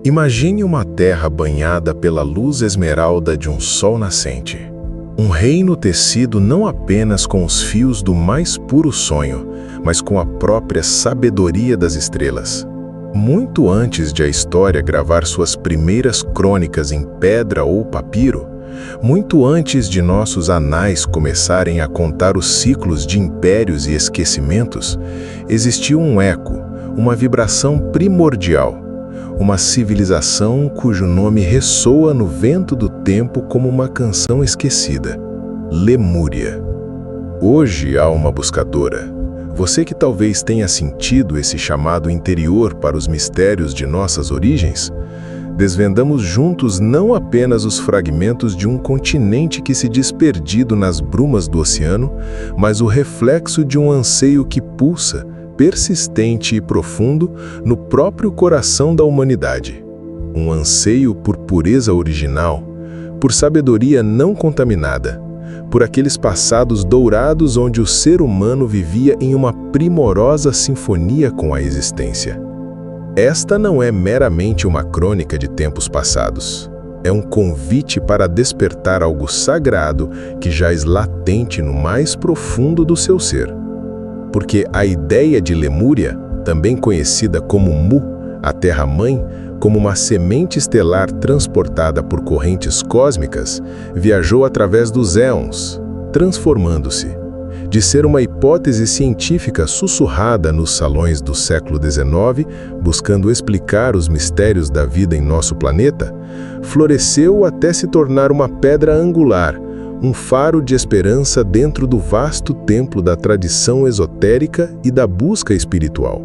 Imagine uma terra banhada pela luz esmeralda de um sol nascente. Um reino tecido não apenas com os fios do mais puro sonho, mas com a própria sabedoria das estrelas. Muito antes de a história gravar suas primeiras crônicas em pedra ou papiro, muito antes de nossos anais começarem a contar os ciclos de impérios e esquecimentos, existiu um eco, uma vibração primordial, uma civilização cujo nome ressoa no vento do tempo como uma canção esquecida: Lemúria. Hoje, alma buscadora, você que talvez tenha sentido esse chamado interior para os mistérios de nossas origens, desvendamos juntos não apenas os fragmentos de um continente que se diz perdido nas brumas do oceano, mas o reflexo de um anseio que pulsa, persistente e profundo, no próprio coração da humanidade. Um anseio por pureza original, por sabedoria não contaminada, por aqueles passados dourados onde o ser humano vivia em uma primorosa sinfonia com a existência. Esta não é meramente uma crônica de tempos passados. É um convite para despertar algo sagrado que jaz latente no mais profundo do seu ser. Porque a ideia de Lemúria, também conhecida como Mu, a Terra-mãe, como uma semente estelar transportada por correntes cósmicas, viajou através dos éons, transformando-se. De ser uma hipótese científica sussurrada nos salões do século XIX, buscando explicar os mistérios da vida em nosso planeta, floresceu até se tornar uma pedra angular, um faro de esperança dentro do vasto templo da tradição esotérica e da busca espiritual.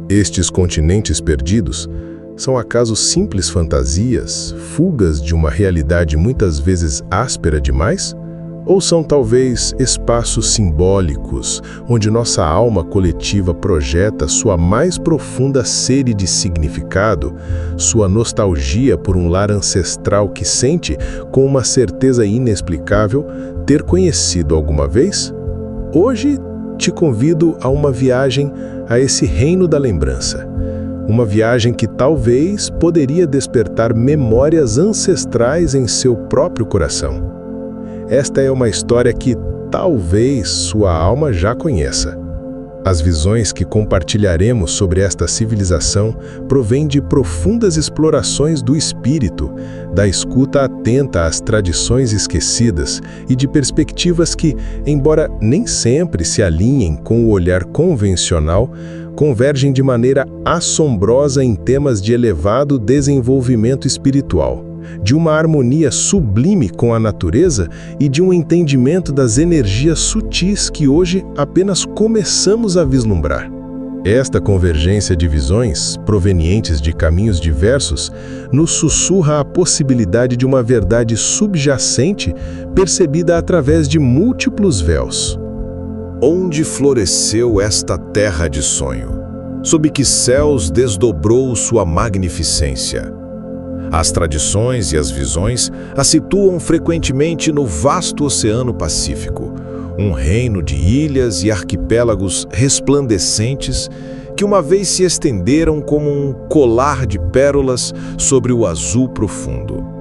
Estes continentes perdidos são acaso simples fantasias, fugas de uma realidade muitas vezes áspera demais? Ou são talvez espaços simbólicos, onde nossa alma coletiva projeta sua mais profunda sede de significado, sua nostalgia por um lar ancestral que sente, com uma certeza inexplicável, ter conhecido alguma vez? Hoje te convido a uma viagem a esse reino da lembrança. Uma viagem que talvez poderia despertar memórias ancestrais em seu próprio coração. Esta é uma história que talvez sua alma já conheça. As visões que compartilharemos sobre esta civilização provêm de profundas explorações do espírito, da escuta atenta às tradições esquecidas e de perspectivas que, embora nem sempre se alinhem com o olhar convencional, convergem de maneira assombrosa em temas de elevado desenvolvimento espiritual, de uma harmonia sublime com a natureza e de um entendimento das energias sutis que hoje apenas começamos a vislumbrar. Esta convergência de visões, provenientes de caminhos diversos, nos sussurra a possibilidade de uma verdade subjacente percebida através de múltiplos véus. Onde floresceu esta terra de sonho? Sob que céus desdobrou sua magnificência? As tradições e as visões a situam frequentemente no vasto Oceano Pacífico, um reino de ilhas e arquipélagos resplandecentes que uma vez se estenderam como um colar de pérolas sobre o azul profundo.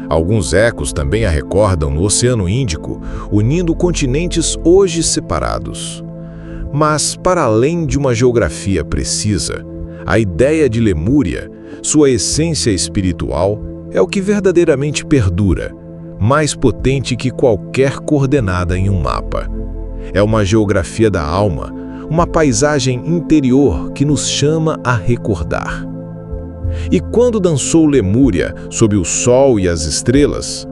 Alguns ecos também a recordam no Oceano Índico, unindo continentes hoje separados. Mas, para além de uma geografia precisa, a ideia de Lemúria, sua essência espiritual, é o que verdadeiramente perdura, mais potente que qualquer coordenada em um mapa. É uma geografia da alma, uma paisagem interior que nos chama a recordar. E quando dançou Lemúria sob o sol e as estrelas?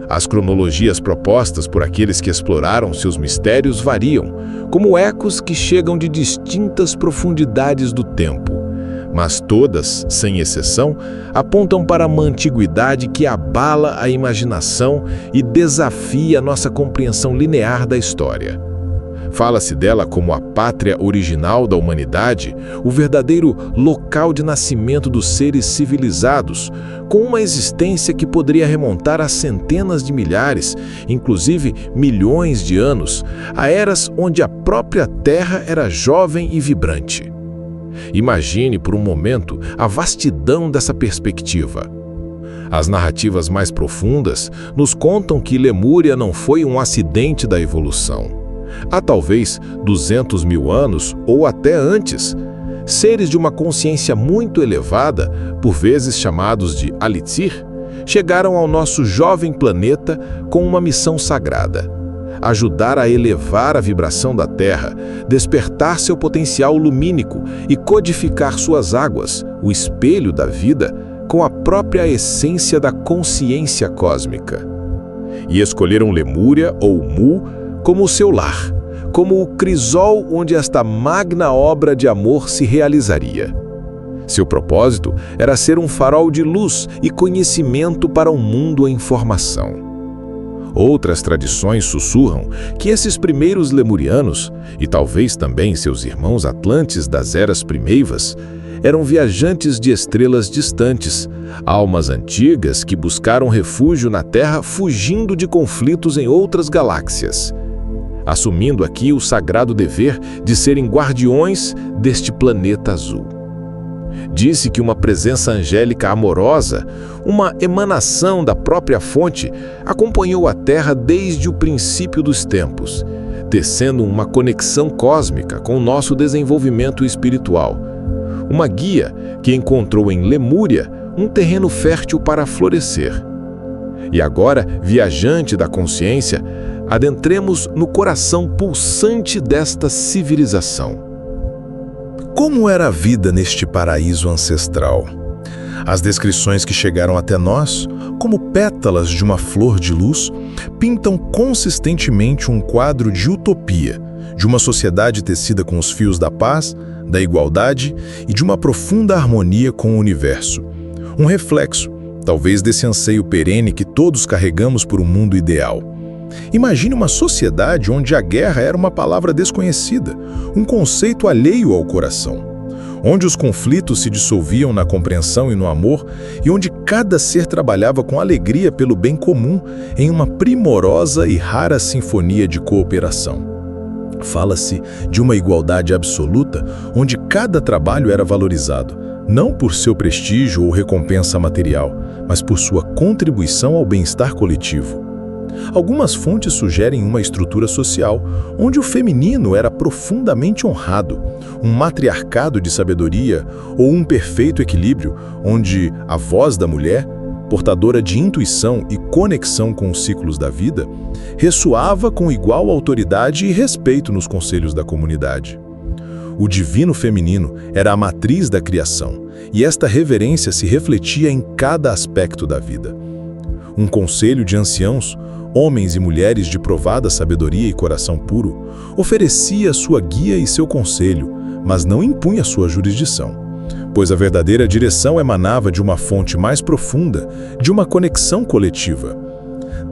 As cronologias propostas por aqueles que exploraram seus mistérios variam, como ecos que chegam de distintas profundidades do tempo. Mas todas, sem exceção, apontam para uma antiguidade que abala a imaginação e desafia nossa compreensão linear da história. Fala-se dela como a pátria original da humanidade, o verdadeiro local de nascimento dos seres civilizados, com uma existência que poderia remontar a centenas de milhares, inclusive milhões de anos, a eras onde a própria Terra era jovem e vibrante. Imagine por um momento a vastidão dessa perspectiva. As narrativas mais profundas nos contam que Lemúria não foi um acidente da evolução. Há talvez 200 mil anos ou até antes, seres de uma consciência muito elevada, por vezes chamados de Alitzir, chegaram ao nosso jovem planeta com uma missão sagrada: ajudar a elevar a vibração da Terra, despertar seu potencial lumínico e codificar suas águas, o espelho da vida, com a própria essência da consciência cósmica. E escolheram Lemúria, ou Mu, como o seu lar, como o crisol onde esta magna obra de amor se realizaria. Seu propósito era ser um farol de luz e conhecimento para um mundo em formação. Outras tradições sussurram que esses primeiros lemurianos, e talvez também seus irmãos atlantes das eras primeivas, eram viajantes de estrelas distantes, almas antigas que buscaram refúgio na Terra fugindo de conflitos em outras galáxias, assumindo aqui o sagrado dever de serem guardiões deste planeta azul. Disse que uma presença angélica amorosa, uma emanação da própria fonte, acompanhou a Terra desde o princípio dos tempos, tecendo uma conexão cósmica com o nosso desenvolvimento espiritual. Uma guia que encontrou em Lemúria um terreno fértil para florescer. E agora, viajante da consciência, adentremos no coração pulsante desta civilização. Como era a vida neste paraíso ancestral? As descrições que chegaram até nós, como pétalas de uma flor de luz, pintam consistentemente um quadro de utopia, de uma sociedade tecida com os fios da paz, da igualdade e de uma profunda harmonia com o universo. Um reflexo, talvez desse anseio perene que todos carregamos por um mundo ideal. Imagine uma sociedade onde a guerra era uma palavra desconhecida, um conceito alheio ao coração, onde os conflitos se dissolviam na compreensão e no amor e onde cada ser trabalhava com alegria pelo bem comum em uma primorosa e rara sinfonia de cooperação. Fala-se de uma igualdade absoluta onde cada trabalho era valorizado, não por seu prestígio ou recompensa material, mas por sua contribuição ao bem-estar coletivo. Algumas fontes sugerem uma estrutura social onde o feminino era profundamente honrado, um matriarcado de sabedoria ou um perfeito equilíbrio onde a voz da mulher, portadora de intuição e conexão com os ciclos da vida, ressoava com igual autoridade e respeito nos conselhos da comunidade. O divino feminino era a matriz da criação, e esta reverência se refletia em cada aspecto da vida. Um conselho de anciãos, homens e mulheres de provada sabedoria e coração puro, oferecia sua guia e seu conselho, mas não impunha sua jurisdição, pois a verdadeira direção emanava de uma fonte mais profunda, de uma conexão coletiva.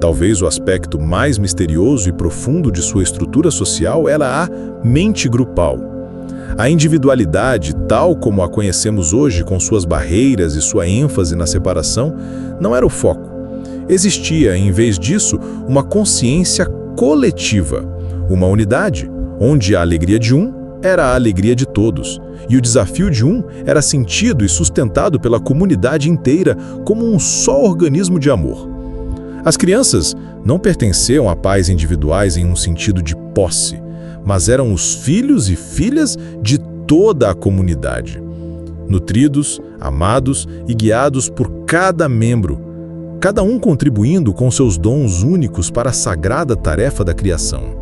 Talvez o aspecto mais misterioso e profundo de sua estrutura social era a mente grupal. A individualidade, tal como a conhecemos hoje com suas barreiras e sua ênfase na separação, não era o foco. Existia, em vez disso, uma consciência coletiva, uma unidade, onde a alegria de um era a alegria de todos, e o desafio de um era sentido e sustentado pela comunidade inteira como um só organismo de amor. As crianças não pertenciam a pais individuais em um sentido de posse, mas eram os filhos e filhas de toda a comunidade, nutridos, amados e guiados por cada membro, cada um contribuindo com seus dons únicos para a sagrada tarefa da criação.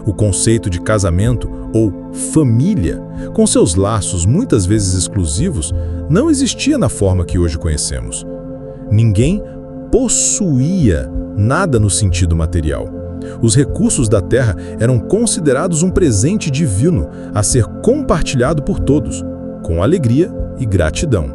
O conceito de casamento ou família, com seus laços muitas vezes exclusivos, não existia na forma que hoje conhecemos. Ninguém possuía nada no sentido material. Os recursos da terra eram considerados um presente divino a ser compartilhado por todos, com alegria e gratidão.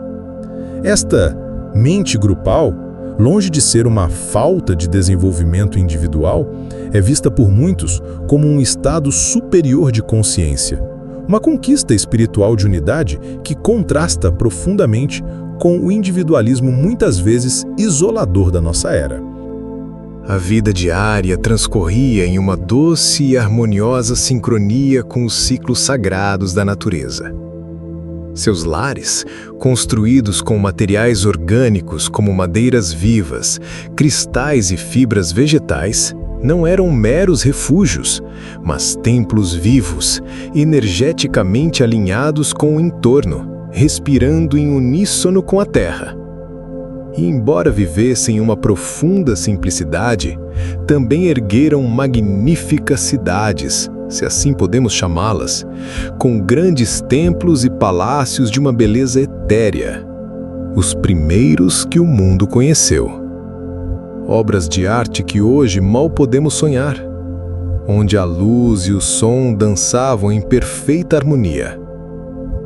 Esta mente grupal, longe de ser uma falta de desenvolvimento individual, é vista por muitos como um estado superior de consciência, uma conquista espiritual de unidade que contrasta profundamente com o individualismo muitas vezes isolador da nossa era. A vida diária transcorria em uma doce e harmoniosa sincronia com os ciclos sagrados da natureza. Seus lares, construídos com materiais orgânicos como madeiras vivas, cristais e fibras vegetais, não eram meros refúgios, mas templos vivos, energeticamente alinhados com o entorno, respirando em uníssono com a terra. E embora vivessem uma profunda simplicidade, também ergueram magníficas cidades, se assim podemos chamá-las, com grandes templos e palácios de uma beleza etérea, os primeiros que o mundo conheceu. Obras de arte que hoje mal podemos sonhar, onde a luz e o som dançavam em perfeita harmonia.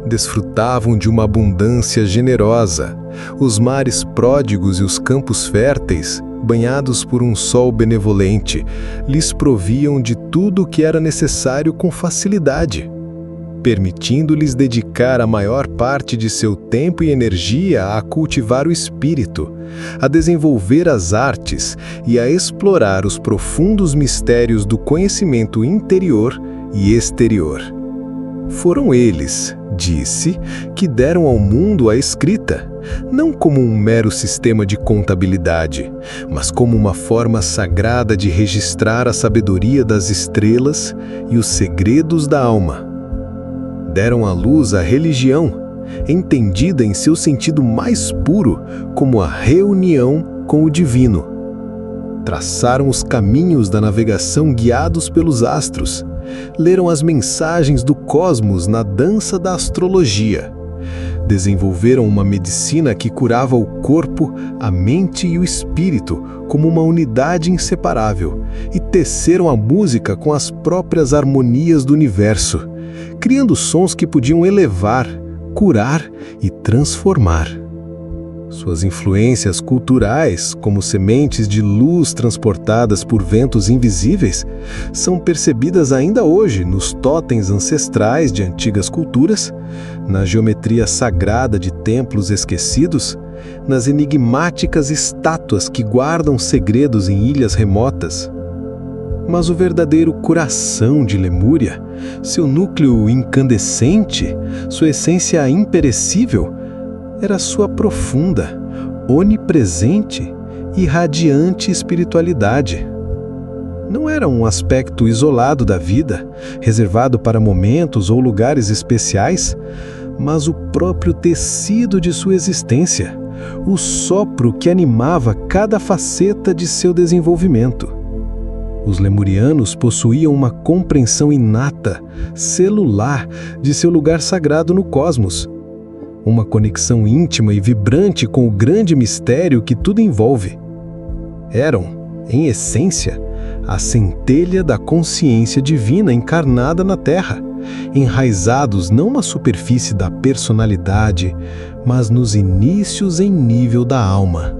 Desfrutavam de uma abundância generosa, os mares pródigos e os campos férteis, banhados por um sol benevolente, lhes proviam de tudo o que era necessário com facilidade, permitindo-lhes dedicar a maior parte de seu tempo e energia a cultivar o espírito, a desenvolver as artes e a explorar os profundos mistérios do conhecimento interior e exterior. Foram eles, disse, que deram ao mundo a escrita, não como um mero sistema de contabilidade, mas como uma forma sagrada de registrar a sabedoria das estrelas e os segredos da alma. Deram à luz a religião, entendida em seu sentido mais puro como a reunião com o divino. Traçaram os caminhos da navegação guiados pelos astros, leram as mensagens do cosmos na dança da astrologia, desenvolveram uma medicina que curava o corpo, a mente e o espírito como uma unidade inseparável e teceram a música com as próprias harmonias do universo, criando sons que podiam elevar, curar e transformar. Suas influências culturais, como sementes de luz transportadas por ventos invisíveis, são percebidas ainda hoje nos totens ancestrais de antigas culturas, na geometria sagrada de templos esquecidos, nas enigmáticas estátuas que guardam segredos em ilhas remotas. Mas o verdadeiro coração de Lemúria, seu núcleo incandescente, sua essência imperecível, era sua profunda, onipresente e radiante espiritualidade. Não era um aspecto isolado da vida, reservado para momentos ou lugares especiais, mas o próprio tecido de sua existência, o sopro que animava cada faceta de seu desenvolvimento. Os lemurianos possuíam uma compreensão inata, celular, de seu lugar sagrado no cosmos, uma conexão íntima e vibrante com o grande mistério que tudo envolve. Eram, em essência, a centelha da consciência divina encarnada na Terra, enraizados não na superfície da personalidade, mas nos inícios em nível da alma,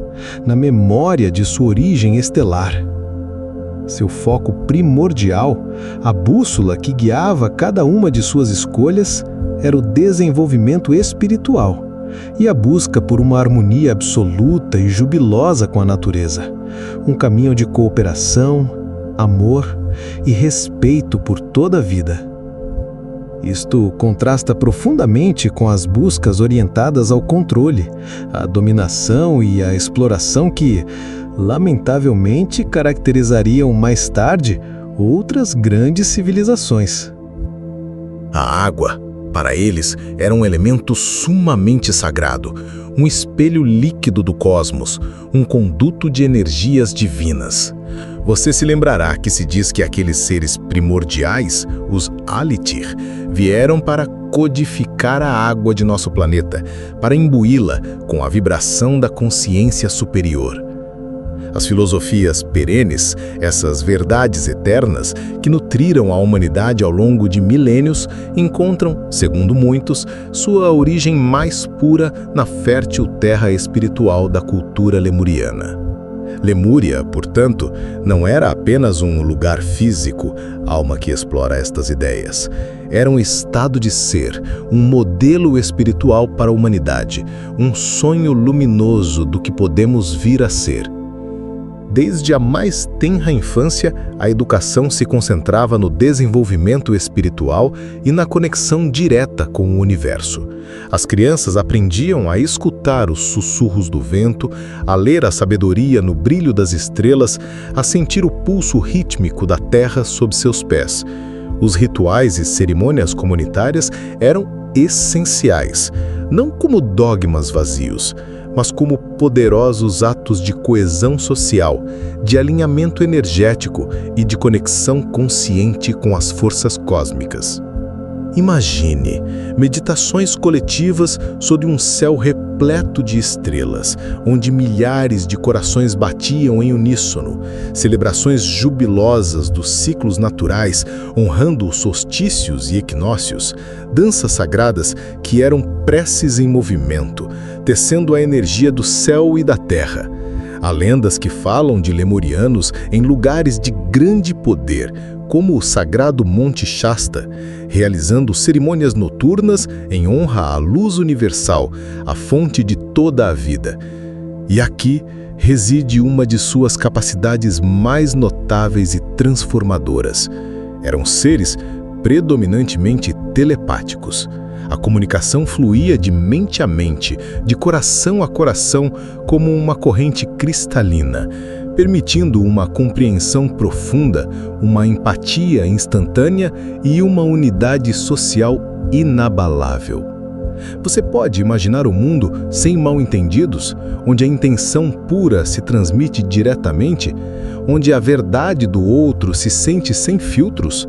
na memória de sua origem estelar. Seu foco primordial, a bússola que guiava cada uma de suas escolhas, era o desenvolvimento espiritual e a busca por uma harmonia absoluta e jubilosa com a natureza, um caminho de cooperação, amor e respeito por toda a vida. Isto contrasta profundamente com as buscas orientadas ao controle, à dominação e à exploração que, lamentavelmente, caracterizariam mais tarde outras grandes civilizações. A água, para eles, era um elemento sumamente sagrado, um espelho líquido do cosmos, um conduto de energias divinas. Você se lembrará que se diz que aqueles seres primordiais, os Alitir, vieram para codificar a água de nosso planeta, para imbuí-la com a vibração da consciência superior. As filosofias perenes, essas verdades eternas que nutriram a humanidade ao longo de milênios, encontram, segundo muitos, sua origem mais pura na fértil terra espiritual da cultura lemuriana. Lemúria, portanto, não era apenas um lugar físico, alma que explora estas ideias. Era um estado de ser, um modelo espiritual para a humanidade, um sonho luminoso do que podemos vir a ser. Desde a mais tenra infância, a educação se concentrava no desenvolvimento espiritual e na conexão direta com o universo. As crianças aprendiam a escutar os sussurros do vento, a ler a sabedoria no brilho das estrelas, a sentir o pulso rítmico da terra sob seus pés. Os rituais e cerimônias comunitárias eram essenciais, não como dogmas vazios, mas como poderosos atos de coesão social, de alinhamento energético e de conexão consciente com as forças cósmicas. Imagine meditações coletivas sob um céu repleto de estrelas, onde milhares de corações batiam em uníssono, celebrações jubilosas dos ciclos naturais, honrando os solstícios e equinócios, danças sagradas que eram preces em movimento, tecendo a energia do céu e da terra. Há lendas que falam de lemurianos em lugares de grande poder, como o sagrado Monte Shasta, realizando cerimônias noturnas em honra à luz universal, a fonte de toda a vida. E aqui reside uma de suas capacidades mais notáveis e transformadoras. Eram seres predominantemente telepáticos. A comunicação fluía de mente a mente, de coração a coração, como uma corrente cristalina, permitindo uma compreensão profunda, uma empatia instantânea e uma unidade social inabalável. Você pode imaginar um mundo sem mal-entendidos, onde a intenção pura se transmite diretamente, onde a verdade do outro se sente sem filtros?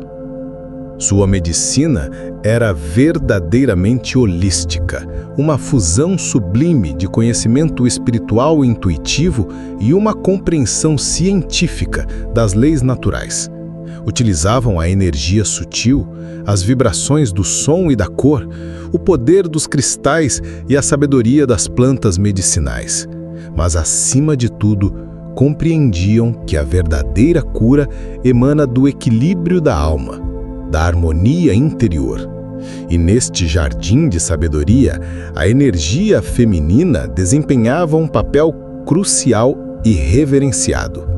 Sua medicina era verdadeiramente holística, uma fusão sublime de conhecimento espiritual e intuitivo e uma compreensão científica das leis naturais. Utilizavam a energia sutil, as vibrações do som e da cor, o poder dos cristais e a sabedoria das plantas medicinais. Mas, acima de tudo, compreendiam que a verdadeira cura emana do equilíbrio da alma, da harmonia interior. E neste jardim de sabedoria, a energia feminina desempenhava um papel crucial e reverenciado.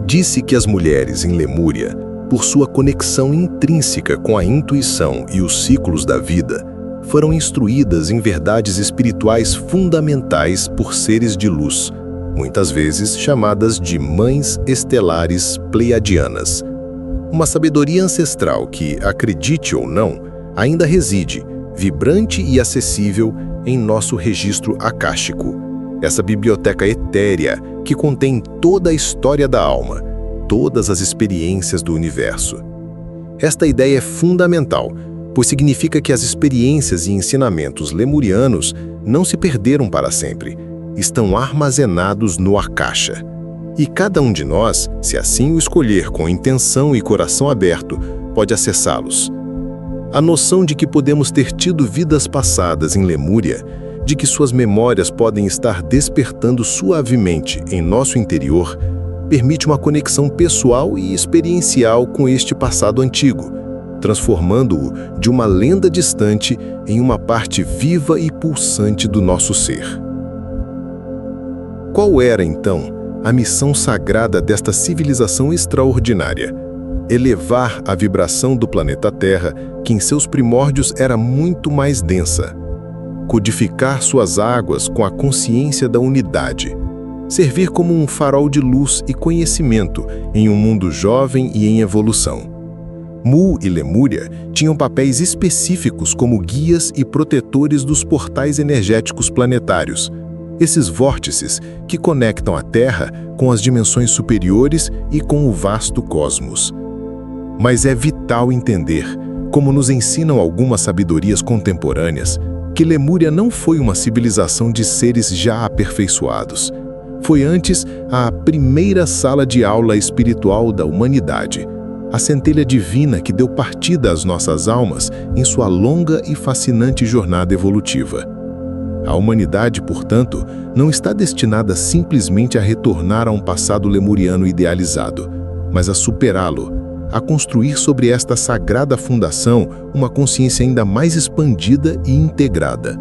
Disse que as mulheres em Lemúria, por sua conexão intrínseca com a intuição e os ciclos da vida, foram instruídas em verdades espirituais fundamentais por seres de luz, muitas vezes chamadas de mães estelares pleiadianas. Uma sabedoria ancestral que, acredite ou não, ainda reside, vibrante e acessível, em nosso registro acástico. Essa biblioteca etérea que contém toda a história da alma, todas as experiências do universo. Esta ideia é fundamental, pois significa que as experiências e ensinamentos lemurianos não se perderam para sempre, estão armazenados no Akasha. E cada um de nós, se assim o escolher com intenção e coração aberto, pode acessá-los. A noção de que podemos ter tido vidas passadas em Lemúria, de que suas memórias podem estar despertando suavemente em nosso interior, permite uma conexão pessoal e experiencial com este passado antigo, transformando-o de uma lenda distante em uma parte viva e pulsante do nosso ser. Qual era, então, a missão sagrada desta civilização extraordinária? Elevar a vibração do planeta Terra, que em seus primórdios era muito mais densa. Codificar suas águas com a consciência da unidade. Servir como um farol de luz e conhecimento em um mundo jovem e em evolução. Mu e Lemúria tinham papéis específicos como guias e protetores dos portais energéticos planetários, esses vórtices que conectam a Terra com as dimensões superiores e com o vasto cosmos. Mas é vital entender, como nos ensinam algumas sabedorias contemporâneas, que Lemúria não foi uma civilização de seres já aperfeiçoados. Foi antes a primeira sala de aula espiritual da humanidade, a centelha divina que deu partida às nossas almas em sua longa e fascinante jornada evolutiva. A humanidade, portanto, não está destinada simplesmente a retornar a um passado lemuriano idealizado, mas a superá-lo, a construir sobre esta sagrada fundação uma consciência ainda mais expandida e integrada.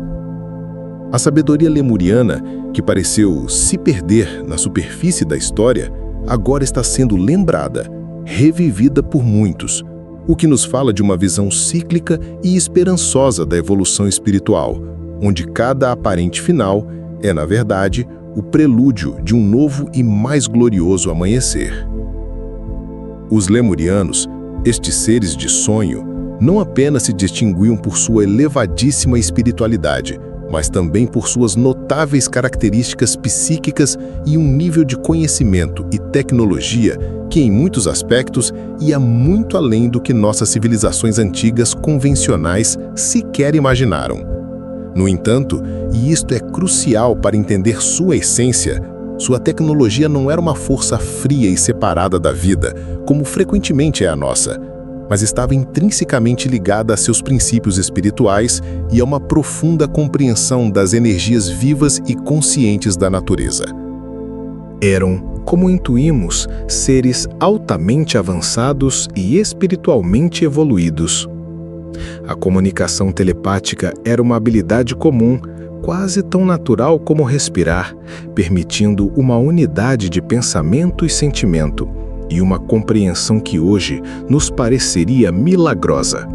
A sabedoria lemuriana, que pareceu se perder na superfície da história, agora está sendo lembrada, revivida por muitos, o que nos fala de uma visão cíclica e esperançosa da evolução espiritual, onde cada aparente final é, na verdade, o prelúdio de um novo e mais glorioso amanhecer. Os lemurianos, estes seres de sonho, não apenas se distinguiam por sua elevadíssima espiritualidade, mas também por suas notáveis características psíquicas e um nível de conhecimento e tecnologia que, em muitos aspectos, ia muito além do que nossas civilizações antigas convencionais sequer imaginaram. No entanto, e isto é crucial para entender sua essência, sua tecnologia não era uma força fria e separada da vida, como frequentemente é a nossa, mas estava intrinsecamente ligada a seus princípios espirituais e a uma profunda compreensão das energias vivas e conscientes da natureza. Eram, como intuímos, seres altamente avançados e espiritualmente evoluídos. A comunicação telepática era uma habilidade comum, quase tão natural como respirar, permitindo uma unidade de pensamento e sentimento, e uma compreensão que hoje nos pareceria milagrosa.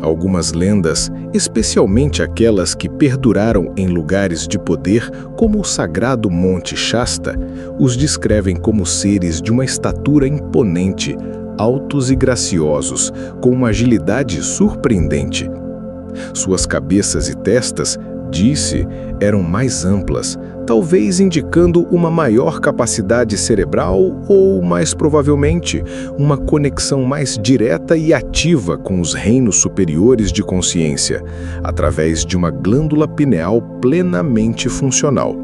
Algumas lendas, especialmente aquelas que perduraram em lugares de poder, como o sagrado Monte Shasta, os descrevem como seres de uma estatura imponente, altos e graciosos, com uma agilidade surpreendente. Suas cabeças e testas, disse, eram mais amplas, talvez indicando uma maior capacidade cerebral ou, mais provavelmente, uma conexão mais direta e ativa com os reinos superiores de consciência, através de uma glândula pineal plenamente funcional.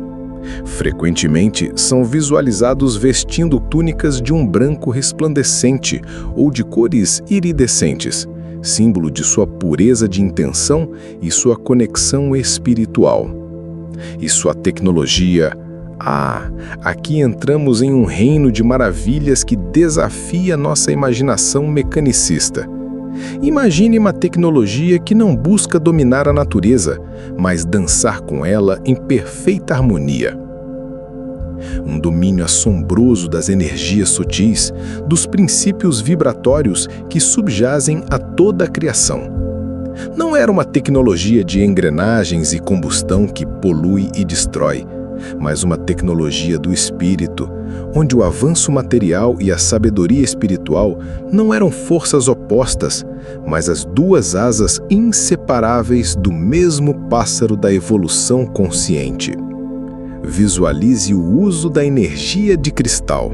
Frequentemente, são visualizados vestindo túnicas de um branco resplandecente ou de cores iridescentes, símbolo de sua pureza de intenção e sua conexão espiritual. E sua tecnologia? Aqui entramos em um reino de maravilhas que desafia nossa imaginação mecanicista. Imagine uma tecnologia que não busca dominar a natureza, mas dançar com ela em perfeita harmonia. Um domínio assombroso das energias sutis, dos princípios vibratórios que subjazem a toda a criação. Não era uma tecnologia de engrenagens e combustão que polui e destrói, mas uma tecnologia do espírito, onde o avanço material e a sabedoria espiritual não eram forças opostas, mas as duas asas inseparáveis do mesmo pássaro da evolução consciente. Visualize o uso da energia de cristal.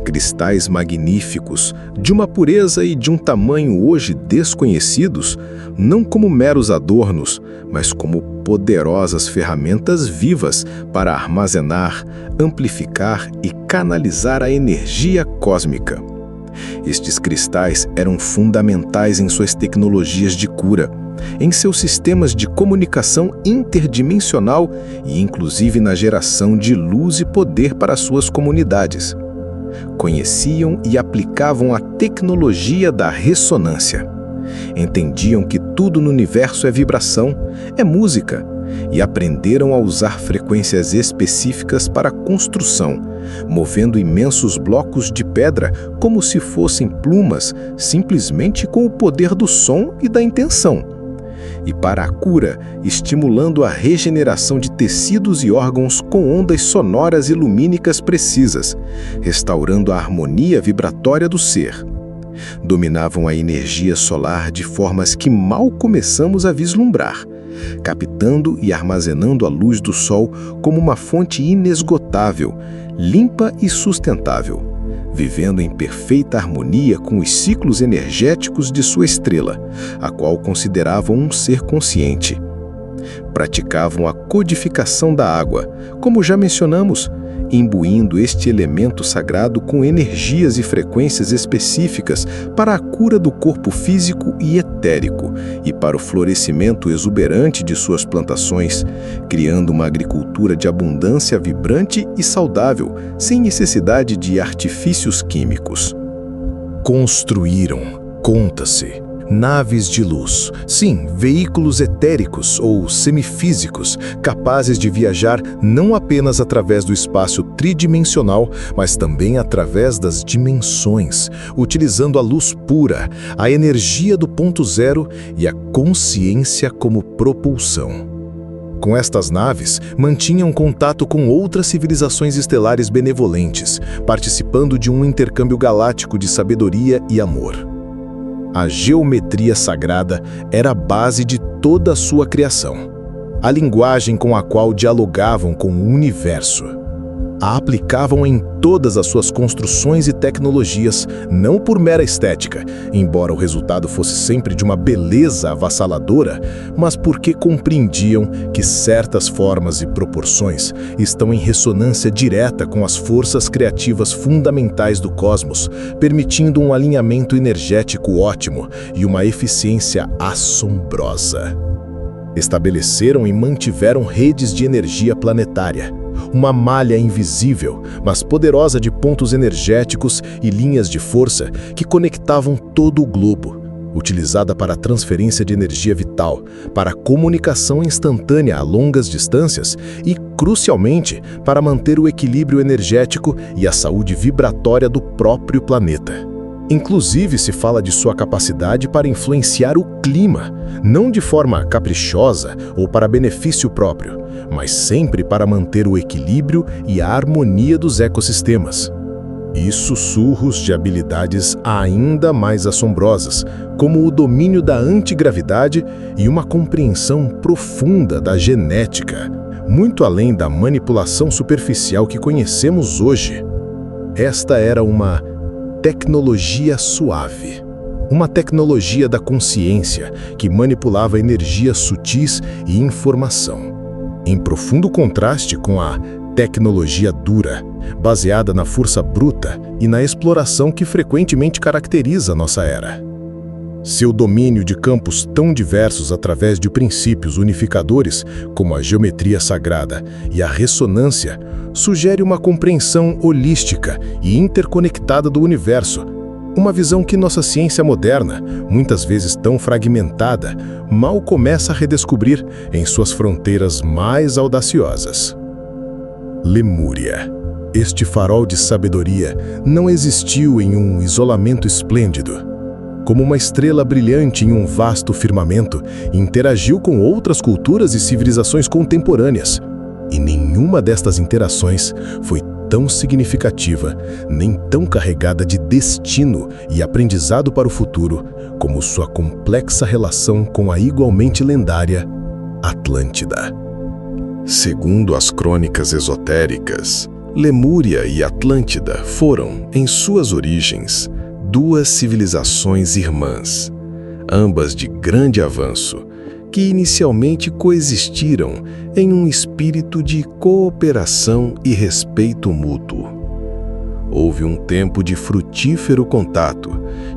Cristais magníficos, de uma pureza e de um tamanho hoje desconhecidos, não como meros adornos, mas como poderosas ferramentas vivas para armazenar, amplificar e canalizar a energia cósmica. Estes cristais eram fundamentais em suas tecnologias de cura, em seus sistemas de comunicação interdimensional e inclusive na geração de luz e poder para suas comunidades. Conheciam e aplicavam a tecnologia da ressonância. Entendiam que tudo no universo é vibração, é música, e aprenderam a usar frequências específicas para a construção, movendo imensos blocos de pedra como se fossem plumas, simplesmente com o poder do som e da intenção. E para a cura, estimulando a regeneração de tecidos e órgãos com ondas sonoras e lumínicas precisas, restaurando a harmonia vibratória do ser. Dominavam a energia solar de formas que mal começamos a vislumbrar, captando e armazenando a luz do Sol como uma fonte inesgotável, limpa e sustentável, vivendo em perfeita harmonia com os ciclos energéticos de sua estrela, a qual consideravam um ser consciente. Praticavam a codificação da água, como já mencionamos, imbuindo este elemento sagrado com energias e frequências específicas para a cura do corpo físico e etérico e para o florescimento exuberante de suas plantações, criando uma agricultura de abundância vibrante e saudável, sem necessidade de artifícios químicos. Construíram, conta-se, naves de luz. Sim, veículos etéricos ou semifísicos, capazes de viajar não apenas através do espaço tridimensional, mas também através das dimensões, utilizando a luz pura, a energia do ponto zero e a consciência como propulsão. Com estas naves, mantinham contato com outras civilizações estelares benevolentes, participando de um intercâmbio galáctico de sabedoria e amor. A geometria sagrada era a base de toda a sua criação, a linguagem com a qual dialogavam com o universo. A aplicavam em todas as suas construções e tecnologias, não por mera estética, embora o resultado fosse sempre de uma beleza avassaladora, mas porque compreendiam que certas formas e proporções estão em ressonância direta com as forças criativas fundamentais do cosmos, permitindo um alinhamento energético ótimo e uma eficiência assombrosa. Estabeleceram e mantiveram redes de energia planetária, uma malha invisível, mas poderosa de pontos energéticos e linhas de força que conectavam todo o globo, utilizada para a transferência de energia vital, para a comunicação instantânea a longas distâncias e, crucialmente, para manter o equilíbrio energético e a saúde vibratória do próprio planeta. Inclusive, se fala de sua capacidade para influenciar o clima, não de forma caprichosa ou para benefício próprio, mas sempre para manter o equilíbrio e a harmonia dos ecossistemas. E sussurros de habilidades ainda mais assombrosas, como o domínio da antigravidade e uma compreensão profunda da genética, muito além da manipulação superficial que conhecemos hoje. Esta era uma tecnologia suave. Uma tecnologia da consciência que manipulava energias sutis e informação. Em profundo contraste com a tecnologia dura, baseada na força bruta e na exploração que frequentemente caracteriza nossa era. Seu domínio de campos tão diversos através de princípios unificadores, como a geometria sagrada e a ressonância, sugere uma compreensão holística e interconectada do universo, uma visão que nossa ciência moderna, muitas vezes tão fragmentada, mal começa a redescobrir em suas fronteiras mais audaciosas. Lemúria. Este farol de sabedoria não existiu em um isolamento esplêndido. Como uma estrela brilhante em um vasto firmamento, interagiu com outras culturas e civilizações contemporâneas. E nenhuma destas interações foi tão significativa, nem tão carregada de destino e aprendizado para o futuro, como sua complexa relação com a igualmente lendária Atlântida. Segundo as crônicas esotéricas, Lemúria e Atlântida foram, em suas origens, duas civilizações irmãs, ambas de grande avanço, que inicialmente coexistiram em um espírito de cooperação e respeito mútuo. Houve um tempo de frutífero contato,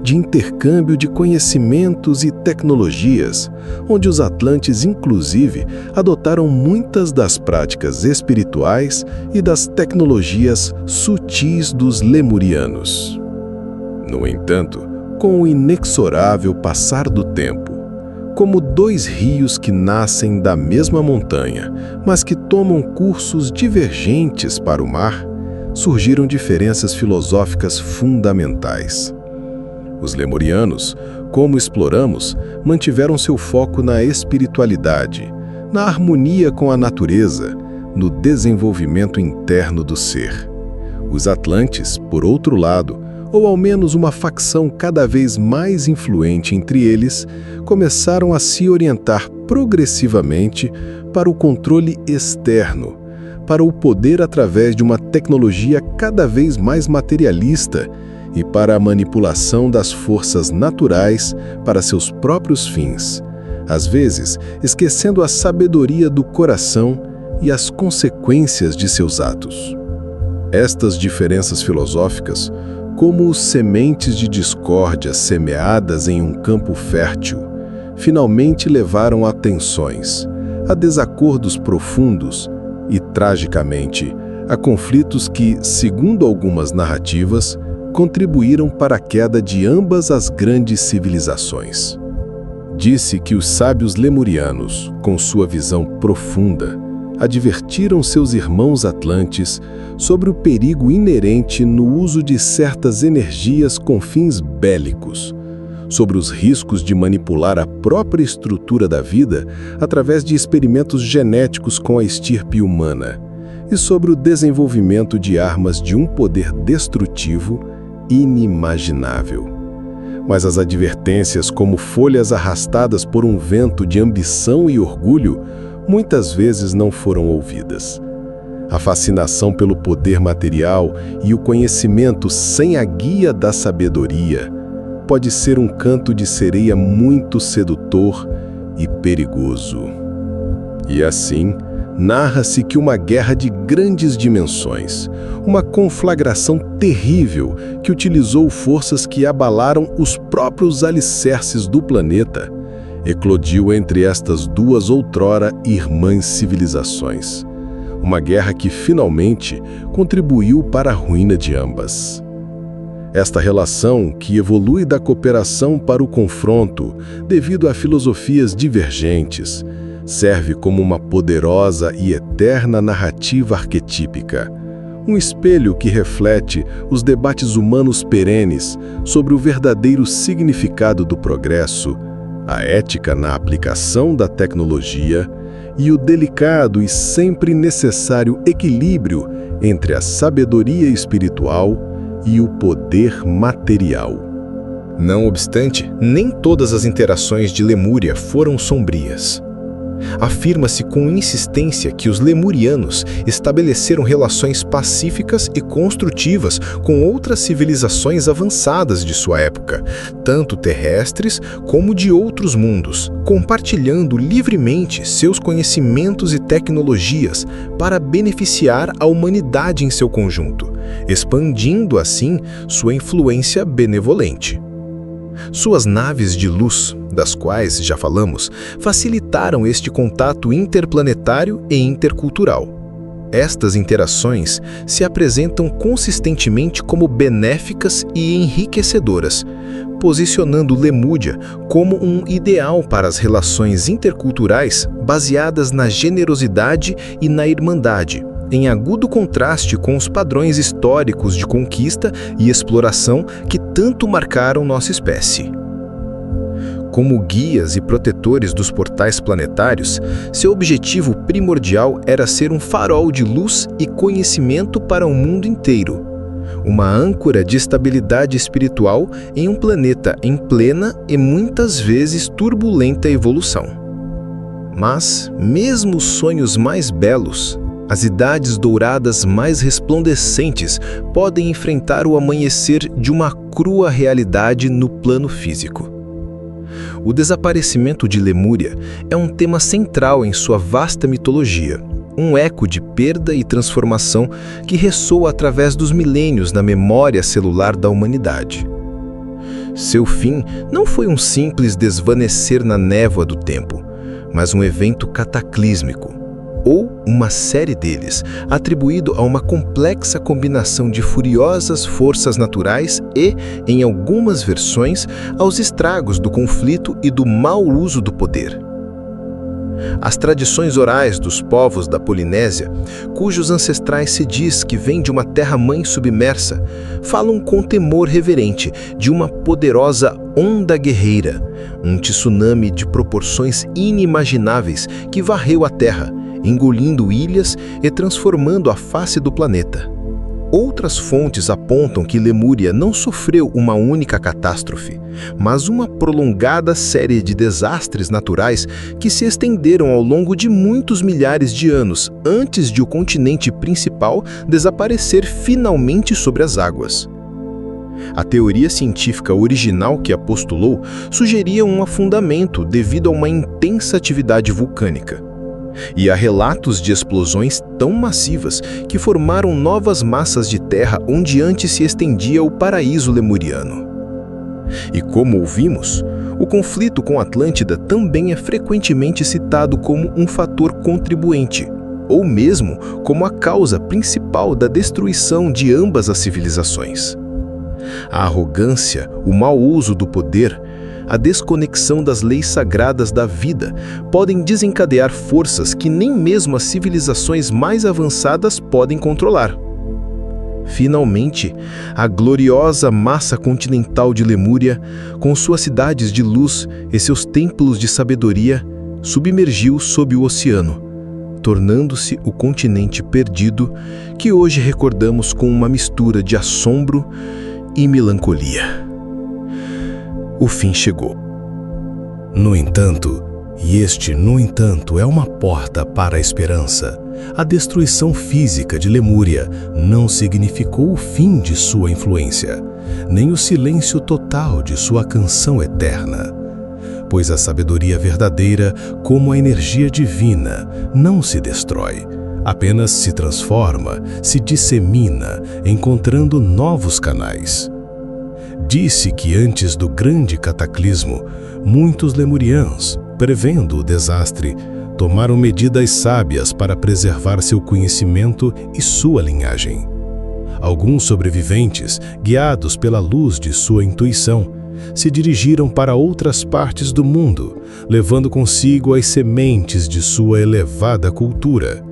de intercâmbio de conhecimentos e tecnologias, onde os atlantes, inclusive, adotaram muitas das práticas espirituais e das tecnologias sutis dos lemurianos. No entanto, com o inexorável passar do tempo, como dois rios que nascem da mesma montanha, mas que tomam cursos divergentes para o mar, surgiram diferenças filosóficas fundamentais. Os lemurianos, como exploramos, mantiveram seu foco na espiritualidade, na harmonia com a natureza, no desenvolvimento interno do ser. Os atlantes, por outro lado, ou ao menos uma facção cada vez mais influente entre eles, começaram a se orientar progressivamente para o controle externo, para o poder através de uma tecnologia cada vez mais materialista e para a manipulação das forças naturais para seus próprios fins, às vezes esquecendo a sabedoria do coração e as consequências de seus atos. Estas diferenças filosóficas, como sementes de discórdia semeadas em um campo fértil, finalmente levaram a tensões, a desacordos profundos e, tragicamente, a conflitos que, segundo algumas narrativas, contribuíram para a queda de ambas as grandes civilizações. Disse que os sábios lemurianos, com sua visão profunda, advertiram seus irmãos atlantes sobre o perigo inerente no uso de certas energias com fins bélicos, sobre os riscos de manipular a própria estrutura da vida através de experimentos genéticos com a estirpe humana, e sobre o desenvolvimento de armas de um poder destrutivo inimaginável. Mas as advertências, como folhas arrastadas por um vento de ambição e orgulho, muitas vezes não foram ouvidas. A fascinação pelo poder material e o conhecimento sem a guia da sabedoria pode ser um canto de sereia muito sedutor e perigoso. E assim, narra-se que uma guerra de grandes dimensões, uma conflagração terrível que utilizou forças que abalaram os próprios alicerces do planeta, eclodiu entre estas duas outrora irmãs civilizações. Uma guerra que finalmente contribuiu para a ruína de ambas. Esta relação, que evolui da cooperação para o confronto devido a filosofias divergentes, serve como uma poderosa e eterna narrativa arquetípica, um espelho que reflete os debates humanos perenes sobre o verdadeiro significado do progresso, a ética na aplicação da tecnologia e o delicado e sempre necessário equilíbrio entre a sabedoria espiritual e o poder material. Não obstante, nem todas as interações de Lemúria foram sombrias. Afirma-se com insistência que os lemurianos estabeleceram relações pacíficas e construtivas com outras civilizações avançadas de sua época, tanto terrestres como de outros mundos, compartilhando livremente seus conhecimentos e tecnologias para beneficiar a humanidade em seu conjunto, expandindo assim sua influência benevolente. Suas naves de luz, das quais já falamos, facilitaram este contato interplanetário e intercultural. Estas interações se apresentam consistentemente como benéficas e enriquecedoras, posicionando Lemúria como um ideal para as relações interculturais baseadas na generosidade e na irmandade, em agudo contraste com os padrões históricos de conquista e exploração que tanto marcaram nossa espécie. Como guias e protetores dos portais planetários, seu objetivo primordial era ser um farol de luz e conhecimento para o mundo inteiro, uma âncora de estabilidade espiritual em um planeta em plena e muitas vezes turbulenta evolução. Mas, mesmo os sonhos mais belos, as idades douradas mais resplandecentes podem enfrentar o amanhecer de uma crua realidade no plano físico. O desaparecimento de Lemúria é um tema central em sua vasta mitologia, um eco de perda e transformação que ressoa através dos milênios na memória celular da humanidade. Seu fim não foi um simples desvanecer na névoa do tempo, mas um evento cataclísmico, ou uma série deles, atribuído a uma complexa combinação de furiosas forças naturais e, em algumas versões, aos estragos do conflito e do mau uso do poder. As tradições orais dos povos da Polinésia, cujos ancestrais se diz que vêm de uma terra-mãe submersa, falam com temor reverente de uma poderosa onda guerreira, um tsunami de proporções inimagináveis que varreu a Terra, engolindo ilhas e transformando a face do planeta. Outras fontes apontam que Lemúria não sofreu uma única catástrofe, mas uma prolongada série de desastres naturais que se estenderam ao longo de muitos milhares de anos antes de o continente principal desaparecer finalmente sobre as águas. A teoria científica original que a postulou sugeria um afundamento devido a uma intensa atividade vulcânica. E há relatos de explosões tão massivas que formaram novas massas de terra onde antes se estendia o paraíso lemuriano. E como ouvimos, o conflito com Atlântida também é frequentemente citado como um fator contribuinte, ou mesmo como a causa principal da destruição de ambas as civilizações. A arrogância, o mau uso do poder, a desconexão das leis sagradas da vida podem desencadear forças que nem mesmo as civilizações mais avançadas podem controlar. Finalmente, a gloriosa massa continental de Lemúria, com suas cidades de luz e seus templos de sabedoria, submergiu sob o oceano, tornando-se o continente perdido que hoje recordamos com uma mistura de assombro e melancolia. O fim chegou. No entanto, é uma porta para a esperança. A destruição física de Lemúria não significou o fim de sua influência, nem o silêncio total de sua canção eterna. Pois a sabedoria verdadeira, como a energia divina, não se destrói, apenas se transforma, se dissemina, encontrando novos canais. Disse que antes do grande cataclismo, muitos lemurianos, prevendo o desastre, tomaram medidas sábias para preservar seu conhecimento e sua linhagem. Alguns sobreviventes, guiados pela luz de sua intuição, se dirigiram para outras partes do mundo, levando consigo as sementes de sua elevada cultura.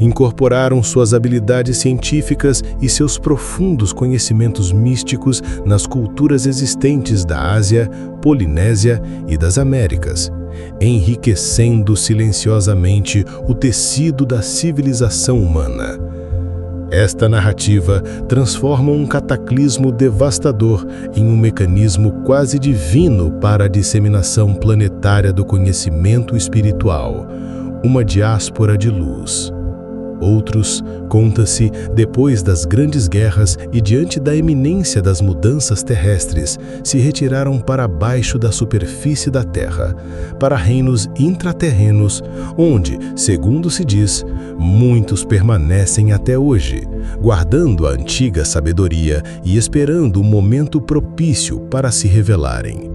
Incorporaram suas habilidades científicas e seus profundos conhecimentos místicos nas culturas existentes da Ásia, Polinésia e das Américas, enriquecendo silenciosamente o tecido da civilização humana. Esta narrativa transforma um cataclismo devastador em um mecanismo quase divino para a disseminação planetária do conhecimento espiritual, uma diáspora de luz. Outros, conta-se, depois das grandes guerras e diante da iminência das mudanças terrestres, se retiraram para baixo da superfície da Terra, para reinos intraterrenos, onde, segundo se diz, muitos permanecem até hoje, guardando a antiga sabedoria e esperando o momento propício para se revelarem.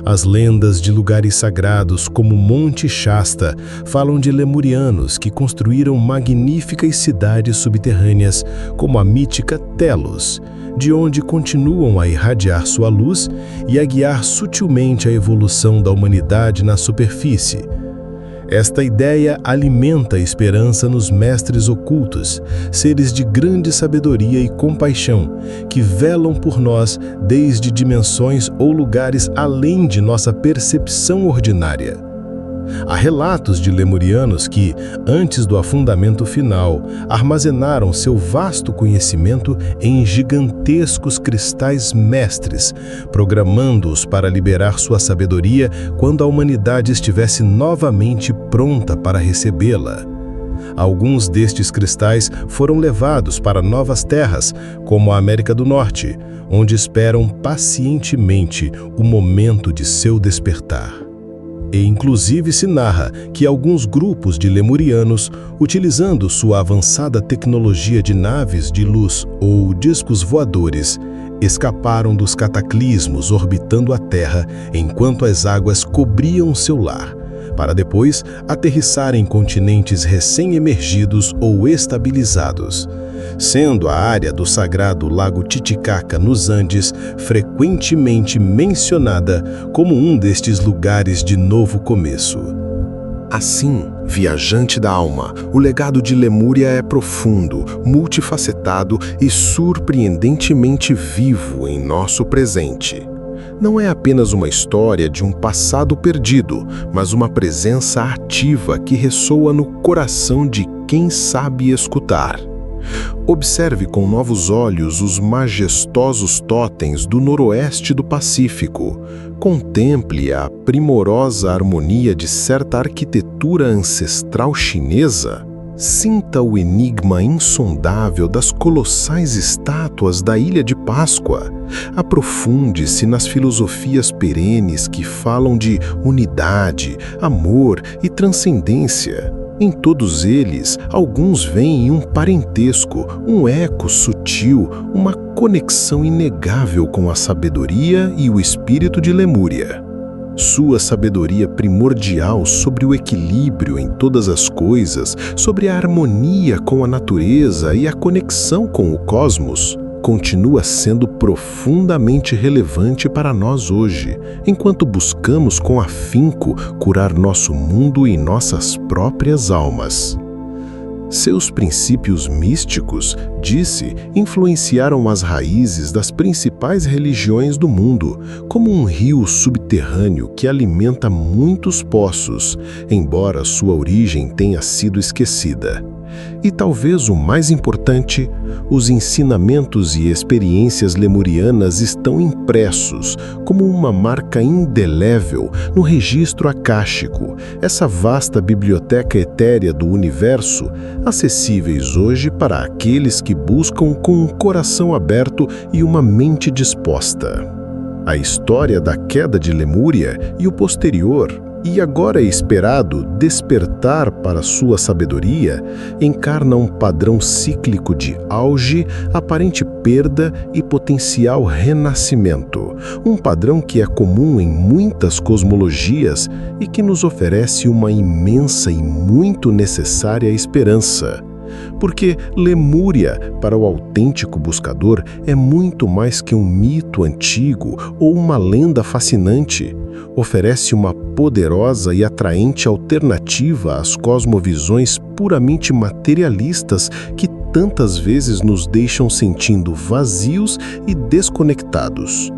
As lendas de lugares sagrados como Monte Shasta falam de lemurianos que construíram magníficas cidades subterrâneas, como a mítica Telos, de onde continuam a irradiar sua luz e a guiar sutilmente a evolução da humanidade na superfície. Esta ideia alimenta a esperança nos mestres ocultos, seres de grande sabedoria e compaixão, que velam por nós desde dimensões ou lugares além de nossa percepção ordinária. Há relatos de lemurianos que, antes do afundamento final, armazenaram seu vasto conhecimento em gigantescos cristais mestres, programando-os para liberar sua sabedoria quando a humanidade estivesse novamente pronta para recebê-la. Alguns destes cristais foram levados para novas terras, como a América do Norte, onde esperam pacientemente o momento de seu despertar. E inclusive se narra que alguns grupos de lemurianos, utilizando sua avançada tecnologia de naves de luz ou discos voadores, escaparam dos cataclismos orbitando a Terra enquanto as águas cobriam seu lar, para depois aterrissarem em continentes recém-emergidos ou estabilizados, sendo a área do sagrado Lago Titicaca nos Andes frequentemente mencionada como um destes lugares de novo começo. Assim, viajante da alma, o legado de Lemúria é profundo, multifacetado e surpreendentemente vivo em nosso presente. Não é apenas uma história de um passado perdido, mas uma presença ativa que ressoa no coração de quem sabe escutar. Observe com novos olhos os majestosos totens do noroeste do Pacífico. Contemple a primorosa harmonia de certa arquitetura ancestral chinesa. Sinta o enigma insondável das colossais estátuas da Ilha de Páscoa. Aprofunde-se nas filosofias perenes que falam de unidade, amor e transcendência. Em todos eles, alguns veem um parentesco, um eco sutil, uma conexão inegável com a sabedoria e o espírito de Lemúria. Sua sabedoria primordial sobre o equilíbrio em todas as coisas, sobre a harmonia com a natureza e a conexão com o cosmos, continua sendo profundamente relevante para nós hoje, enquanto buscamos com afinco curar nosso mundo e nossas próprias almas. Seus princípios místicos, disse, influenciaram as raízes das principais religiões do mundo, como um rio subterrâneo que alimenta muitos poços, embora sua origem tenha sido esquecida. E talvez o mais importante, os ensinamentos e experiências lemurianas estão impressos como uma marca indelével no registro acástico, essa vasta biblioteca etérea do universo, acessíveis hoje para aqueles que buscam com um coração aberto e uma mente disposta. A história da queda de Lemúria e o posterior, e agora esperado despertar para sua sabedoria, encarna um padrão cíclico de auge, aparente perda e potencial renascimento. Um padrão que é comum em muitas cosmologias e que nos oferece uma imensa e muito necessária esperança. Porque Lemúria, para o autêntico buscador, é muito mais que um mito antigo ou uma lenda fascinante. Oferece uma poderosa e atraente alternativa às cosmovisões puramente materialistas que tantas vezes nos deixam sentindo vazios e desconectados.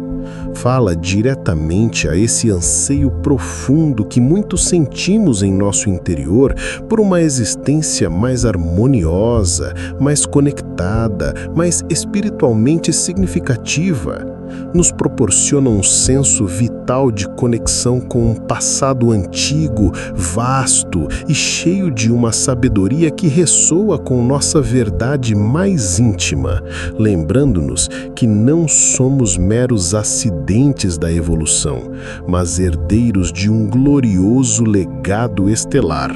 Fala diretamente a esse anseio profundo que muitos sentimos em nosso interior por uma existência mais harmoniosa, mais conectada, mais espiritualmente significativa. Nos proporciona um senso vital de conexão com um passado antigo, vasto e cheio de uma sabedoria que ressoa com nossa verdade mais íntima, lembrando-nos que não somos meros acidentes da evolução, mas herdeiros de um glorioso legado estelar.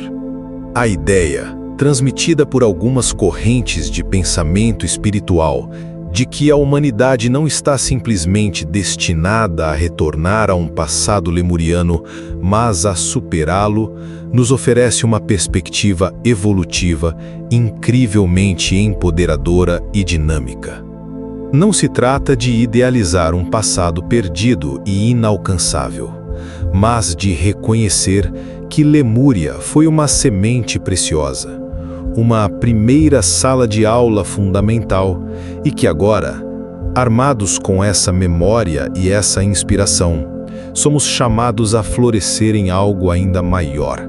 A ideia, transmitida por algumas correntes de pensamento espiritual, de que a humanidade não está simplesmente destinada a retornar a um passado lemuriano, mas a superá-lo, nos oferece uma perspectiva evolutiva incrivelmente empoderadora e dinâmica. Não se trata de idealizar um passado perdido e inalcançável, mas de reconhecer que Lemúria foi uma semente preciosa, uma primeira sala de aula fundamental e que agora, armados com essa memória e essa inspiração, somos chamados a florescer em algo ainda maior,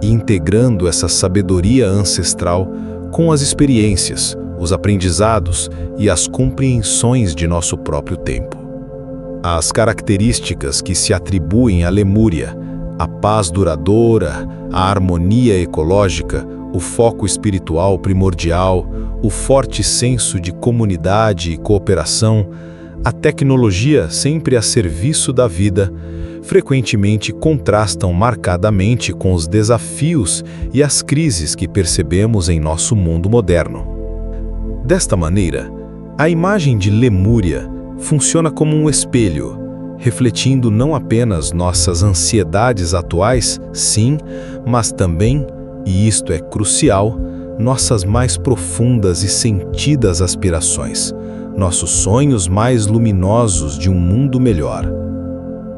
integrando essa sabedoria ancestral com as experiências, os aprendizados e as compreensões de nosso próprio tempo. As características que se atribuem à Lemúria, a paz duradoura, a harmonia ecológica, o foco espiritual primordial, o forte senso de comunidade e cooperação, a tecnologia sempre a serviço da vida, frequentemente contrastam marcadamente com os desafios e as crises que percebemos em nosso mundo moderno. Desta maneira, a imagem de Lemúria funciona como um espelho, refletindo não apenas nossas ansiedades atuais, sim, mas também, e isto é crucial, nossas mais profundas e sentidas aspirações, nossos sonhos mais luminosos de um mundo melhor.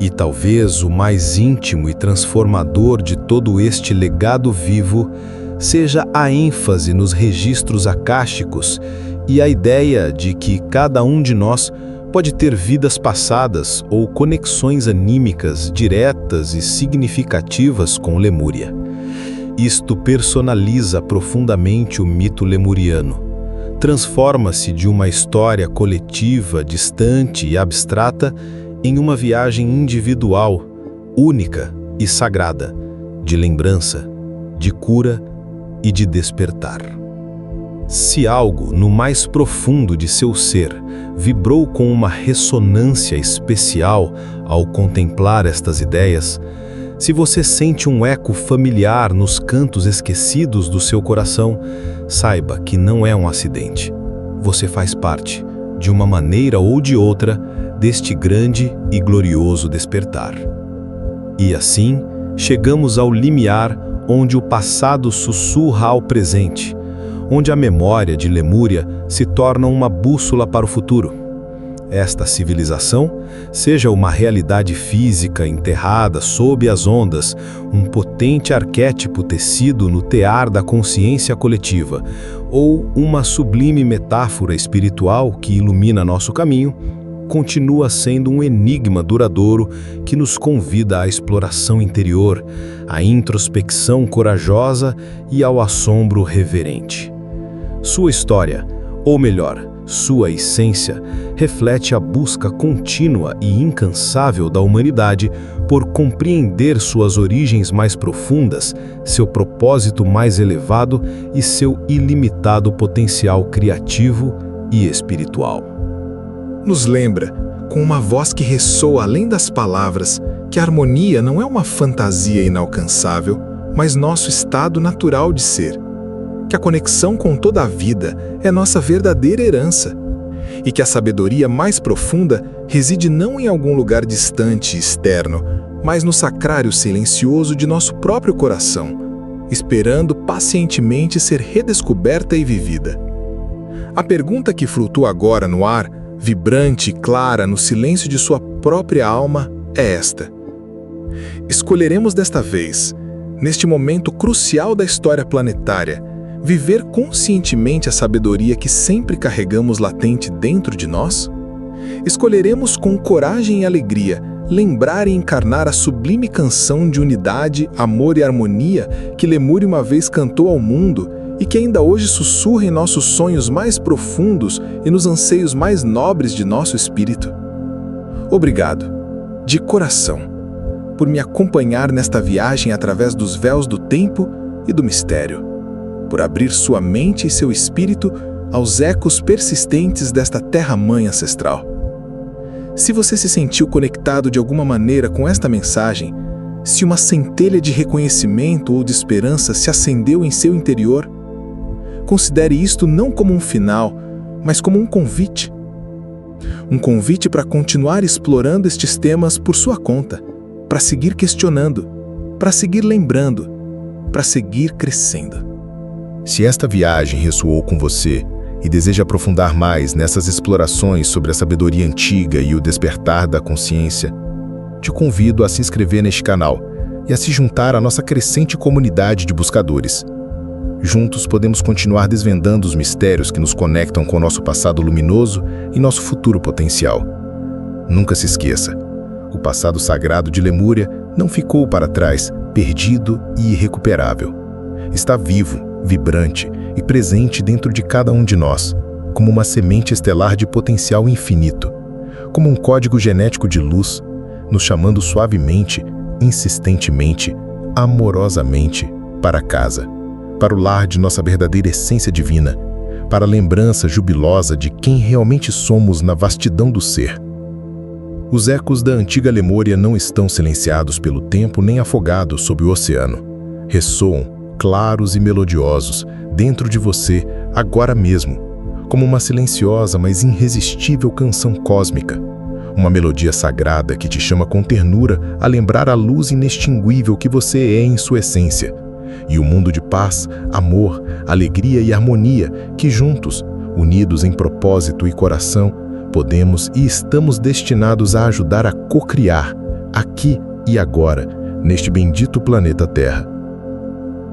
E talvez o mais íntimo e transformador de todo este legado vivo seja a ênfase nos registros acásticos e a ideia de que cada um de nós pode ter vidas passadas ou conexões anímicas diretas e significativas com Lemúria. Isto personaliza profundamente o mito lemuriano. Transforma-se de uma história coletiva, distante e abstrata em uma viagem individual, única e sagrada, de lembrança, de cura e de despertar. Se algo, no mais profundo de seu ser, vibrou com uma ressonância especial ao contemplar estas ideias, se você sente um eco familiar nos cantos esquecidos do seu coração, saiba que não é um acidente. Você faz parte, de uma maneira ou de outra, deste grande e glorioso despertar. E assim, chegamos ao limiar onde o passado sussurra ao presente, onde a memória de Lemúria se torna uma bússola para o futuro. Esta civilização, seja uma realidade física enterrada sob as ondas, um potente arquétipo tecido no tear da consciência coletiva, ou uma sublime metáfora espiritual que ilumina nosso caminho, continua sendo um enigma duradouro que nos convida à exploração interior, à introspecção corajosa e ao assombro reverente. Sua história, ou melhor, sua essência, reflete a busca contínua e incansável da humanidade por compreender suas origens mais profundas, seu propósito mais elevado e seu ilimitado potencial criativo e espiritual. Nos lembra, com uma voz que ressoa além das palavras, que a harmonia não é uma fantasia inalcançável, mas nosso estado natural de ser. Que a conexão com toda a vida é nossa verdadeira herança, e que a sabedoria mais profunda reside não em algum lugar distante e externo, mas no sacrário silencioso de nosso próprio coração, esperando pacientemente ser redescoberta e vivida. A pergunta que flutua agora no ar, vibrante e clara no silêncio de sua própria alma, é esta: escolheremos desta vez, neste momento crucial da história planetária, viver conscientemente a sabedoria que sempre carregamos latente dentro de nós? Escolheremos com coragem e alegria lembrar e encarnar a sublime canção de unidade, amor e harmonia que Lemúria uma vez cantou ao mundo e que ainda hoje sussurra em nossos sonhos mais profundos e nos anseios mais nobres de nosso espírito? Obrigado, de coração, por me acompanhar nesta viagem através dos véus do tempo e do mistério, por abrir sua mente e seu espírito aos ecos persistentes desta terra-mãe ancestral. Se você se sentiu conectado de alguma maneira com esta mensagem, se uma centelha de reconhecimento ou de esperança se acendeu em seu interior, considere isto não como um final, mas como um convite. Um convite para continuar explorando estes temas por sua conta, para seguir questionando, para seguir lembrando, para seguir crescendo. Se esta viagem ressoou com você e deseja aprofundar mais nessas explorações sobre a sabedoria antiga e o despertar da consciência, te convido a se inscrever neste canal e a se juntar à nossa crescente comunidade de buscadores. Juntos podemos continuar desvendando os mistérios que nos conectam com nosso passado luminoso e nosso futuro potencial. Nunca se esqueça, o passado sagrado de Lemúria não ficou para trás, perdido e irrecuperável. Está vivo, vibrante e presente dentro de cada um de nós, como uma semente estelar de potencial infinito, como um código genético de luz, nos chamando suavemente, insistentemente, amorosamente para casa, para o lar de nossa verdadeira essência divina, para a lembrança jubilosa de quem realmente somos na vastidão do ser. Os ecos da antiga Lemúria não estão silenciados pelo tempo nem afogados sob o oceano. Ressoam, claros e melodiosos, dentro de você, agora mesmo, como uma silenciosa, mas irresistível canção cósmica. Uma melodia sagrada que te chama com ternura a lembrar a luz inextinguível que você é em sua essência, e o mundo de paz, amor, alegria e harmonia que juntos, unidos em propósito e coração, podemos e estamos destinados a ajudar a cocriar, aqui e agora, neste bendito planeta Terra.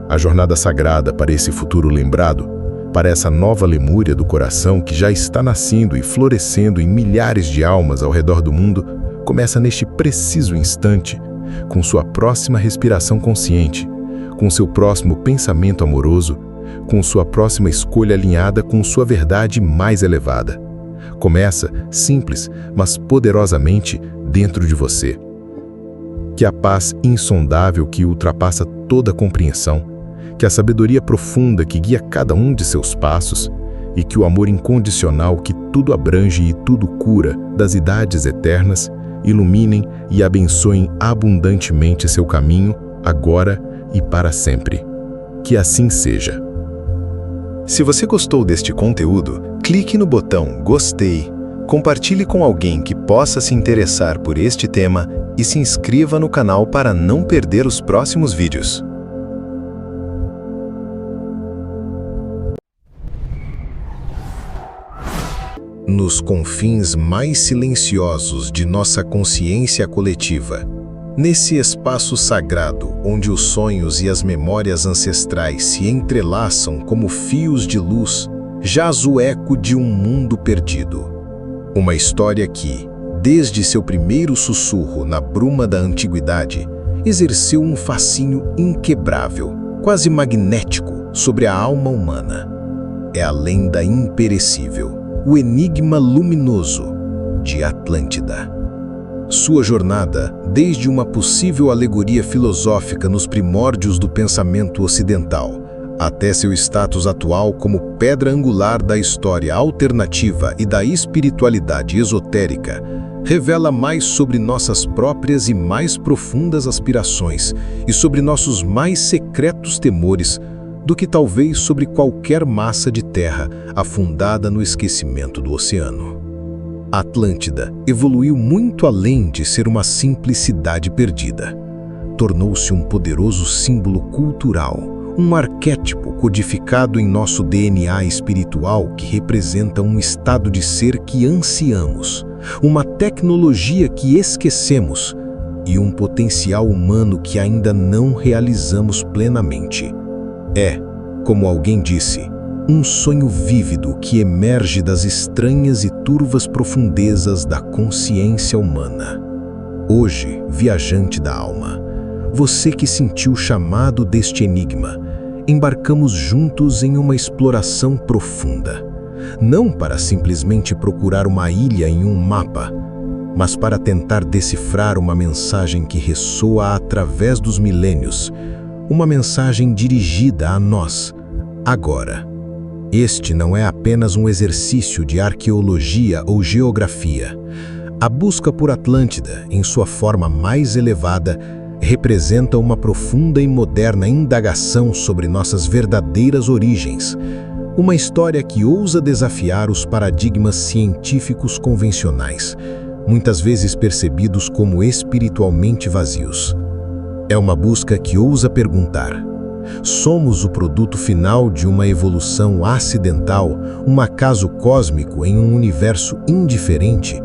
A jornada sagrada para esse futuro lembrado, para essa nova Lemúria do coração que já está nascendo e florescendo em milhares de almas ao redor do mundo, começa neste preciso instante, com sua próxima respiração consciente, com seu próximo pensamento amoroso, com sua próxima escolha alinhada com sua verdade mais elevada. Começa simples, mas poderosamente dentro de você. Que a paz insondável que ultrapassa toda compreensão, que a sabedoria profunda que guia cada um de seus passos e que o amor incondicional que tudo abrange e tudo cura das idades eternas iluminem e abençoem abundantemente seu caminho, agora e para sempre. Que assim seja. Se você gostou deste conteúdo, clique no botão Gostei, compartilhe com alguém que possa se interessar por este tema e se inscreva no canal para não perder os próximos vídeos. nos confins mais silenciosos de nossa consciência coletiva, nesse espaço sagrado onde os sonhos e as memórias ancestrais se entrelaçam como fios de luz, jaz o eco de um mundo perdido. Uma história que, desde seu primeiro sussurro na bruma da antiguidade, exerceu um fascínio inquebrável, quase magnético, sobre a alma humana. É a lenda imperecível, o enigma luminoso de Atlântida. Sua jornada, desde uma possível alegoria filosófica nos primórdios do pensamento ocidental, até seu status atual como pedra angular da história alternativa e da espiritualidade esotérica, revela mais sobre nossas próprias e mais profundas aspirações e sobre nossos mais secretos temores do que talvez sobre qualquer massa de terra afundada no esquecimento do oceano. Atlântida evoluiu muito além de ser uma simples cidade perdida. Tornou-se um poderoso símbolo cultural, um arquétipo codificado em nosso DNA espiritual que representa um estado de ser que ansiamos, uma tecnologia que esquecemos e um potencial humano que ainda não realizamos plenamente. É, como alguém disse, um sonho vívido que emerge das estranhas e turvas profundezas da consciência humana. Hoje, viajante da alma, você que sentiu o chamado deste enigma, embarcamos juntos em uma exploração profunda. Não para simplesmente procurar uma ilha em um mapa, mas para tentar decifrar uma mensagem que ressoa através dos milênios, uma mensagem dirigida a nós, agora. Este não é apenas um exercício de arqueologia ou geografia. A busca por Atlântida, em sua forma mais elevada, representa uma profunda e moderna indagação sobre nossas verdadeiras origens. Uma história que ousa desafiar os paradigmas científicos convencionais, muitas vezes percebidos como espiritualmente vazios. É uma busca que ousa perguntar: somos o produto final de uma evolução acidental, um acaso cósmico em um universo indiferente?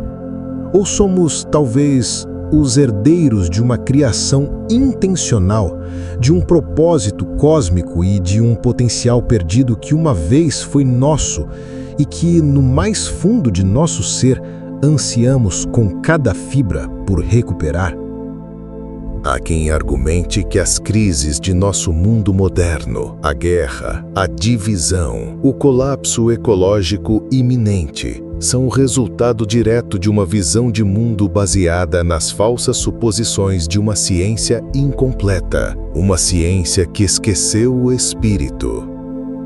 Ou somos, talvez, os herdeiros de uma criação intencional, de um propósito cósmico e de um potencial perdido que uma vez foi nosso e que, no mais fundo de nosso ser, ansiamos com cada fibra por recuperar? Há quem argumente que as crises de nosso mundo moderno, a guerra, a divisão, o colapso ecológico iminente, são o resultado direto de uma visão de mundo baseada nas falsas suposições de uma ciência incompleta, uma ciência que esqueceu o espírito.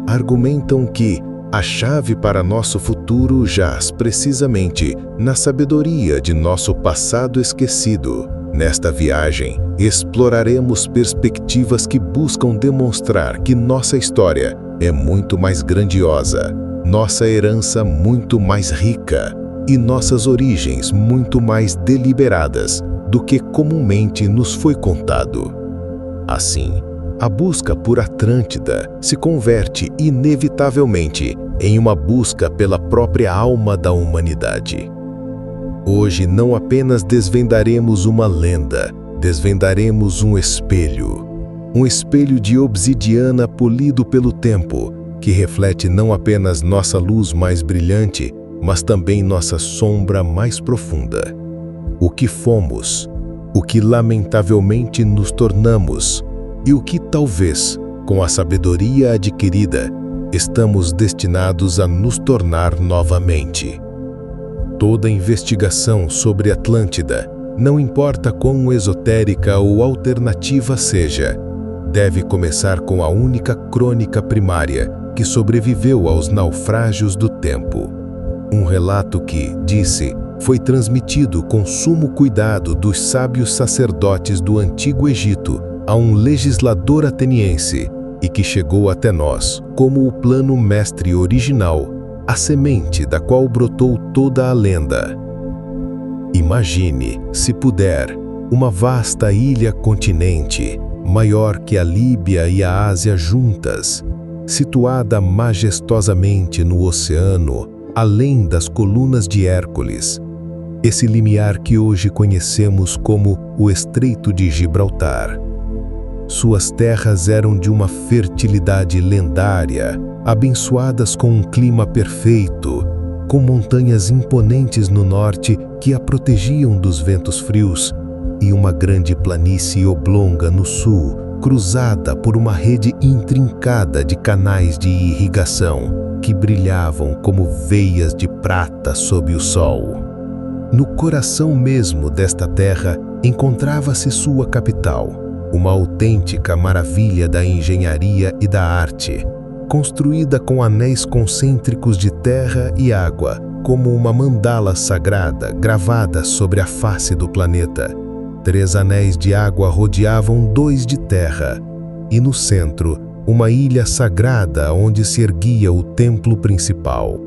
Argumentam que a chave para nosso futuro jaz precisamente na sabedoria de nosso passado esquecido. Nesta viagem, exploraremos perspectivas que buscam demonstrar que nossa história é muito mais grandiosa, nossa herança muito mais rica e nossas origens muito mais deliberadas do que comumente nos foi contado. Assim, a busca por Atlântida se converte inevitavelmente em uma busca pela própria alma da humanidade. Hoje não apenas desvendaremos uma lenda, desvendaremos um espelho de obsidiana polido pelo tempo, que reflete não apenas nossa luz mais brilhante, mas também nossa sombra mais profunda. O que fomos, o que lamentavelmente nos tornamos e o que talvez, com a sabedoria adquirida, estamos destinados a nos tornar novamente. Toda investigação sobre Atlântida, não importa quão esotérica ou alternativa seja, deve começar com a única crônica primária que sobreviveu aos naufrágios do tempo. Um relato que, disse, foi transmitido com sumo cuidado dos sábios sacerdotes do Antigo Egito a um legislador ateniense e que chegou até nós como o plano mestre original, a semente da qual brotou toda a lenda. Imagine, se puder, uma vasta ilha-continente, maior que a Líbia e a Ásia juntas, situada majestosamente no oceano, além das colunas de Hércules, esse limiar que hoje conhecemos como o Estreito de Gibraltar. Suas terras eram de uma fertilidade lendária, abençoadas com um clima perfeito, com montanhas imponentes no norte que a protegiam dos ventos frios e uma grande planície oblonga no sul, cruzada por uma rede intrincada de canais de irrigação que brilhavam como veias de prata sob o sol. No coração mesmo desta terra encontrava-se sua capital, uma autêntica maravilha da engenharia e da arte, construída com anéis concêntricos de terra e água, como uma mandala sagrada gravada sobre a face do planeta. 3 anéis de água rodeavam 2 de terra, e no centro, uma ilha sagrada onde se erguia o templo principal.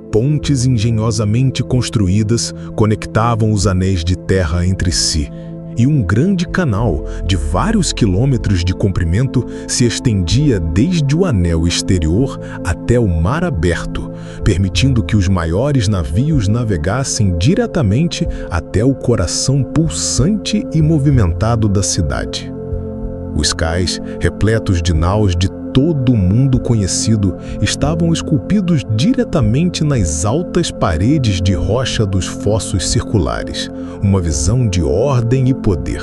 Pontes engenhosamente construídas conectavam os anéis de terra entre si, e um grande canal de vários quilômetros de comprimento se estendia desde o anel exterior até o mar aberto, permitindo que os maiores navios navegassem diretamente até o coração pulsante e movimentado da cidade. Os cais, repletos de naus de todo o mundo conhecido, estavam esculpidos diretamente nas altas paredes de rocha dos fossos circulares, uma visão de ordem e poder.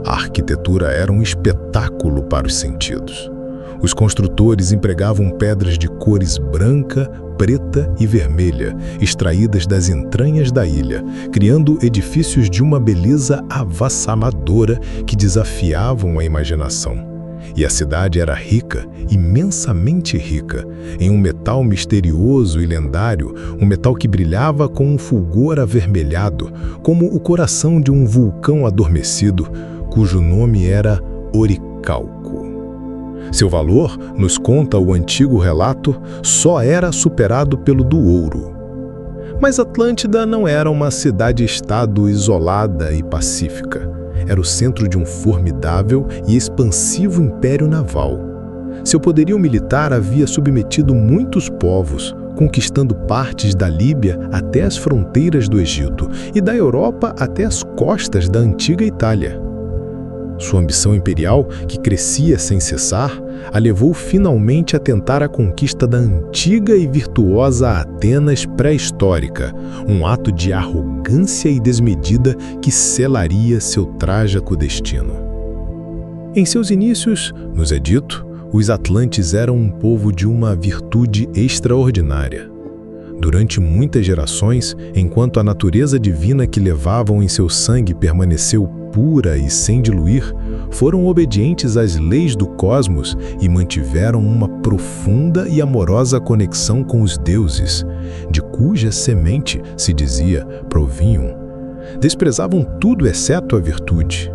A arquitetura era um espetáculo para os sentidos. Os construtores empregavam pedras de cores branca, preta e vermelha, extraídas das entranhas da ilha, criando edifícios de uma beleza avassaladora que desafiavam a imaginação. E a cidade era rica, imensamente rica, em um metal misterioso e lendário, um metal que brilhava com um fulgor avermelhado, como o coração de um vulcão adormecido, cujo nome era Oricalco. Seu valor, nos conta o antigo relato, só era superado pelo do ouro. Mas Atlântida não era uma cidade-estado isolada e pacífica. Era o centro de um formidável e expansivo império naval. Seu poderio militar havia submetido muitos povos, conquistando partes da Líbia até as fronteiras do Egito e da Europa até as costas da antiga Itália. Sua ambição imperial, que crescia sem cessar, a levou finalmente a tentar a conquista da antiga e virtuosa Atenas pré-histórica, um ato de arrogância e desmedida que selaria seu trágico destino. Em seus inícios, nos é dito, os atlantes eram um povo de uma virtude extraordinária. Durante muitas gerações, enquanto a natureza divina que levavam em seu sangue permaneceu pura e sem diluir, foram obedientes às leis do cosmos e mantiveram uma profunda e amorosa conexão com os deuses, de cuja semente, se dizia, provinham. Desprezavam tudo exceto a virtude,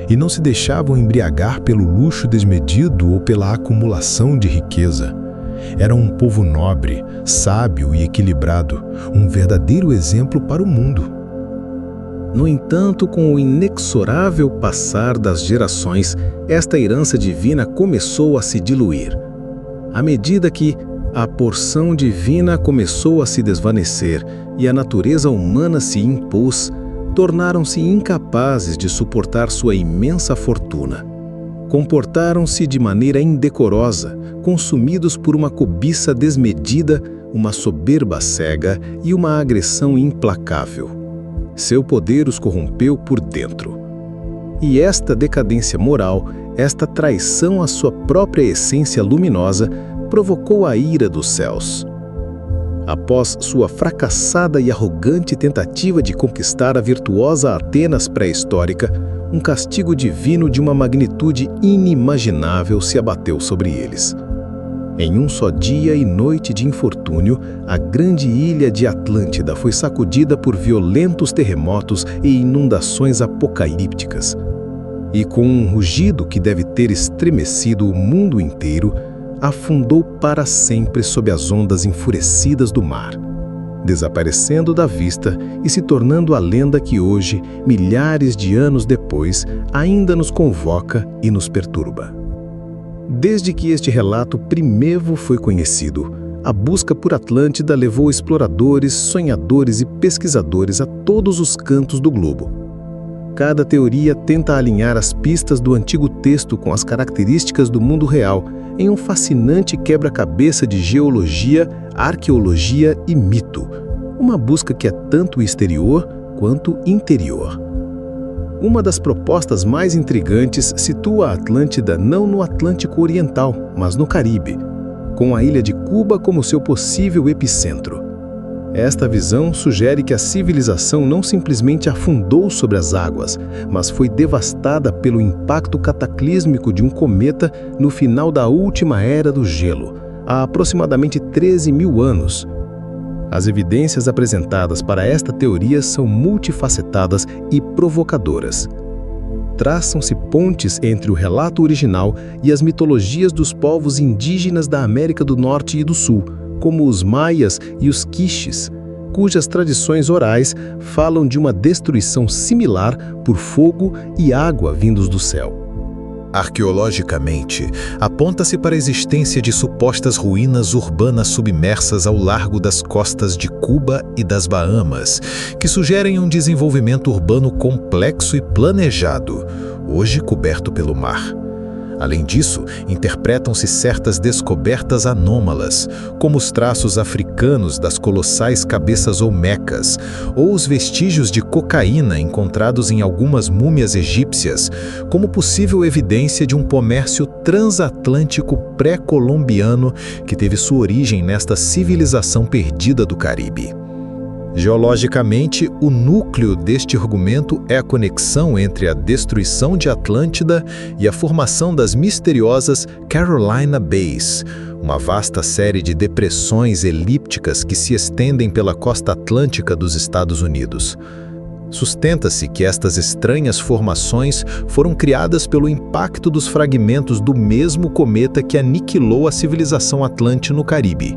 e não se deixavam embriagar pelo luxo desmedido ou pela acumulação de riqueza. Era um povo nobre, sábio e equilibrado, um verdadeiro exemplo para o mundo. No entanto, com o inexorável passar das gerações, esta herança divina começou a se diluir. À medida que a porção divina começou a se desvanecer e a natureza humana se impôs, tornaram-se incapazes de suportar sua imensa fortuna. Comportaram-se de maneira indecorosa, consumidos por uma cobiça desmedida, uma soberba cega e uma agressão implacável. Seu poder os corrompeu por dentro. E esta decadência moral, esta traição à sua própria essência luminosa, provocou a ira dos céus. Após sua fracassada e arrogante tentativa de conquistar a virtuosa Atenas pré-histórica, um castigo divino de uma magnitude inimaginável se abateu sobre eles. Em um só dia e noite de infortúnio, a grande ilha de Atlântida foi sacudida por violentos terremotos e inundações apocalípticas. E com um rugido que deve ter estremecido o mundo inteiro, afundou para sempre sob as ondas enfurecidas do mar, desaparecendo da vista e se tornando a lenda que hoje, milhares de anos depois, ainda nos convoca e nos perturba. Desde que este relato primevo foi conhecido, A busca por Atlântida levou exploradores, sonhadores e pesquisadores a todos os cantos do globo. Cada teoria tenta alinhar as pistas do antigo texto com as características do mundo real, em um fascinante quebra-cabeça de geologia, arqueologia e mito. Uma busca que é tanto exterior quanto interior. Uma das propostas mais intrigantes situa a Atlântida não no Atlântico Oriental, mas no Caribe, com a ilha de Cuba como seu possível epicentro. Esta visão sugere que a civilização não simplesmente afundou sobre as águas, mas foi devastada pelo impacto cataclísmico de um cometa no final da última era do gelo, há aproximadamente 13 mil anos. As evidências apresentadas para esta teoria são multifacetadas e provocadoras. Traçam-se pontes entre o relato original e as mitologias dos povos indígenas da América do Norte e do Sul, como os maias e os quiches, cujas tradições orais falam de uma destruição similar por fogo e água vindos do céu. Arqueologicamente, aponta-se para a existência de supostas ruínas urbanas submersas ao largo das costas de Cuba e das Bahamas, que sugerem um desenvolvimento urbano complexo e planejado, hoje coberto pelo mar. Além disso, interpretam-se certas descobertas anômalas, como os traços africanos das colossais cabeças olmecas, ou os vestígios de cocaína encontrados em algumas múmias egípcias, como possível evidência de um comércio transatlântico pré-colombiano que teve sua origem nesta civilização perdida do Caribe. Geologicamente, o núcleo deste argumento é a conexão entre a destruição de Atlântida e a formação das misteriosas Carolina Bays, uma vasta série de depressões elípticas que se estendem pela costa atlântica dos Estados Unidos. Sustenta-se que estas estranhas formações foram criadas pelo impacto dos fragmentos do mesmo cometa que aniquilou a civilização Atlante no Caribe.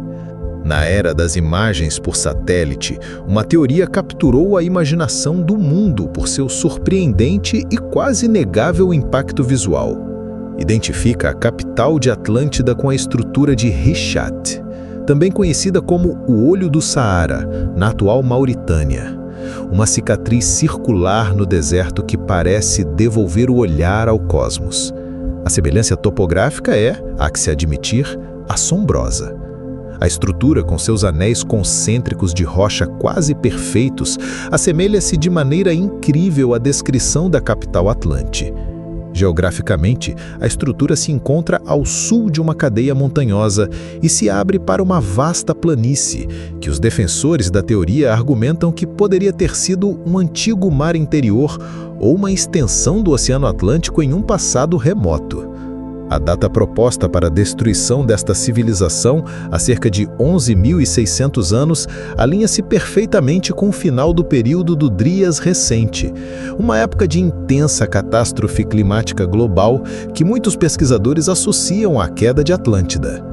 Na era das imagens por satélite, uma teoria capturou a imaginação do mundo por seu surpreendente e quase inegável impacto visual. Identifica a capital de Atlântida com a estrutura de Richat, também conhecida como o Olho do Saara, na atual Mauritânia. Uma cicatriz circular no deserto que parece devolver o olhar ao cosmos. A semelhança topográfica é, há que se admitir, assombrosa. A estrutura, com seus anéis concêntricos de rocha quase perfeitos, assemelha-se de maneira incrível à descrição da capital Atlante. Geograficamente, a estrutura se encontra ao sul de uma cadeia montanhosa e se abre para uma vasta planície, que os defensores da teoria argumentam que poderia ter sido um antigo mar interior ou uma extensão do Oceano Atlântico em um passado remoto. A data proposta para a destruição desta civilização, há cerca de 11.600 anos, alinha-se perfeitamente com o final do período do Drías recente, uma época de intensa catástrofe climática global que muitos pesquisadores associam à queda de Atlântida.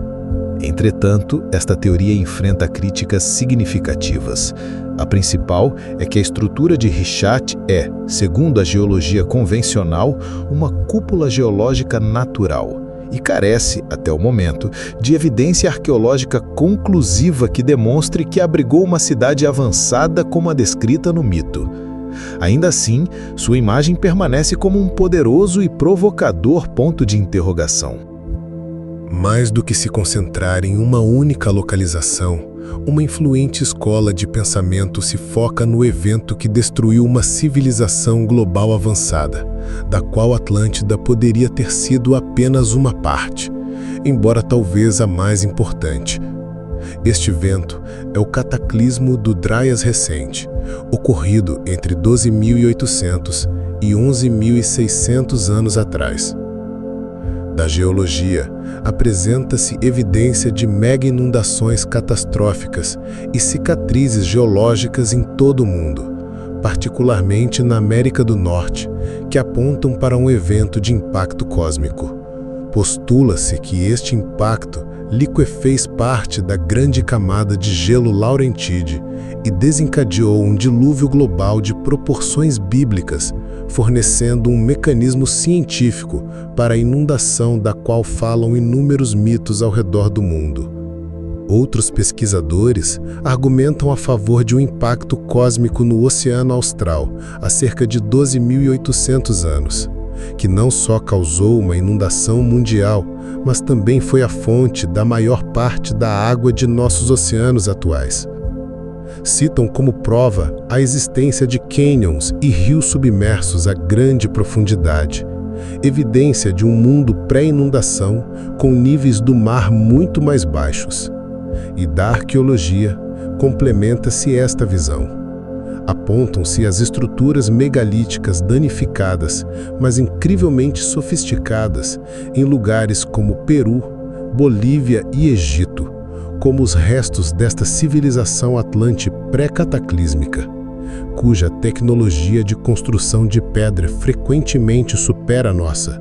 Entretanto, esta teoria enfrenta críticas significativas. A principal é que a estrutura de Richat é, segundo a geologia convencional, uma cúpula geológica natural e carece, até o momento, de evidência arqueológica conclusiva que demonstre que abrigou uma cidade avançada como a descrita no mito. Ainda assim, sua imagem permanece como um poderoso e provocador ponto de interrogação. Mais do que se concentrar em uma única localização, uma influente escola de pensamento se foca no evento que destruiu uma civilização global avançada, da qual Atlântida poderia ter sido apenas uma parte, embora talvez a mais importante. Este evento é o cataclismo do Drías recente, ocorrido entre 12.800 e 11.600 anos atrás. Da geologia, apresenta-se evidência de mega-inundações catastróficas e cicatrizes geológicas em todo o mundo, particularmente na América do Norte, que apontam para um evento de impacto cósmico. Postula-se que este impacto liquefez parte da grande camada de gelo Laurentide e desencadeou um dilúvio global de proporções bíblicas, fornecendo um mecanismo científico para a inundação da qual falam inúmeros mitos ao redor do mundo. Outros pesquisadores argumentam a favor de um impacto cósmico no Oceano Austral há cerca de 12.800 anos, que não só causou uma inundação mundial, mas também foi a fonte da maior parte da água de nossos oceanos atuais. Citam como prova a existência de cânions e rios submersos a grande profundidade, evidência de um mundo pré-inundação com níveis do mar muito mais baixos. E da arqueologia complementa-se esta visão. Apontam-se as estruturas megalíticas danificadas, mas incrivelmente sofisticadas, em lugares como Peru, Bolívia e Egito, como os restos desta civilização atlante pré-cataclísmica, cuja tecnologia de construção de pedra frequentemente supera a nossa,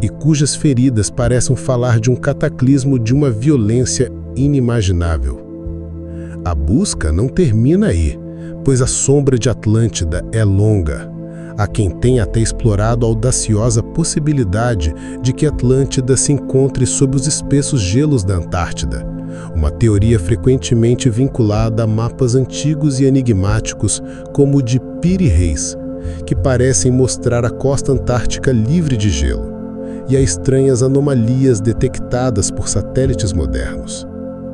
e cujas feridas parecem falar de um cataclismo de uma violência inimaginável. A busca não termina aí, pois a sombra de Atlântida é longa. Há quem tenha até explorado a audaciosa possibilidade de que Atlântida se encontre sob os espessos gelos da Antártida, uma teoria frequentemente vinculada a mapas antigos e enigmáticos como o de Piri Reis, que parecem mostrar a costa antártica livre de gelo, e a estranhas anomalias detectadas por satélites modernos.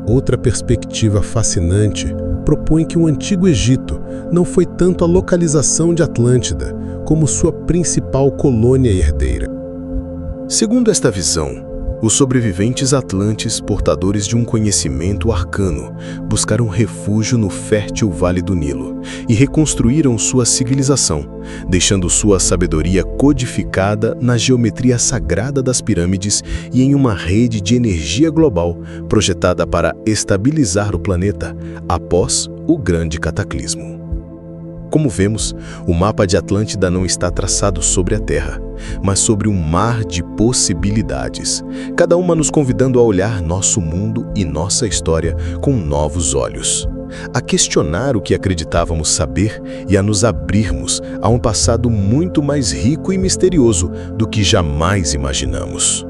Outra perspectiva fascinante propõe que o Antigo Egito não foi tanto a localização de Atlântida, como sua principal colônia herdeira. Segundo esta visão, os sobreviventes atlantes, portadores de um conhecimento arcano, buscaram refúgio no fértil Vale do Nilo e reconstruíram sua civilização, deixando sua sabedoria codificada na geometria sagrada das pirâmides e em uma rede de energia global projetada para estabilizar o planeta após o grande cataclismo. Como vemos, o mapa de Atlântida não está traçado sobre a Terra, mas sobre um mar de possibilidades, cada uma nos convidando a olhar nosso mundo e nossa história com novos olhos, a questionar o que acreditávamos saber e a nos abrirmos a um passado muito mais rico e misterioso do que jamais imaginamos.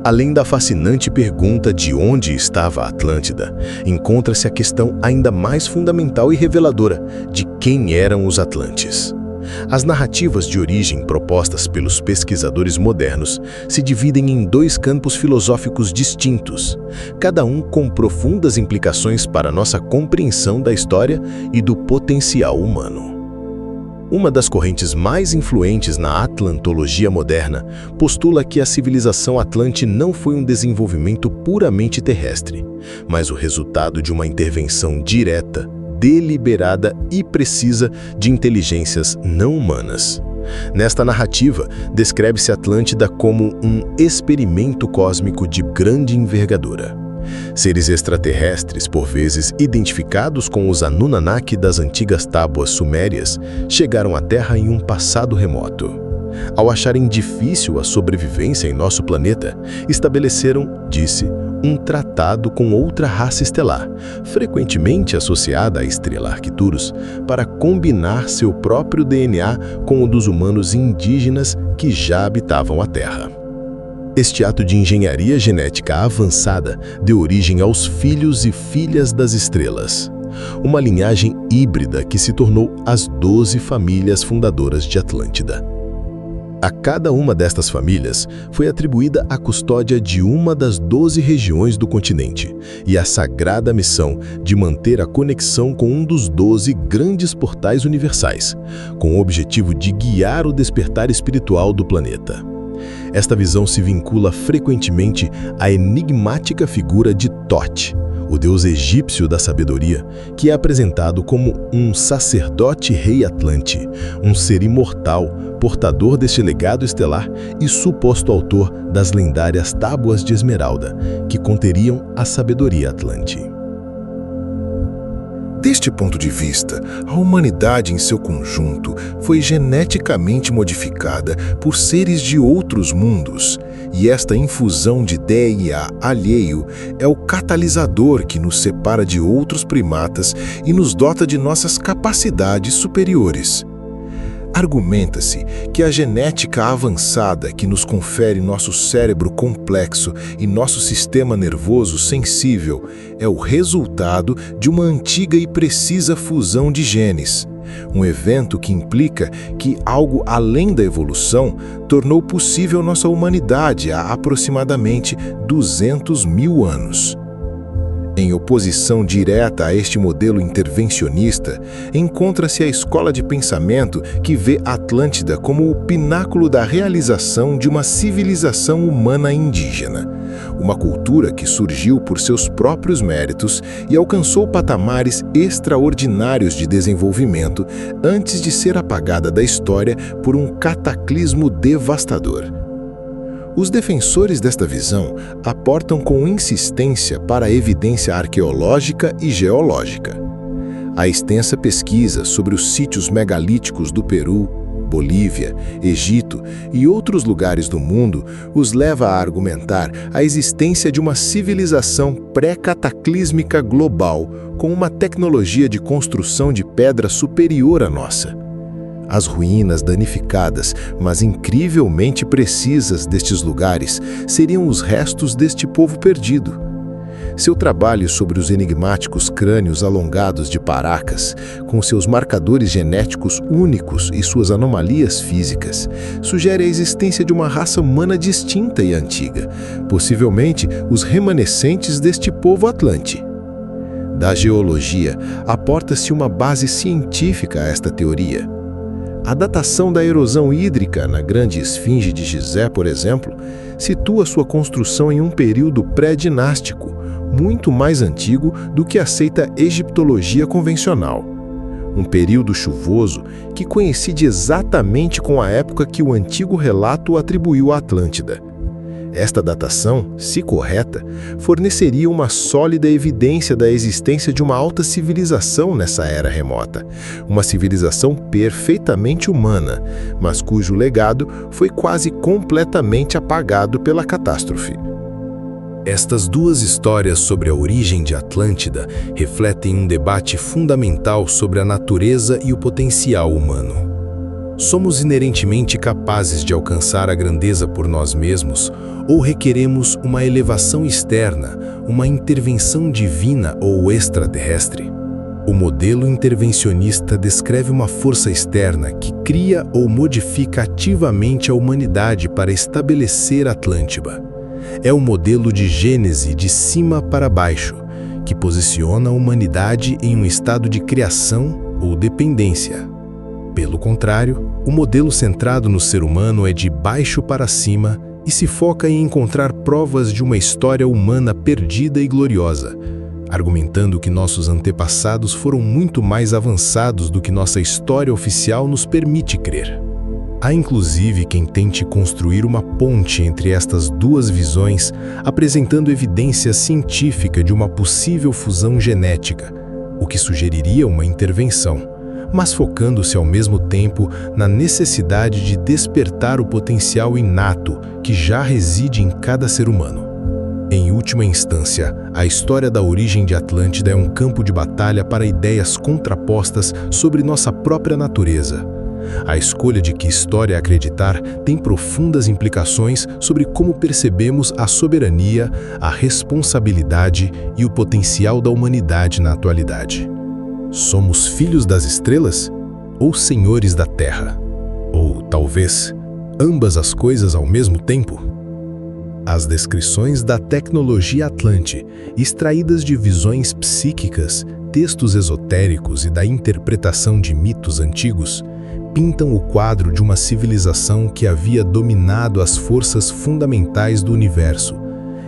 Além da fascinante pergunta de onde estava a Atlântida, encontra-se a questão ainda mais fundamental e reveladora de quem eram os atlantes. As narrativas de origem propostas pelos pesquisadores modernos se dividem em dois campos filosóficos distintos, cada um com profundas implicações para nossa compreensão da história e do potencial humano. Uma das correntes mais influentes na atlantologia moderna postula que a civilização atlante não foi um desenvolvimento puramente terrestre, mas o resultado de uma intervenção direta, deliberada e precisa de inteligências não humanas. Nesta narrativa, descreve-se Atlântida como um experimento cósmico de grande envergadura. Seres extraterrestres, por vezes identificados com os Anunnaki das antigas tábuas sumérias, chegaram à Terra em um passado remoto. Ao acharem difícil a sobrevivência em nosso planeta, estabeleceram, disse, um tratado com outra raça estelar, frequentemente associada à estrela Arcturus, para combinar seu próprio DNA com o dos humanos indígenas que já habitavam a Terra. Este ato de engenharia genética avançada deu origem aos filhos e filhas das estrelas, uma linhagem híbrida que se tornou as 12 famílias fundadoras de Atlântida. A cada uma destas famílias foi atribuída a custódia de uma das 12 regiões do continente e a sagrada missão de manter a conexão com um dos 12 grandes portais universais, com o objetivo de guiar o despertar espiritual do planeta. Esta visão se vincula frequentemente à enigmática figura de Thoth, o deus egípcio da sabedoria, que é apresentado como um sacerdote rei atlante, um ser imortal, portador deste legado estelar e suposto autor das lendárias Tábuas de Esmeralda, que conteriam a sabedoria atlante. Deste ponto de vista, a humanidade em seu conjunto foi geneticamente modificada por seres de outros mundos, e esta infusão de DNA alheio é o catalisador que nos separa de outros primatas e nos dota de nossas capacidades superiores. Argumenta-se que a genética avançada que nos confere nosso cérebro complexo e nosso sistema nervoso sensível é o resultado de uma antiga e precisa fusão de genes. Um evento que implica que algo além da evolução tornou possível nossa humanidade há aproximadamente 200 mil anos. Em oposição direta a este modelo intervencionista, encontra-se a escola de pensamento que vê Atlântida como o pináculo da realização de uma civilização humana indígena, uma cultura que surgiu por seus próprios méritos e alcançou patamares extraordinários de desenvolvimento antes de ser apagada da história por um cataclismo devastador. Os defensores desta visão aportam com insistência para a evidência arqueológica e geológica. A extensa pesquisa sobre os sítios megalíticos do Peru, Bolívia, Egito e outros lugares do mundo os leva a argumentar a existência de uma civilização pré-cataclísmica global com uma tecnologia de construção de pedra superior à nossa. As ruínas danificadas, mas incrivelmente precisas destes lugares, seriam os restos deste povo perdido. Seu trabalho sobre os enigmáticos crânios alongados de Paracas, com seus marcadores genéticos únicos e suas anomalias físicas, sugere a existência de uma raça humana distinta e antiga, possivelmente os remanescentes deste povo atlante. Da geologia, aporta-se uma base científica a esta teoria. A datação da erosão hídrica na Grande Esfinge de Gizé, por exemplo, situa sua construção em um período pré-dinástico, muito mais antigo do que aceita a egiptologia convencional. Um período chuvoso que coincide exatamente com a época que o antigo relato atribuiu à Atlântida. Esta datação, se correta, forneceria uma sólida evidência da existência de uma alta civilização nessa era remota, uma civilização perfeitamente humana, mas cujo legado foi quase completamente apagado pela catástrofe. Estas duas histórias sobre a origem de Atlântida refletem um debate fundamental sobre a natureza e o potencial humano. Somos inerentemente capazes de alcançar a grandeza por nós mesmos ou requeremos uma elevação externa, uma intervenção divina ou extraterrestre? O modelo intervencionista descreve uma força externa que cria ou modifica ativamente a humanidade para estabelecer Atlântida. É o modelo de Gênese de cima para baixo, que posiciona a humanidade em um estado de criação ou dependência. Pelo contrário, o modelo centrado no ser humano é de baixo para cima e se foca em encontrar provas de uma história humana perdida e gloriosa, argumentando que nossos antepassados foram muito mais avançados do que nossa história oficial nos permite crer. Há inclusive quem tente construir uma ponte entre estas duas visões, apresentando evidência científica de uma possível fusão genética, o que sugeriria uma intervenção, mas focando-se ao mesmo tempo na necessidade de despertar o potencial inato que já reside em cada ser humano. Em última instância, a história da origem de Atlântida é um campo de batalha para ideias contrapostas sobre nossa própria natureza. A escolha de que história acreditar tem profundas implicações sobre como percebemos a soberania, a responsabilidade e o potencial da humanidade na atualidade. Somos filhos das estrelas ou senhores da Terra? Ou, talvez, ambas as coisas ao mesmo tempo? As descrições da tecnologia Atlante, extraídas de visões psíquicas, textos esotéricos e da interpretação de mitos antigos, pintam o quadro de uma civilização que havia dominado as forças fundamentais do universo,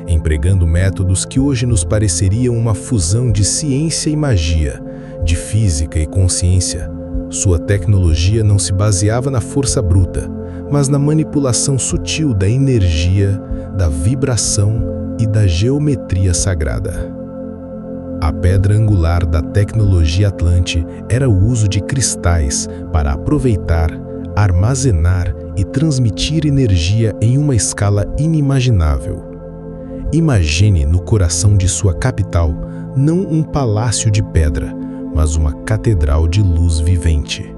empregando métodos que hoje nos pareceriam uma fusão de ciência e magia, de física e consciência. Sua tecnologia não se baseava na força bruta, mas na manipulação sutil da energia, da vibração e da geometria sagrada. A pedra angular da tecnologia Atlante era o uso de cristais para aproveitar, armazenar e transmitir energia em uma escala inimaginável. Imagine no coração de sua capital não um palácio de pedra, mas uma catedral de luz vivente.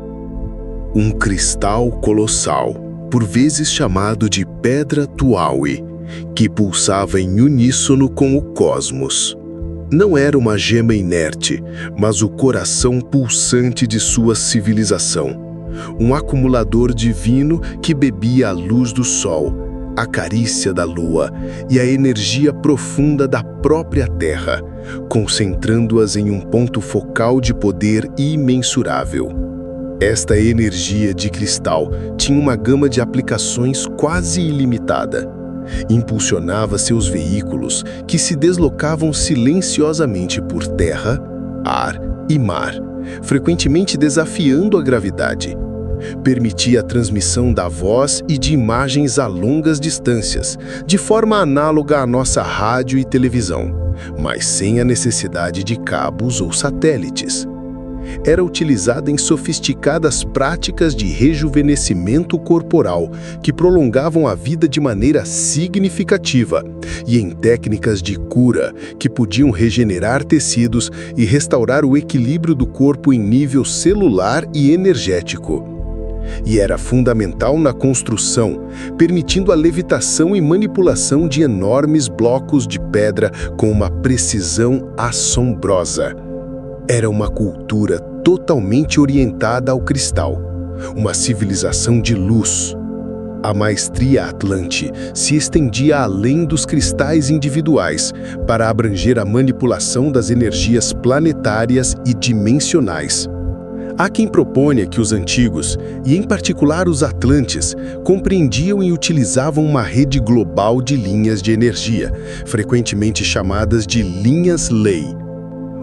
Um cristal colossal, por vezes chamado de Pedra Tuaui, que pulsava em uníssono com o cosmos. Não era uma gema inerte, mas o coração pulsante de sua civilização. Um acumulador divino que bebia a luz do sol, a carícia da lua e a energia profunda da própria terra, concentrando-as em um ponto focal de poder imensurável. Esta energia de cristal tinha uma gama de aplicações quase ilimitada. Impulsionava seus veículos, que se deslocavam silenciosamente por terra, ar e mar, frequentemente desafiando a gravidade. Permitia a transmissão da voz e de imagens a longas distâncias, de forma análoga à nossa rádio e televisão, mas sem a necessidade de cabos ou satélites. Era utilizada em sofisticadas práticas de rejuvenescimento corporal que prolongavam a vida de maneira significativa e em técnicas de cura que podiam regenerar tecidos e restaurar o equilíbrio do corpo em nível celular e energético. E era fundamental na construção, permitindo a levitação e manipulação de enormes blocos de pedra com uma precisão assombrosa. Era uma cultura totalmente orientada ao cristal, uma civilização de luz. A maestria Atlante se estendia além dos cristais individuais para abranger a manipulação das energias planetárias e dimensionais. Há quem proponha que os antigos, e em particular os atlantes, compreendiam e utilizavam uma rede global de linhas de energia, frequentemente chamadas de linhas lei.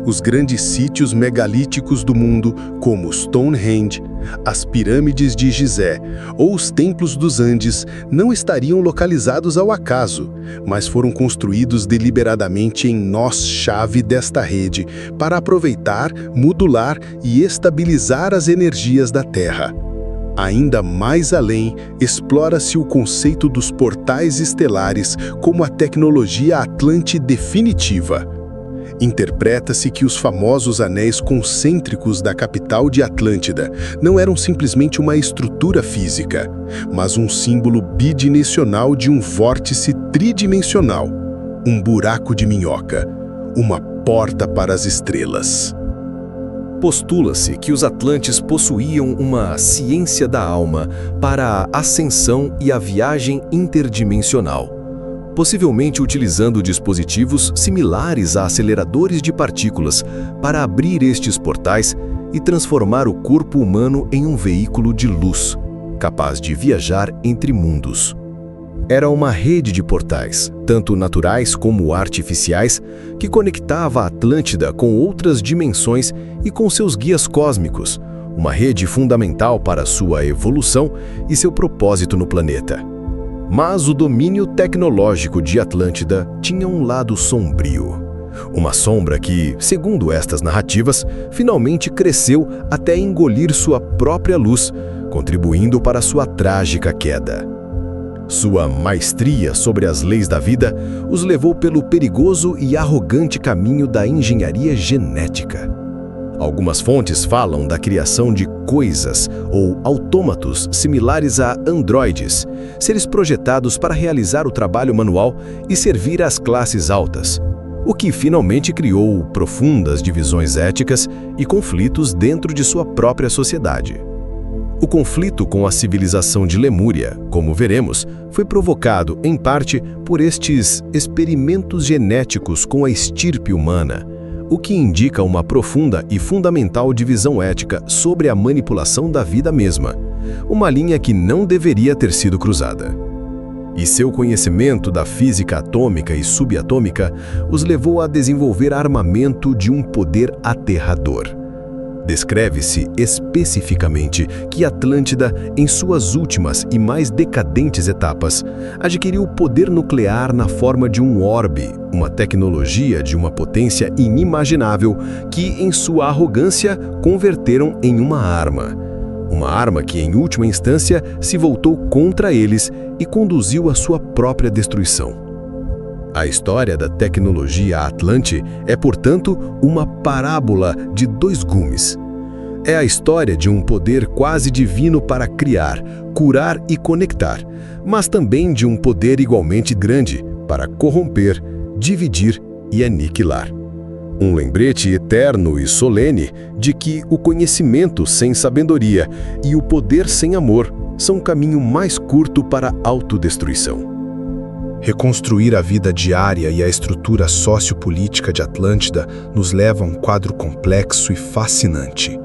Os grandes sítios megalíticos do mundo, como Stonehenge, as pirâmides de Gizé ou os templos dos Andes, não estariam localizados ao acaso, mas foram construídos deliberadamente em nós-chave desta rede para aproveitar, modular e estabilizar as energias da Terra. Ainda mais além, explora-se o conceito dos portais estelares como a tecnologia Atlante definitiva. Interpreta-se que os famosos anéis concêntricos da capital de Atlântida não eram simplesmente uma estrutura física, mas um símbolo bidimensional de um vórtice tridimensional, um buraco de minhoca, uma porta para as estrelas. Postula-se que os atlantes possuíam uma ciência da alma para a ascensão e a viagem interdimensional, possivelmente utilizando dispositivos similares a aceleradores de partículas para abrir estes portais e transformar o corpo humano em um veículo de luz, capaz de viajar entre mundos. Era uma rede de portais, tanto naturais como artificiais, que conectava a Atlântida com outras dimensões e com seus guias cósmicos, uma rede fundamental para sua evolução e seu propósito no planeta. Mas o domínio tecnológico de Atlântida tinha um lado sombrio. Uma sombra que, segundo estas narrativas, finalmente cresceu até engolir sua própria luz, contribuindo para sua trágica queda. Sua maestria sobre as leis da vida os levou pelo perigoso e arrogante caminho da engenharia genética. Algumas fontes falam da criação de coisas ou autômatos similares a androides, seres projetados para realizar o trabalho manual e servir às classes altas, o que finalmente criou profundas divisões éticas e conflitos dentro de sua própria sociedade. O conflito com a civilização de Lemúria, como veremos, foi provocado, em parte, por estes experimentos genéticos com a estirpe humana, o que indica uma profunda e fundamental divisão ética sobre a manipulação da vida mesma, uma linha que não deveria ter sido cruzada. E seu conhecimento da física atômica e subatômica os levou a desenvolver armamento de um poder aterrador. Descreve-se especificamente que Atlântida, em suas últimas e mais decadentes etapas, adquiriu poder nuclear na forma de um orbe, uma tecnologia de uma potência inimaginável que, em sua arrogância, converteram em uma arma. Uma arma que, em última instância, se voltou contra eles e conduziu à sua própria destruição. A história da tecnologia Atlante é, portanto, uma parábola de dois gumes. É a história de um poder quase divino para criar, curar e conectar, mas também de um poder igualmente grande para corromper, dividir e aniquilar. Um lembrete eterno e solene de que o conhecimento sem sabedoria e o poder sem amor são um caminho mais curto para a autodestruição. Reconstruir a vida diária e a estrutura sociopolítica de Atlântida nos leva a um quadro complexo e fascinante.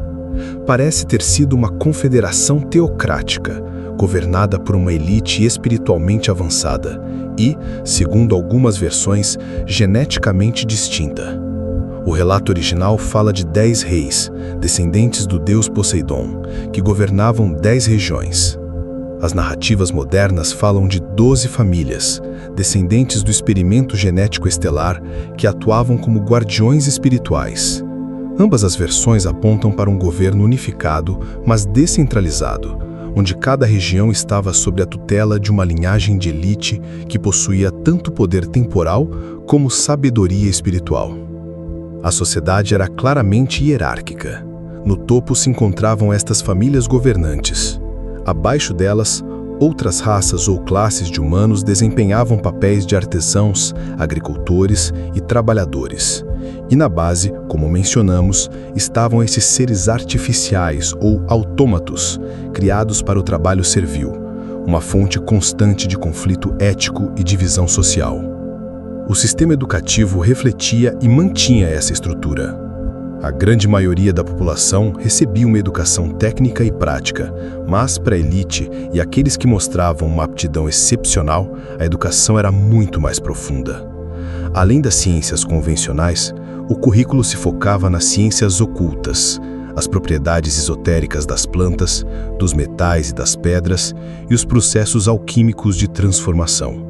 Parece ter sido uma confederação teocrática, governada por uma elite espiritualmente avançada e, segundo algumas versões, geneticamente distinta. O relato original fala de 10 reis, descendentes do deus Poseidon, que governavam 10 regiões. As narrativas modernas falam de 12 famílias, descendentes do experimento genético estelar, que atuavam como guardiões espirituais. Ambas as versões apontam para um governo unificado, mas descentralizado, onde cada região estava sob a tutela de uma linhagem de elite que possuía tanto poder temporal como sabedoria espiritual. A sociedade era claramente hierárquica. No topo se encontravam estas famílias governantes. Abaixo delas, outras raças ou classes de humanos desempenhavam papéis de artesãos, agricultores e trabalhadores. E na base, como mencionamos, estavam esses seres artificiais ou autômatos, criados para o trabalho servil, uma fonte constante de conflito ético e divisão social. O sistema educativo refletia e mantinha essa estrutura. A grande maioria da população recebia uma educação técnica e prática, mas para a elite e aqueles que mostravam uma aptidão excepcional, a educação era muito mais profunda. Além das ciências convencionais, o currículo se focava nas ciências ocultas, as propriedades esotéricas das plantas, dos metais e das pedras e os processos alquímicos de transformação.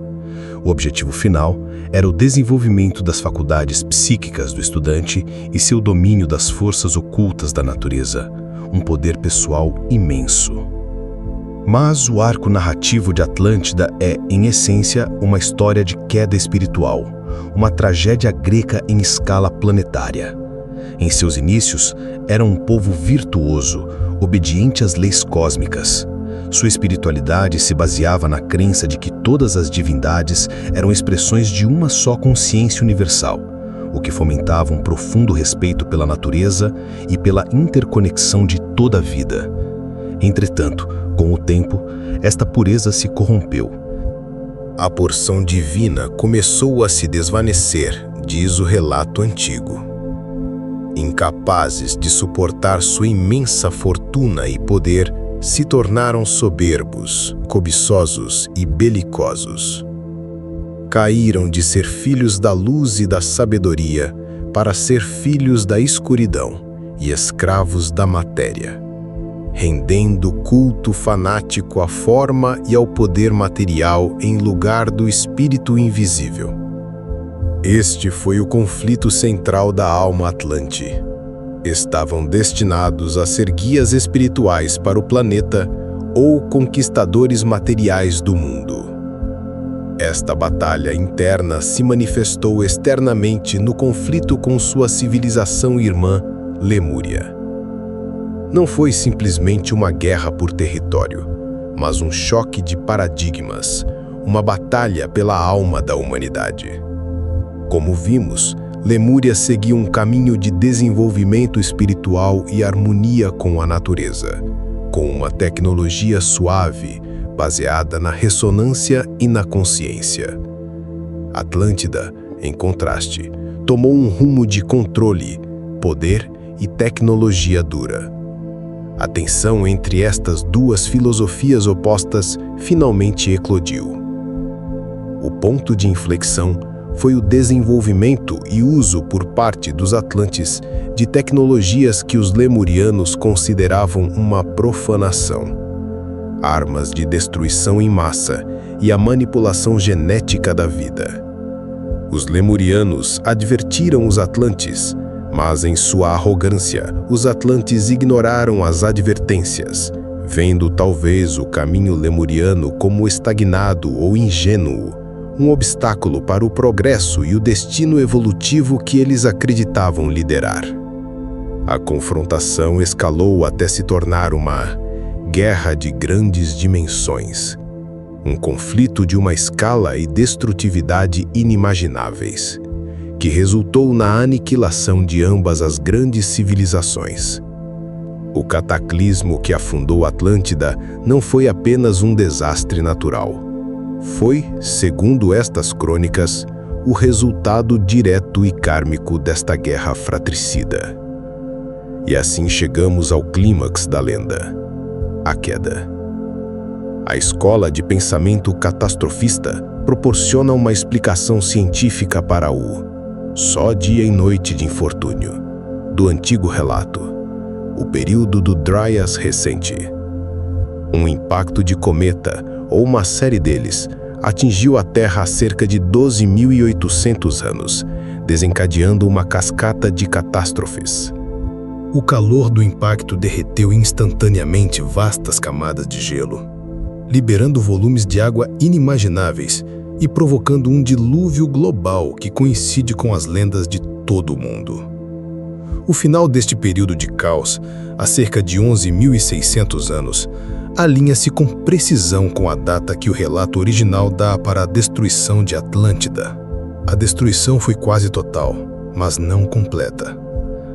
O objetivo final era o desenvolvimento das faculdades psíquicas do estudante e seu domínio das forças ocultas da natureza, um poder pessoal imenso. Mas o arco narrativo de Atlântida é, em essência, uma história de queda espiritual, uma tragédia grega em escala planetária. Em seus inícios, era um povo virtuoso, obediente às leis cósmicas. Sua espiritualidade se baseava na crença de que todas as divindades eram expressões de uma só consciência universal, o que fomentava um profundo respeito pela natureza e pela interconexão de toda a vida. Entretanto, com o tempo, esta pureza se corrompeu. A porção divina começou a se desvanecer, diz o relato antigo. Incapazes de suportar sua imensa fortuna e poder, se tornaram soberbos, cobiçosos e belicosos. Caíram de ser filhos da luz e da sabedoria para ser filhos da escuridão e escravos da matéria, rendendo culto fanático à forma e ao poder material em lugar do espírito invisível. Este foi o conflito central da alma atlante. Estavam destinados a ser guias espirituais para o planeta ou conquistadores materiais do mundo. Esta batalha interna se manifestou externamente no conflito com sua civilização irmã, Lemúria. Não foi simplesmente uma guerra por território, mas um choque de paradigmas, uma batalha pela alma da humanidade. Como vimos, Lemúria seguia um caminho de desenvolvimento espiritual e harmonia com a natureza, com uma tecnologia suave, baseada na ressonância e na consciência. Atlântida, em contraste, tomou um rumo de controle, poder e tecnologia dura. A tensão entre estas duas filosofias opostas finalmente eclodiu. O ponto de inflexão foi o desenvolvimento e uso por parte dos atlantes de tecnologias que os lemurianos consideravam uma profanação. Armas de destruição em massa e a manipulação genética da vida. Os lemurianos advertiram os atlantes, mas em sua arrogância, os atlantes ignoraram as advertências, vendo talvez o caminho lemuriano como estagnado ou ingênuo, um obstáculo para o progresso e o destino evolutivo que eles acreditavam liderar. A confrontação escalou até se tornar uma guerra de grandes dimensões, um conflito de uma escala e destrutividade inimagináveis, que resultou na aniquilação de ambas as grandes civilizações. O cataclismo que afundou Atlântida não foi apenas um desastre natural. Foi, segundo estas crônicas, o resultado direto e kármico desta guerra fratricida. E assim chegamos ao clímax da lenda, a queda. A escola de pensamento catastrofista proporciona uma explicação científica para o só dia e noite de infortúnio do antigo relato, o período do Dryas recente. Um impacto de cometa, ou uma série deles, atingiu a Terra há cerca de 12.800 anos, desencadeando uma cascata de catástrofes. O calor do impacto derreteu instantaneamente vastas camadas de gelo, liberando volumes de água inimagináveis e provocando um dilúvio global que coincide com as lendas de todo o mundo. O final deste período de caos, há cerca de 11.600 anos, alinha-se com precisão com a data que o relato original dá para a destruição de Atlântida. A destruição foi quase total, mas não completa.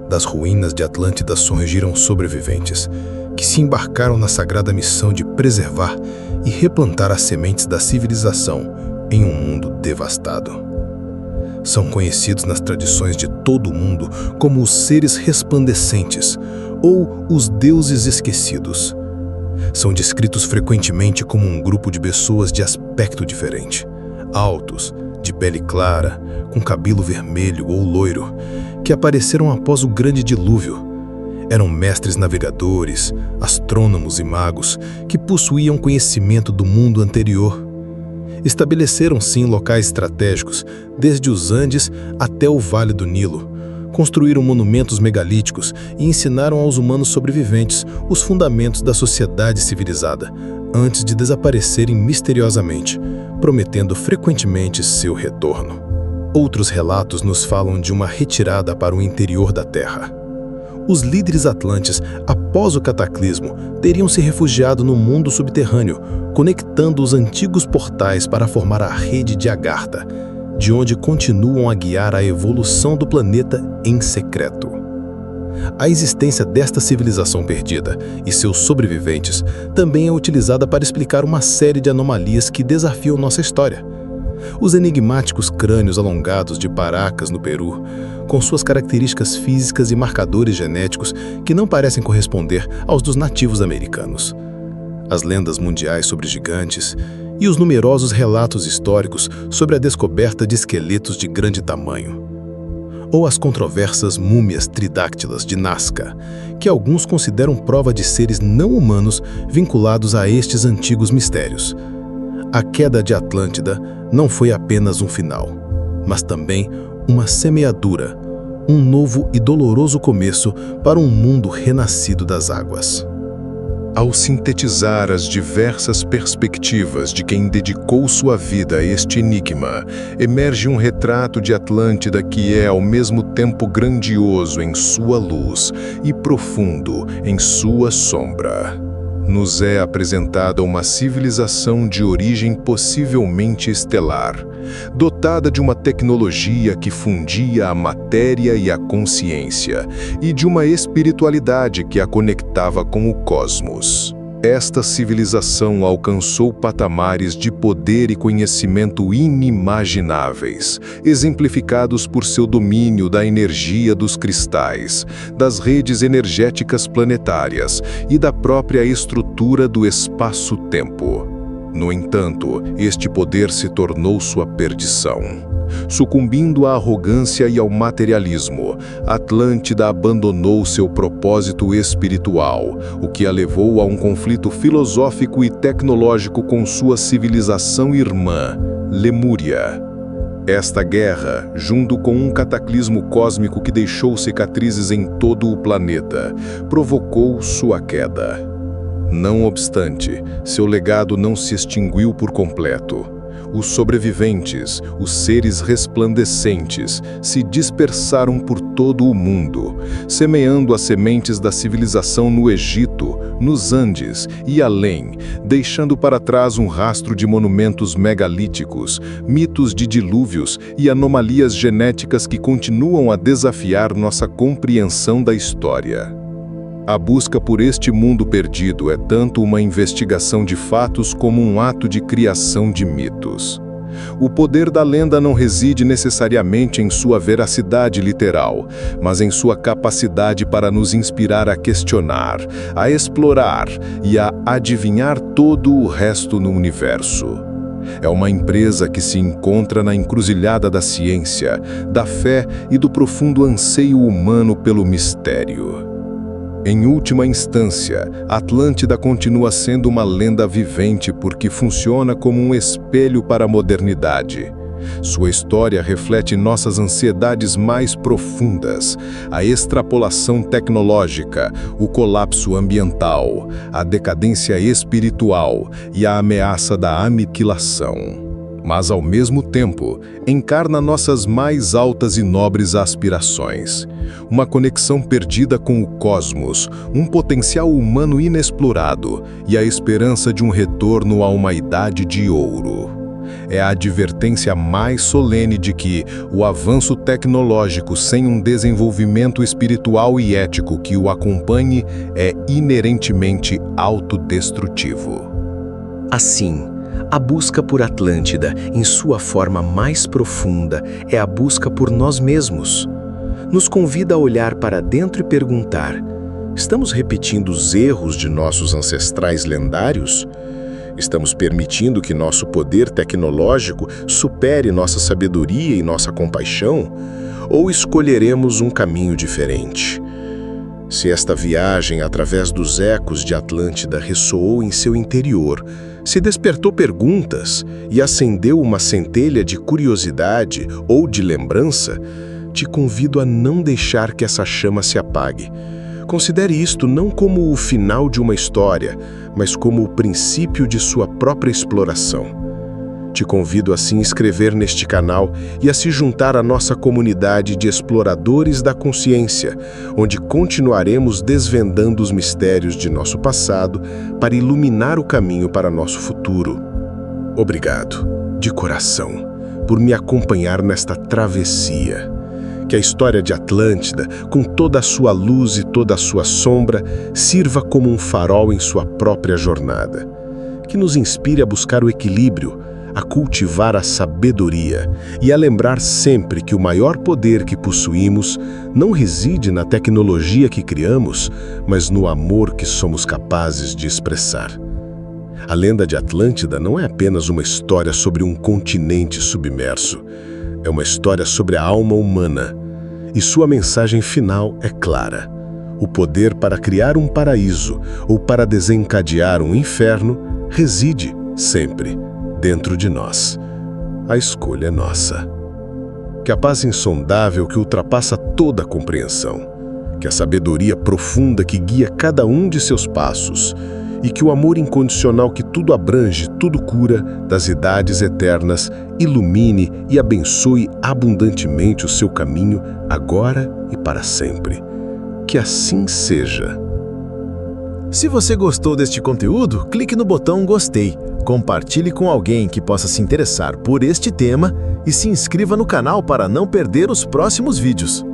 Das ruínas de Atlântida surgiram sobreviventes, que se embarcaram na sagrada missão de preservar e replantar as sementes da civilização em um mundo devastado. São conhecidos nas tradições de todo o mundo como os seres resplandecentes ou os deuses esquecidos. São descritos frequentemente como um grupo de pessoas de aspecto diferente, altos, de pele clara, com cabelo vermelho ou loiro, que apareceram após o grande dilúvio. Eram mestres navegadores, astrônomos e magos que possuíam conhecimento do mundo anterior. Estabeleceram-se em locais estratégicos, desde os Andes até o Vale do Nilo. Construíram monumentos megalíticos e ensinaram aos humanos sobreviventes os fundamentos da sociedade civilizada, antes de desaparecerem misteriosamente, prometendo frequentemente seu retorno. Outros relatos nos falam de uma retirada para o interior da Terra. Os líderes atlantes, após o cataclismo, teriam se refugiado no mundo subterrâneo, conectando os antigos portais para formar a rede de Agartha, de onde continuam a guiar a evolução do planeta em secreto. A existência desta civilização perdida e seus sobreviventes também é utilizada para explicar uma série de anomalias que desafiam nossa história. Os enigmáticos crânios alongados de Paracas, no Peru, com suas características físicas e marcadores genéticos que não parecem corresponder aos dos nativos americanos. As lendas mundiais sobre gigantes e os numerosos relatos históricos sobre a descoberta de esqueletos de grande tamanho. Ou as controversas múmias tridáctilas de Nazca, que alguns consideram prova de seres não humanos vinculados a estes antigos mistérios. A queda de Atlântida não foi apenas um final, mas também uma semeadura, um novo e doloroso começo para um mundo renascido das águas. Ao sintetizar as diversas perspectivas de quem dedicou sua vida a este enigma, emerge um retrato de Atlântida que é ao mesmo tempo grandioso em sua luz e profundo em sua sombra. Nos é apresentada uma civilização de origem possivelmente estelar, dotada de uma tecnologia que fundia a matéria e a consciência, e de uma espiritualidade que a conectava com o cosmos. Esta civilização alcançou patamares de poder e conhecimento inimagináveis, exemplificados por seu domínio da energia dos cristais, das redes energéticas planetárias e da própria estrutura do espaço-tempo. No entanto, este poder se tornou sua perdição. Sucumbindo à arrogância e ao materialismo, Atlântida abandonou seu propósito espiritual, o que a levou a um conflito filosófico e tecnológico com sua civilização irmã, Lemúria. Esta guerra, junto com um cataclismo cósmico que deixou cicatrizes em todo o planeta, provocou sua queda. Não obstante, seu legado não se extinguiu por completo. Os sobreviventes, os seres resplandecentes, se dispersaram por todo o mundo, semeando as sementes da civilização no Egito, nos Andes e além, deixando para trás um rastro de monumentos megalíticos, mitos de dilúvios e anomalias genéticas que continuam a desafiar nossa compreensão da história. A busca por este mundo perdido é tanto uma investigação de fatos como um ato de criação de mitos. O poder da lenda não reside necessariamente em sua veracidade literal, mas em sua capacidade para nos inspirar a questionar, a explorar e a adivinhar todo o resto no universo. É uma empresa que se encontra na encruzilhada da ciência, da fé e do profundo anseio humano pelo mistério. Em última instância, Atlântida continua sendo uma lenda vivente porque funciona como um espelho para a modernidade. Sua história reflete nossas ansiedades mais profundas, a extrapolação tecnológica, o colapso ambiental, a decadência espiritual e a ameaça da aniquilação. Mas, ao mesmo tempo, encarna nossas mais altas e nobres aspirações. Uma conexão perdida com o cosmos, um potencial humano inexplorado e a esperança de um retorno a uma idade de ouro. É a advertência mais solene de que o avanço tecnológico sem um desenvolvimento espiritual e ético que o acompanhe é inerentemente autodestrutivo. Assim, a busca por Atlântida, em sua forma mais profunda, é a busca por nós mesmos. Nos convida a olhar para dentro e perguntar: estamos repetindo os erros de nossos ancestrais lendários? Estamos permitindo que nosso poder tecnológico supere nossa sabedoria e nossa compaixão? Ou escolheremos um caminho diferente? Se esta viagem através dos ecos de Atlântida ressoou em seu interior, se despertou perguntas e acendeu uma centelha de curiosidade ou de lembrança, te convido a não deixar que essa chama se apague. Considere isto não como o final de uma história, mas como o princípio de sua própria exploração. Te convido a se inscrever neste canal e a se juntar à nossa comunidade de exploradores da consciência, onde continuaremos desvendando os mistérios de nosso passado para iluminar o caminho para nosso futuro. Obrigado, de coração, por me acompanhar nesta travessia. Que a história de Atlântida, com toda a sua luz e toda a sua sombra, sirva como um farol em sua própria jornada. Que nos inspire a buscar o equilíbrio, a cultivar a sabedoria e a lembrar sempre que o maior poder que possuímos não reside na tecnologia que criamos, mas no amor que somos capazes de expressar. A lenda de Atlântida não é apenas uma história sobre um continente submerso. É uma história sobre a alma humana. E sua mensagem final é clara. O poder para criar um paraíso ou para desencadear um inferno reside sempre dentro de nós. A escolha é nossa. Que a paz insondável que ultrapassa toda a compreensão, que a sabedoria profunda que guia cada um de seus passos e que o amor incondicional que tudo abrange, tudo cura, das idades eternas, ilumine e abençoe abundantemente o seu caminho, agora e para sempre. Que assim seja. Se você gostou deste conteúdo, clique no botão Gostei, compartilhe com alguém que possa se interessar por este tema e se inscreva no canal para não perder os próximos vídeos.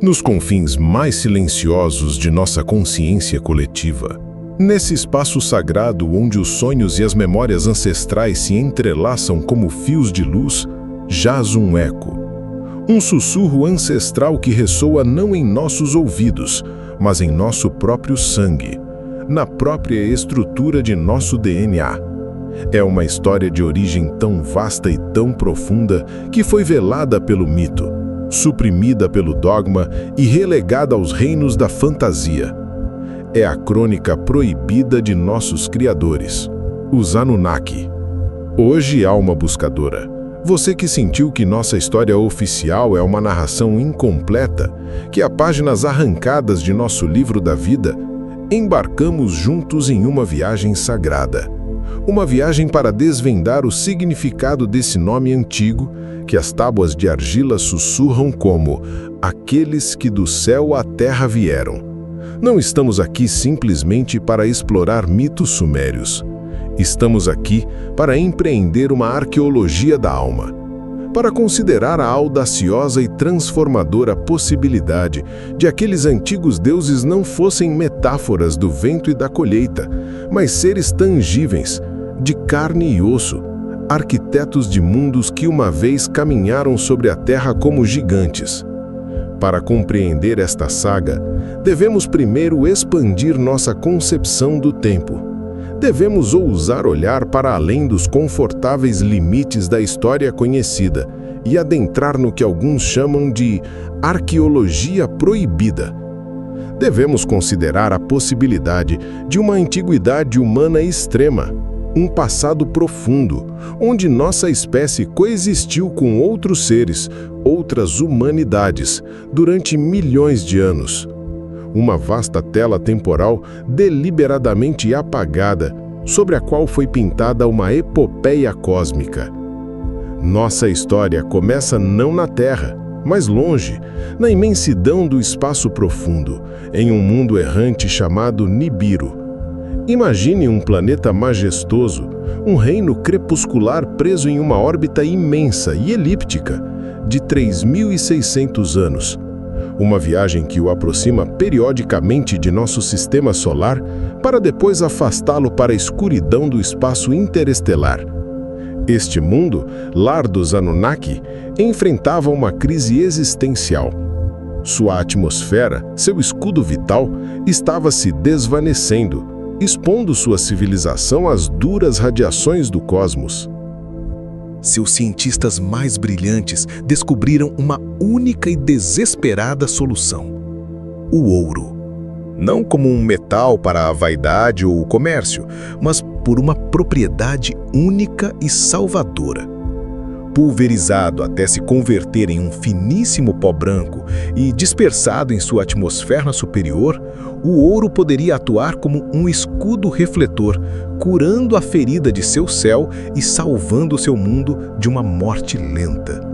Nos confins mais silenciosos de nossa consciência coletiva, nesse espaço sagrado onde os sonhos e as memórias ancestrais se entrelaçam como fios de luz, jaz um eco. Um sussurro ancestral que ressoa não em nossos ouvidos, mas em nosso próprio sangue, na própria estrutura de nosso DNA. É uma história de origem tão vasta e tão profunda que foi velada pelo mito, suprimida pelo dogma e relegada aos reinos da fantasia. É a crônica proibida de nossos criadores, os Anunnaki. Hoje, alma buscadora, Você que sentiu que nossa história oficial é uma narração incompleta, que há páginas arrancadas de nosso livro da vida, embarcamos juntos em uma viagem sagrada. Uma viagem para desvendar o significado desse nome antigo que as tábuas de argila sussurram como aqueles que do céu à terra vieram. Não estamos aqui simplesmente para explorar mitos sumérios. Estamos aqui para empreender uma arqueologia da alma, para considerar a audaciosa e transformadora possibilidade de aqueles antigos deuses não fossem metáforas do vento e da colheita, mas seres tangíveis, de carne e osso, arquitetos de mundos que uma vez caminharam sobre a terra como gigantes. Para compreender esta saga, devemos primeiro expandir nossa concepção do tempo. Devemos ousar olhar para além dos confortáveis limites da história conhecida e adentrar no que alguns chamam de arqueologia proibida. Devemos considerar a possibilidade de uma antiguidade humana extrema, um passado profundo, onde nossa espécie coexistiu com outros seres, outras humanidades, durante milhões de anos. Uma vasta tela temporal deliberadamente apagada, sobre a qual foi pintada uma epopeia cósmica. Nossa história começa não na Terra, mas longe, na imensidão do espaço profundo, em um mundo errante chamado Nibiru. Imagine um planeta majestoso, um reino crepuscular preso em uma órbita imensa e elíptica, de 3.600 anos. Uma viagem que o aproxima periodicamente de nosso sistema solar para depois afastá-lo para a escuridão do espaço interestelar. Este mundo, lar dos Anunnaki, enfrentava uma crise existencial. Sua atmosfera, seu escudo vital, estava se desvanecendo, expondo sua civilização às duras radiações do cosmos. Seus cientistas mais brilhantes descobriram uma única e desesperada solução: o ouro. Não como um metal para a vaidade ou o comércio, mas por uma propriedade única e salvadora. Pulverizado até se converter em um finíssimo pó branco e dispersado em sua atmosfera superior, o ouro poderia atuar como um escudo refletor, curando a ferida de seu céu e salvando seu mundo de uma morte lenta.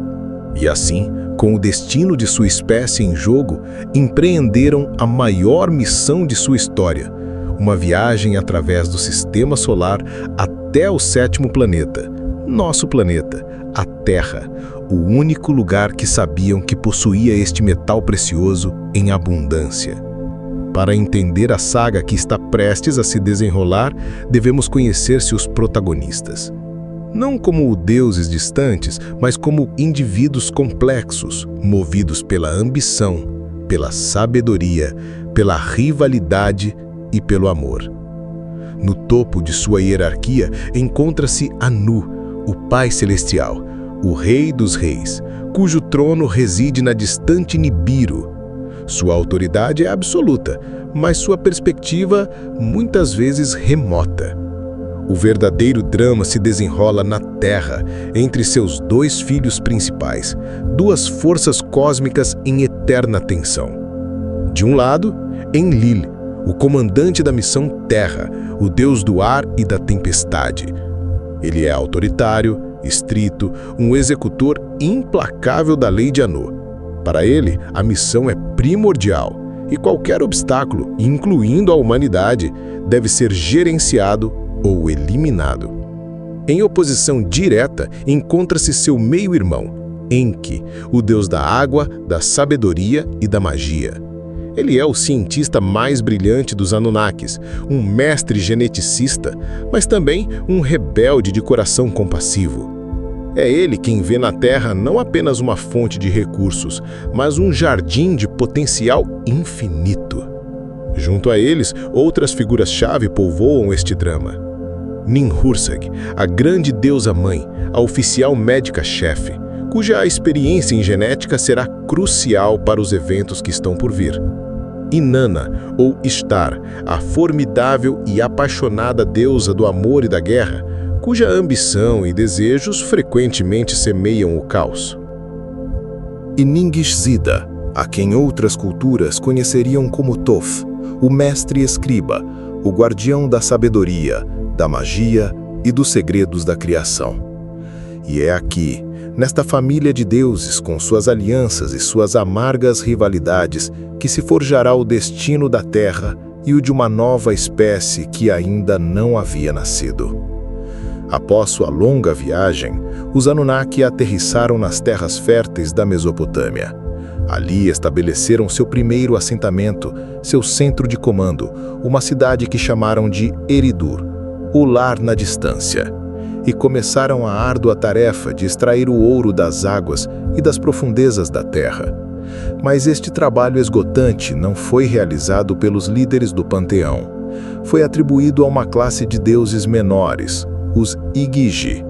E assim, com o destino de sua espécie em jogo, empreenderam a maior missão de sua história, uma viagem através do sistema solar até o 7º planeta, nosso planeta, a Terra, o único lugar que sabiam que possuía este metal precioso em abundância. Para entender a saga que está prestes a se desenrolar, devemos conhecer seus protagonistas. Não como deuses distantes, mas como indivíduos complexos, movidos pela ambição, pela sabedoria, pela rivalidade e pelo amor. No topo de sua hierarquia encontra-se Anu, o Pai Celestial, o Rei dos Reis, cujo trono reside na distante Nibiru. Sua autoridade é absoluta, mas sua perspectiva muitas vezes remota. O verdadeiro drama se desenrola na Terra, entre seus 2 filhos principais, 2 forças cósmicas em eterna tensão. De um lado, Enlil, o comandante da missão Terra, o deus do ar e da tempestade. Ele é autoritário, estrito, um executor implacável da lei de Anu. Para ele, a missão é primordial e qualquer obstáculo, incluindo a humanidade, deve ser gerenciado ou eliminado. Em oposição direta, encontra-se seu meio-irmão, Enki, o deus da água, da sabedoria e da magia. Ele é o cientista mais brilhante dos Anunnakis, um mestre geneticista, mas também um rebelde de coração compassivo. É ele quem vê na Terra não apenas uma fonte de recursos, mas um jardim de potencial infinito. Junto a eles, outras figuras-chave povoam este drama. Ninhursag, a grande deusa-mãe, a oficial médica-chefe, cuja experiência em genética será crucial para os eventos que estão por vir. Inanna, ou Ishtar, a formidável e apaixonada deusa do amor e da guerra, cuja ambição e desejos frequentemente semeiam o caos. E Ningishzida, a quem outras culturas conheceriam como Thoth, o mestre escriba, o guardião da sabedoria, da magia e dos segredos da criação. E é aqui, nesta família de deuses com suas alianças e suas amargas rivalidades, que se forjará o destino da Terra e o de uma nova espécie que ainda não havia nascido. Após sua longa viagem, os Anunnaki aterrissaram nas terras férteis da Mesopotâmia. Ali estabeleceram seu primeiro assentamento, seu centro de comando, uma cidade que chamaram de Eridur, o lar na distância, e começaram a árdua tarefa de extrair o ouro das águas e das profundezas da terra. Mas este trabalho esgotante não foi realizado pelos líderes do panteão. Foi atribuído a uma classe de deuses menores, os Igigi.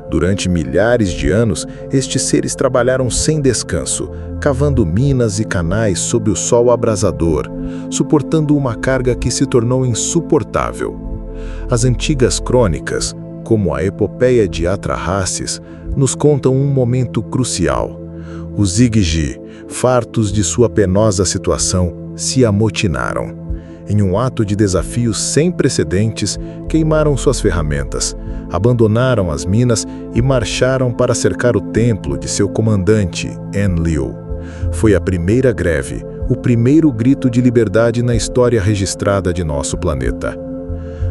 Durante milhares de anos, estes seres trabalharam sem descanso, cavando minas e canais sob o sol abrasador, suportando uma carga que se tornou insuportável. As antigas crônicas, como a epopeia de Atrahasis, nos contam um momento crucial. Os Igigi, fartos de sua penosa situação, se amotinaram. Em um ato de desafio sem precedentes, queimaram suas ferramentas, abandonaram as minas e marcharam para cercar o templo de seu comandante, Enlil. Foi a primeira greve, o primeiro grito de liberdade na história registrada de nosso planeta.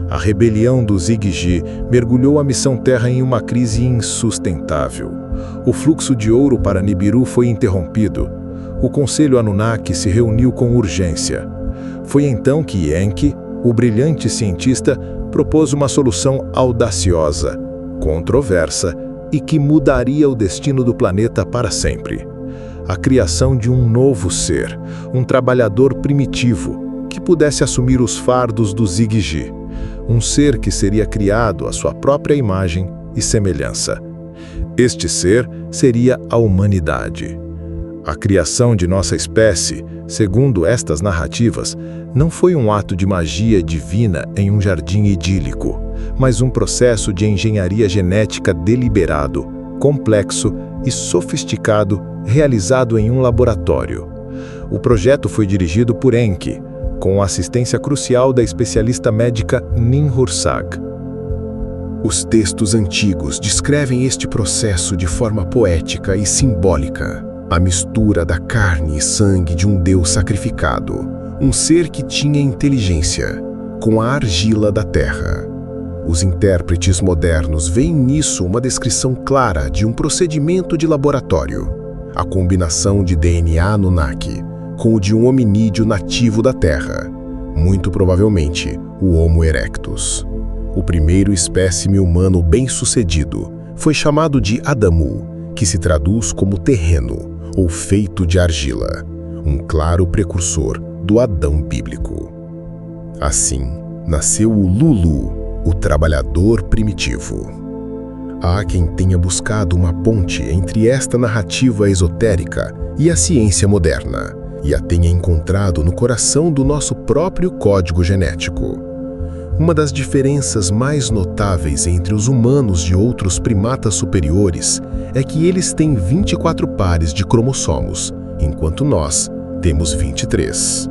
A rebelião dos Igigi mergulhou a missão Terra em uma crise insustentável. O fluxo de ouro para Nibiru foi interrompido. O Conselho Anunnaki se reuniu com urgência. Foi então que Enki, o brilhante cientista, propôs uma solução audaciosa, controversa e que mudaria o destino do planeta para sempre. A criação de um novo ser, um trabalhador primitivo, que pudesse assumir os fardos dos Igigi. Um ser que seria criado à sua própria imagem e semelhança. Este ser seria a humanidade. A criação de nossa espécie, segundo estas narrativas, não foi um ato de magia divina em um jardim idílico, mas um processo de engenharia genética deliberado, complexo e sofisticado, realizado em um laboratório. O projeto foi dirigido por Enki, com a assistência crucial da especialista médica Ninhursag. Os textos antigos descrevem este processo de forma poética e simbólica. A mistura da carne e sangue de um deus sacrificado, um ser que tinha inteligência, com a argila da terra. Os intérpretes modernos veem nisso uma descrição clara de um procedimento de laboratório, a combinação de DNA Anunnaki com o de um hominídeo nativo da Terra, muito provavelmente o Homo erectus. O primeiro espécime humano bem-sucedido foi chamado de Adamu, que se traduz como terreno ou feito de argila, um claro precursor do Adão bíblico. Assim, nasceu o Lulu, o trabalhador primitivo. Há quem tenha buscado uma ponte entre esta narrativa esotérica e a ciência moderna, e a tenha encontrado no coração do nosso próprio código genético. Uma das diferenças mais notáveis entre os humanos e outros primatas superiores é que eles têm 24 pares de cromossomos, enquanto nós temos 23.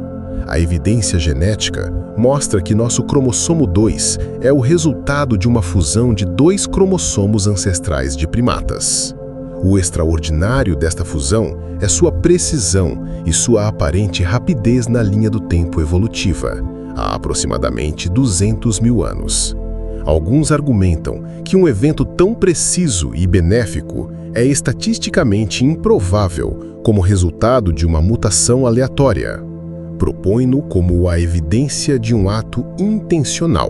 A evidência genética mostra que nosso cromossomo 2 é o resultado de uma fusão de 2 cromossomos ancestrais de primatas. O extraordinário desta fusão é sua precisão e sua aparente rapidez na linha do tempo evolutiva, há aproximadamente 200 mil anos. Alguns argumentam que um evento tão preciso e benéfico é estatisticamente improvável como resultado de uma mutação aleatória. Propõe-no como a evidência de um ato intencional,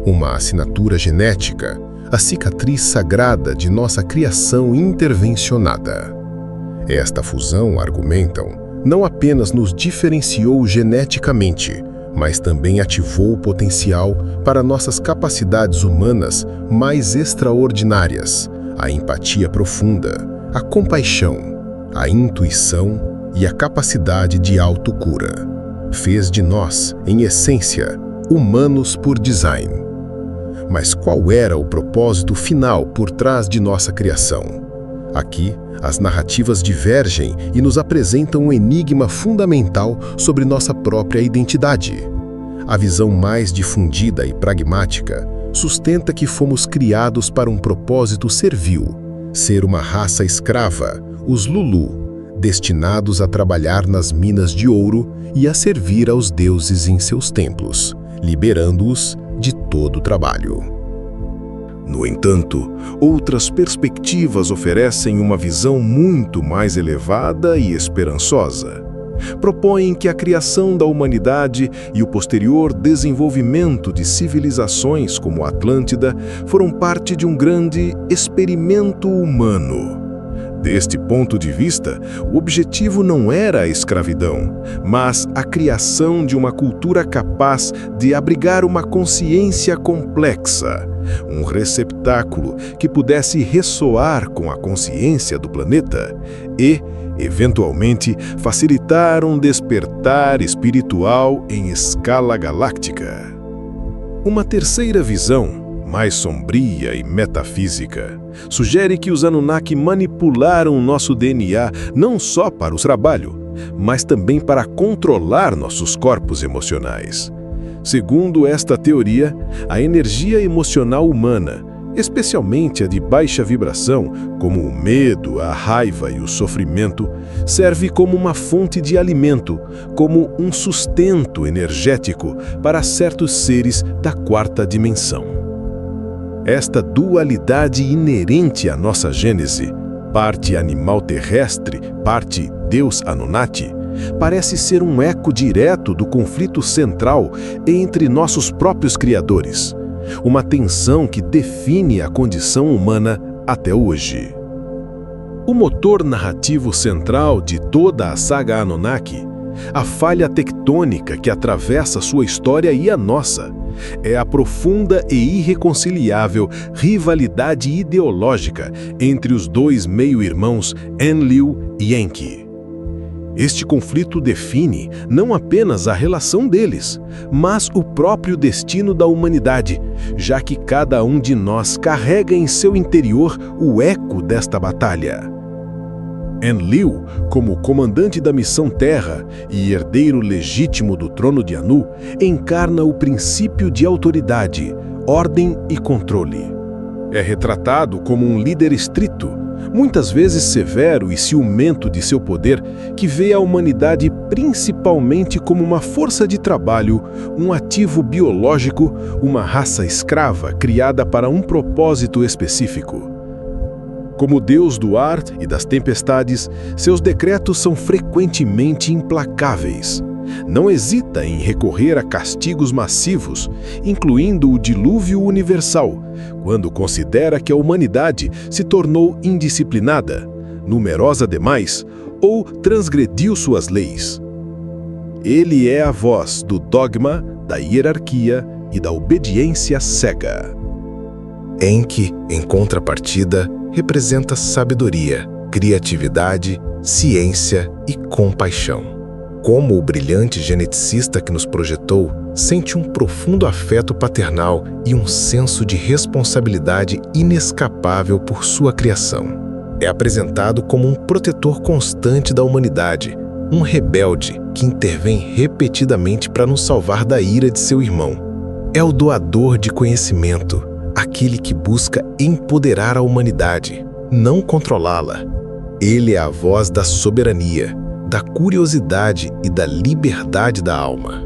uma assinatura genética, a cicatriz sagrada de nossa criação intervencionada. Esta fusão, argumentam, não apenas nos diferenciou geneticamente, mas também ativou o potencial para nossas capacidades humanas mais extraordinárias, a empatia profunda, a compaixão, a intuição e a capacidade de autocura. Fez de nós, em essência, humanos por design. Mas qual era o propósito final por trás de nossa criação? Aqui, as narrativas divergem e nos apresentam um enigma fundamental sobre nossa própria identidade. A visão mais difundida e pragmática sustenta que fomos criados para um propósito servil, ser uma raça escrava, os Lulu, destinados a trabalhar nas minas de ouro e a servir aos deuses em seus templos, liberando-os de todo o trabalho. No entanto, outras perspectivas oferecem uma visão muito mais elevada e esperançosa. Propõem que a criação da humanidade e o posterior desenvolvimento de civilizações como a Atlântida foram parte de um grande experimento humano. Deste ponto de vista, o objetivo não era a escravidão, mas a criação de uma cultura capaz de abrigar uma consciência complexa, um receptáculo que pudesse ressoar com a consciência do planeta e, eventualmente, facilitar um despertar espiritual em escala galáctica. Uma terceira visão, mais sombria e metafísica, sugere que os Anunnaki manipularam nosso DNA não só para o trabalho, mas também para controlar nossos corpos emocionais. Segundo esta teoria, a energia emocional humana, especialmente a de baixa vibração, como o medo, a raiva e o sofrimento, serve como uma fonte de alimento, como um sustento energético para certos seres da quarta dimensão. Esta dualidade inerente à nossa gênese, parte animal terrestre, parte Deus Anunnaki, parece ser um eco direto do conflito central entre nossos próprios criadores, uma tensão que define a condição humana até hoje. O motor narrativo central de toda a saga Anunnaki, a falha tectônica que atravessa sua história e a nossa, é a profunda e irreconciliável rivalidade ideológica entre os dois meio-irmãos Enlil e Enki. Este conflito define não apenas a relação deles, mas o próprio destino da humanidade, já que cada um de nós carrega em seu interior o eco desta batalha. Enlil, como comandante da missão Terra e herdeiro legítimo do trono de Anu, encarna o princípio de autoridade, ordem e controle. É retratado como um líder estrito, muitas vezes severo e ciumento de seu poder, que vê a humanidade principalmente como uma força de trabalho, um ativo biológico, uma raça escrava criada para um propósito específico. Como deus do ar e das tempestades, seus decretos são frequentemente implacáveis. Não hesita em recorrer a castigos massivos, incluindo o dilúvio universal, quando considera que a humanidade se tornou indisciplinada, numerosa demais ou transgrediu suas leis. Ele é a voz do dogma, da hierarquia e da obediência cega. Enki, em contrapartida, representa sabedoria, criatividade, ciência e compaixão. Como o brilhante geneticista que nos projetou, sente um profundo afeto paternal e um senso de responsabilidade inescapável por sua criação. É apresentado como um protetor constante da humanidade, um rebelde que intervém repetidamente para nos salvar da ira de seu irmão. É o doador de conhecimento, aquele que busca empoderar a humanidade, não controlá-la. Ele é a voz da soberania, da curiosidade e da liberdade da alma.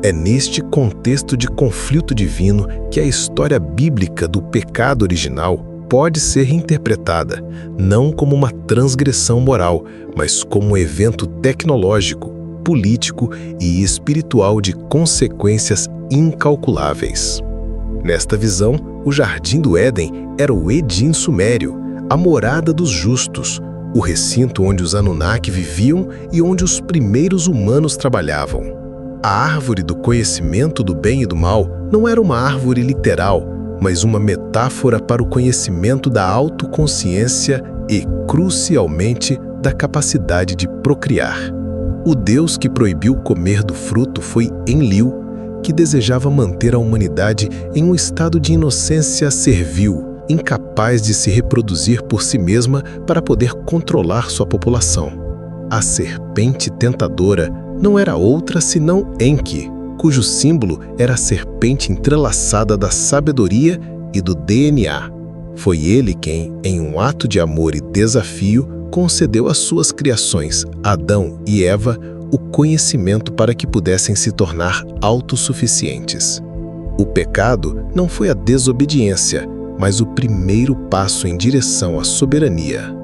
É neste contexto de conflito divino que a história bíblica do pecado original pode ser reinterpretada, não como uma transgressão moral, mas como um evento tecnológico, político e espiritual de consequências incalculáveis. Nesta visão, o Jardim do Éden era o Edin sumério, a morada dos justos, o recinto onde os Anunnaki viviam e onde os primeiros humanos trabalhavam. A árvore do conhecimento do bem e do mal não era uma árvore literal, mas uma metáfora para o conhecimento da autoconsciência e, crucialmente, da capacidade de procriar. O Deus que proibiu comer do fruto foi Enlil, que desejava manter a humanidade em um estado de inocência servil, incapaz de se reproduzir por si mesma para poder controlar sua população. A serpente tentadora não era outra senão Enki, cujo símbolo era a serpente entrelaçada da sabedoria e do DNA. Foi ele quem, em um ato de amor e desafio, concedeu às suas criações, Adão e Eva, o conhecimento para que pudessem se tornar autossuficientes. O pecado não foi a desobediência, mas o primeiro passo em direção à soberania.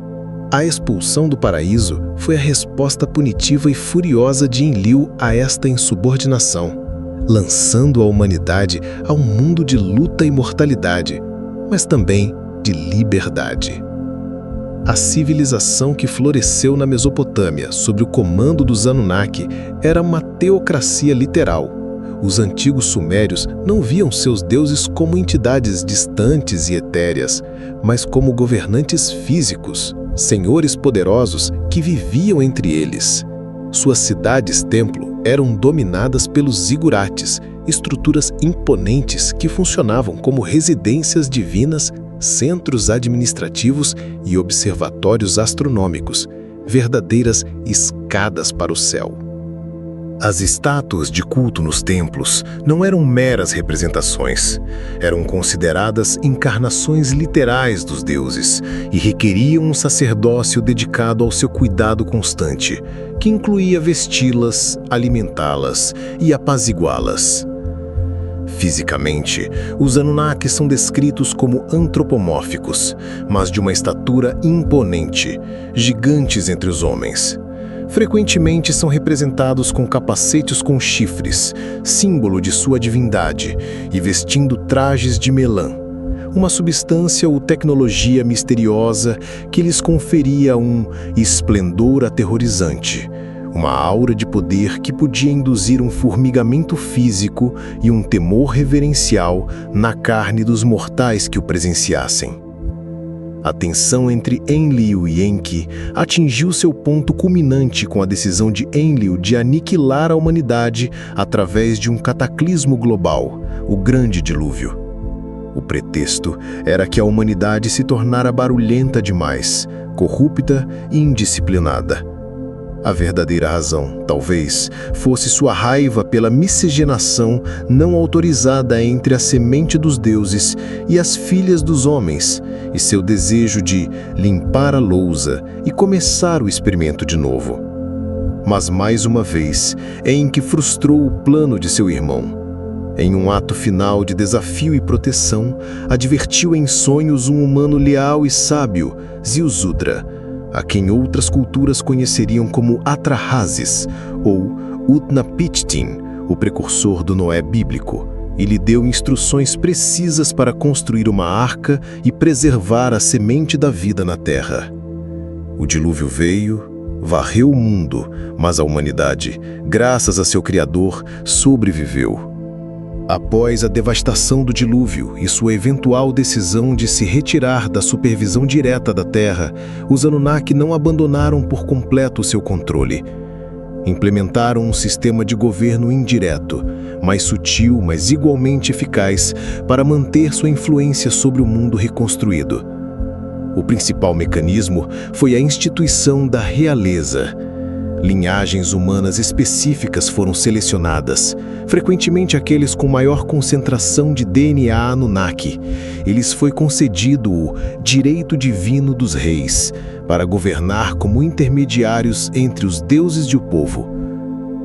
A expulsão do paraíso foi a resposta punitiva e furiosa de Enlil a esta insubordinação, lançando a humanidade a um mundo de luta e mortalidade, mas também de liberdade. A civilização que floresceu na Mesopotâmia sob o comando dos Anunnaki era uma teocracia literal. Os antigos sumérios não viam seus deuses como entidades distantes e etéreas, mas como governantes físicos, senhores poderosos que viviam entre eles. Suas cidades-templo eram dominadas pelos zigurates, estruturas imponentes que funcionavam como residências divinas, centros administrativos e observatórios astronômicos, verdadeiras escadas para o céu. As estátuas de culto nos templos não eram meras representações, eram consideradas encarnações literais dos deuses e requeriam um sacerdócio dedicado ao seu cuidado constante, que incluía vesti-las, alimentá-las e apaziguá-las. Fisicamente, os Anunnaki são descritos como antropomórficos, mas de uma estatura imponente, gigantes entre os homens. Frequentemente são representados com capacetes com chifres, símbolo de sua divindade, e vestindo trajes de melã, uma substância ou tecnologia misteriosa que lhes conferia um esplendor aterrorizante, uma aura de poder que podia induzir um formigamento físico e um temor reverencial na carne dos mortais que o presenciassem. A tensão entre Enlil e Enki atingiu seu ponto culminante com a decisão de Enlil de aniquilar a humanidade através de um cataclismo global, o Grande Dilúvio. O pretexto era que a humanidade se tornara barulhenta demais, corrupta e indisciplinada. A verdadeira razão, talvez, fosse sua raiva pela miscigenação não autorizada entre a semente dos deuses e as filhas dos homens, e seu desejo de limpar a lousa e começar o experimento de novo. Mas mais uma vez, Enki frustrou o plano de seu irmão. Em um ato final de desafio e proteção, advertiu em sonhos um humano leal e sábio, Ziusudra, a quem outras culturas conheceriam como Atrahasis, ou Utnapishtim, o precursor do Noé bíblico, e lhe deu instruções precisas para construir uma arca e preservar a semente da vida na terra. O dilúvio veio, varreu o mundo, mas a humanidade, graças a seu Criador, sobreviveu. Após a devastação do dilúvio e sua eventual decisão de se retirar da supervisão direta da Terra, os Anunnaki não abandonaram por completo seu controle. Implementaram um sistema de governo indireto, mais sutil, mas igualmente eficaz, para manter sua influência sobre o mundo reconstruído. O principal mecanismo foi a instituição da realeza. Linhagens humanas específicas foram selecionadas, frequentemente aqueles com maior concentração de DNA Anunnaki. Lhes foi concedido o direito divino dos reis, para governar como intermediários entre os deuses e o povo.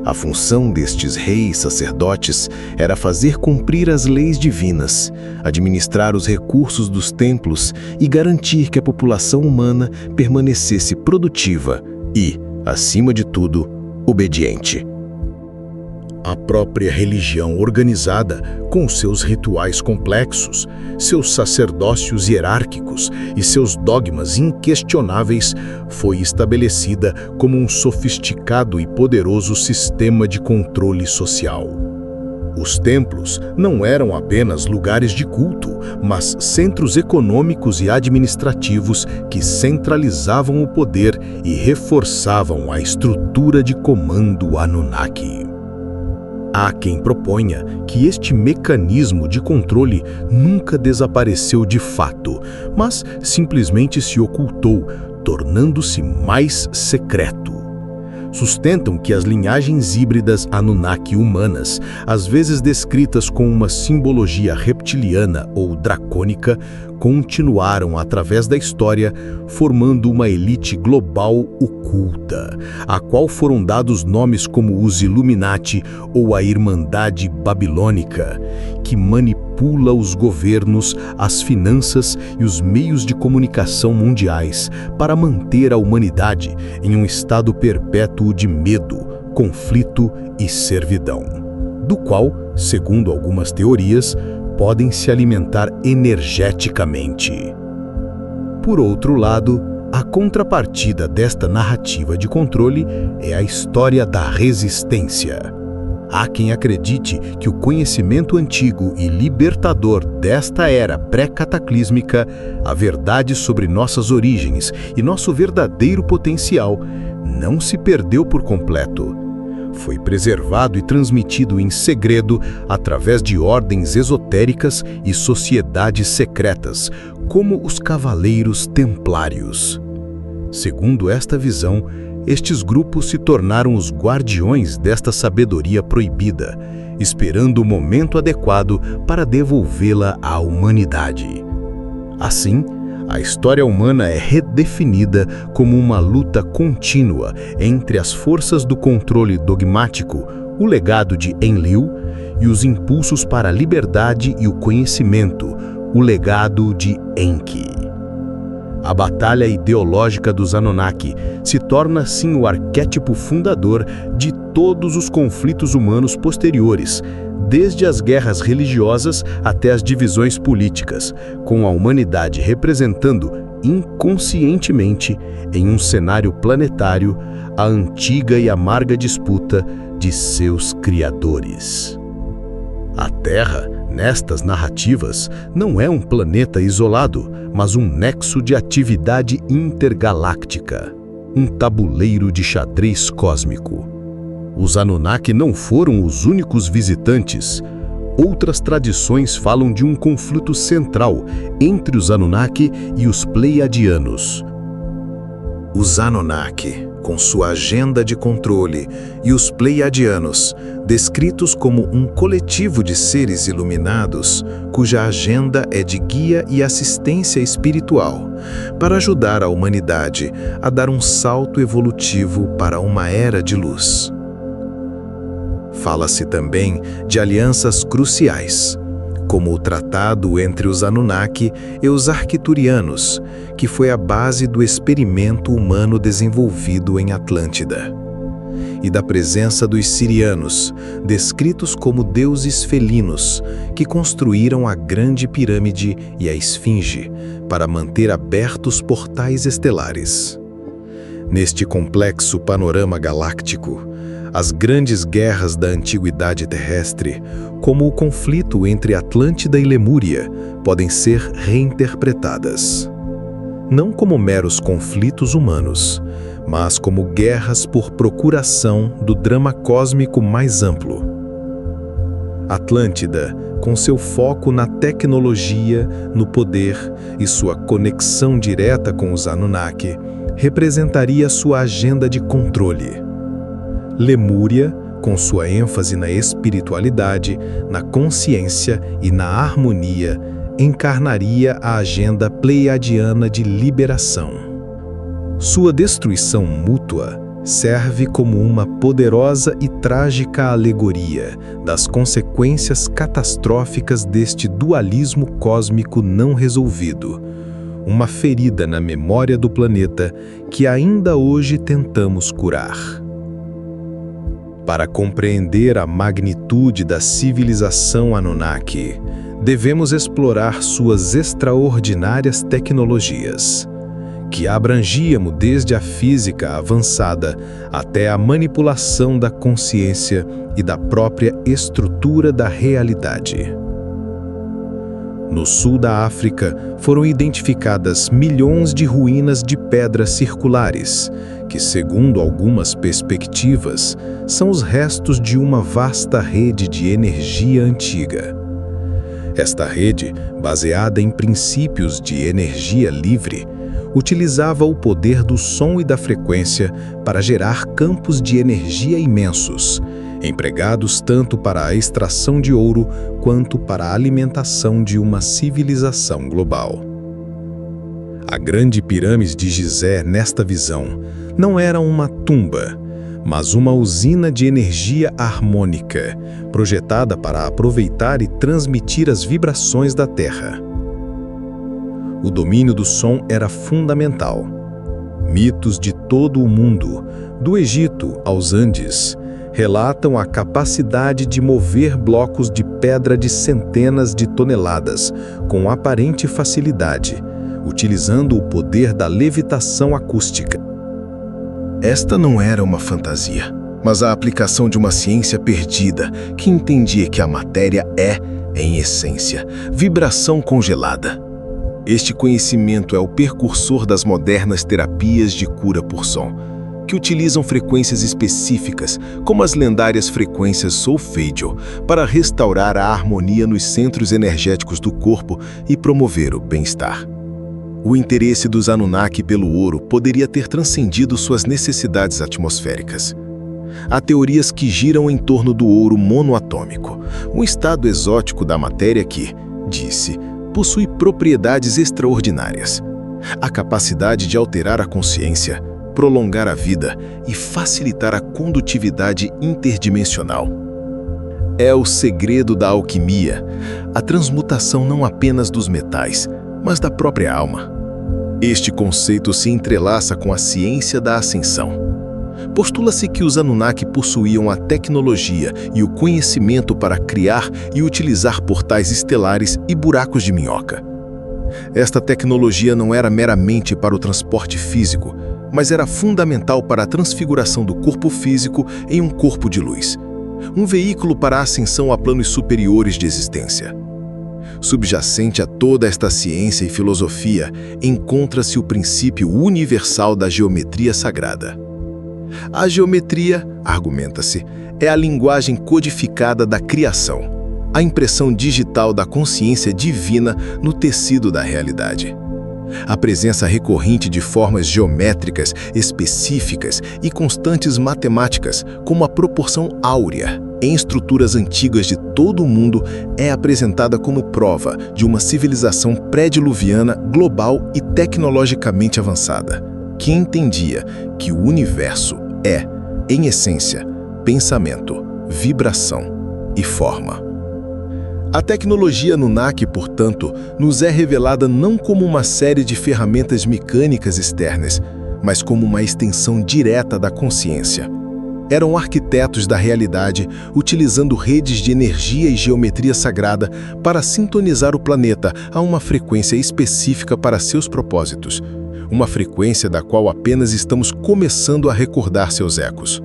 A função destes reis sacerdotes era fazer cumprir as leis divinas, administrar os recursos dos templos e garantir que a população humana permanecesse produtiva e, acima de tudo, obediente. A própria religião organizada, com seus rituais complexos, seus sacerdócios hierárquicos e seus dogmas inquestionáveis, foi estabelecida como um sofisticado e poderoso sistema de controle social. Os templos não eram apenas lugares de culto, mas centros econômicos e administrativos que centralizavam o poder e reforçavam a estrutura de comando Anunnaki. Há quem proponha que este mecanismo de controle nunca desapareceu de fato, mas simplesmente se ocultou, tornando-se mais secreto. Sustentam que as linhagens híbridas Anunnaki humanas, às vezes descritas com uma simbologia reptiliana ou dracônica, continuaram através da história, formando uma elite global oculta, a qual foram dados nomes como os Illuminati ou a Irmandade Babilônica, que manipula os governos, as finanças e os meios de comunicação mundiais para manter a humanidade em um estado perpétuo de medo, conflito e servidão, do qual, segundo algumas teorias, podem se alimentar energeticamente. Por outro lado, a contrapartida desta narrativa de controle é a história da resistência. Há quem acredite que o conhecimento antigo e libertador desta era pré-cataclísmica, a verdade sobre nossas origens e nosso verdadeiro potencial, não se perdeu por completo. Foi preservado e transmitido em segredo através de ordens esotéricas e sociedades secretas, como os Cavaleiros Templários. Segundo esta visão, estes grupos se tornaram os guardiões desta sabedoria proibida, esperando o momento adequado para devolvê-la à humanidade. Assim, a história humana é redefinida como uma luta contínua entre as forças do controle dogmático, o legado de Enlil, e os impulsos para a liberdade e o conhecimento, o legado de Enki. A batalha ideológica dos Anunnaki se torna assim o arquétipo fundador de todos os conflitos humanos posteriores, desde as guerras religiosas até as divisões políticas, com a humanidade representando inconscientemente, em um cenário planetário, a antiga e amarga disputa de seus criadores. A Terra, nestas narrativas, não é um planeta isolado, mas um nexo de atividade intergaláctica, um tabuleiro de xadrez cósmico. Os Anunnaki não foram os únicos visitantes. Outras tradições falam de um conflito central entre os Anunnaki e os Pleiadianos. Os Anunnaki, com sua agenda de controle, e os Pleiadianos, descritos como um coletivo de seres iluminados, cuja agenda é de guia e assistência espiritual, para ajudar a humanidade a dar um salto evolutivo para uma era de luz. Fala-se também de alianças cruciais, como o tratado entre os Anunnaki e os Arcturianos, que foi a base do experimento humano desenvolvido em Atlântida, e da presença dos Sirianos, descritos como deuses felinos, que construíram a Grande Pirâmide e a Esfinge para manter abertos portais estelares. Neste complexo panorama galáctico, as grandes guerras da antiguidade terrestre, como o conflito entre Atlântida e Lemúria, podem ser reinterpretadas. Não como meros conflitos humanos, mas como guerras por procuração do drama cósmico mais amplo. Atlântida, com seu foco na tecnologia, no poder e sua conexão direta com os Anunnaki, representaria sua agenda de controle. Lemúria, com sua ênfase na espiritualidade, na consciência e na harmonia, encarnaria a agenda pleiadiana de liberação. Sua destruição mútua serve como uma poderosa e trágica alegoria das consequências catastróficas deste dualismo cósmico não resolvido, uma ferida na memória do planeta que ainda hoje tentamos curar. Para compreender a magnitude da civilização Anunnaki, devemos explorar suas extraordinárias tecnologias, que abrangiam desde a física avançada até a manipulação da consciência e da própria estrutura da realidade. No sul da África, foram identificadas milhões de ruínas de pedras circulares, que, segundo algumas perspectivas, são os restos de uma vasta rede de energia antiga. Esta rede, baseada em princípios de energia livre, utilizava o poder do som e da frequência para gerar campos de energia imensos, empregados tanto para a extração de ouro quanto para a alimentação de uma civilização global. A grande pirâmide de Gizé, nesta visão, não era uma tumba, mas uma usina de energia harmônica, projetada para aproveitar e transmitir as vibrações da Terra. O domínio do som era fundamental. Mitos de todo o mundo, do Egito aos Andes, relatam a capacidade de mover blocos de pedra de centenas de toneladas com aparente facilidade, utilizando o poder da levitação acústica. Esta não era uma fantasia, mas a aplicação de uma ciência perdida que entendia que a matéria é, em essência, vibração congelada. Este conhecimento é o precursor das modernas terapias de cura por som, que utilizam frequências específicas, como as lendárias frequências solfeggio, para restaurar a harmonia nos centros energéticos do corpo e promover o bem-estar. O interesse dos Anunnaki pelo ouro poderia ter transcendido suas necessidades atmosféricas. Há teorias que giram em torno do ouro monoatômico, um estado exótico da matéria que, disse, possui propriedades extraordinárias. A capacidade de alterar a consciência, prolongar a vida e facilitar a condutividade interdimensional. É o segredo da alquimia, a transmutação não apenas dos metais, mas da própria alma. Este conceito se entrelaça com a ciência da ascensão. Postula-se que os Anunnaki possuíam a tecnologia e o conhecimento para criar e utilizar portais estelares e buracos de minhoca. Esta tecnologia não era meramente para o transporte físico, mas era fundamental para a transfiguração do corpo físico em um corpo de luz, um veículo para a ascensão a planos superiores de existência. Subjacente a toda esta ciência e filosofia, encontra-se o princípio universal da geometria sagrada. A geometria, argumenta-se, é a linguagem codificada da criação, a impressão digital da consciência divina no tecido da realidade. A presença recorrente de formas geométricas específicas e constantes matemáticas, como a proporção áurea, em estruturas antigas de todo o mundo, é apresentada como prova de uma civilização pré-diluviana global e tecnologicamente avançada, que entendia que o universo é, em essência, pensamento, vibração e forma. A tecnologia Anunnaki, portanto, nos é revelada não como uma série de ferramentas mecânicas externas, mas como uma extensão direta da consciência. Eram arquitetos da realidade, utilizando redes de energia e geometria sagrada para sintonizar o planeta a uma frequência específica para seus propósitos, uma frequência da qual apenas estamos começando a recordar seus ecos.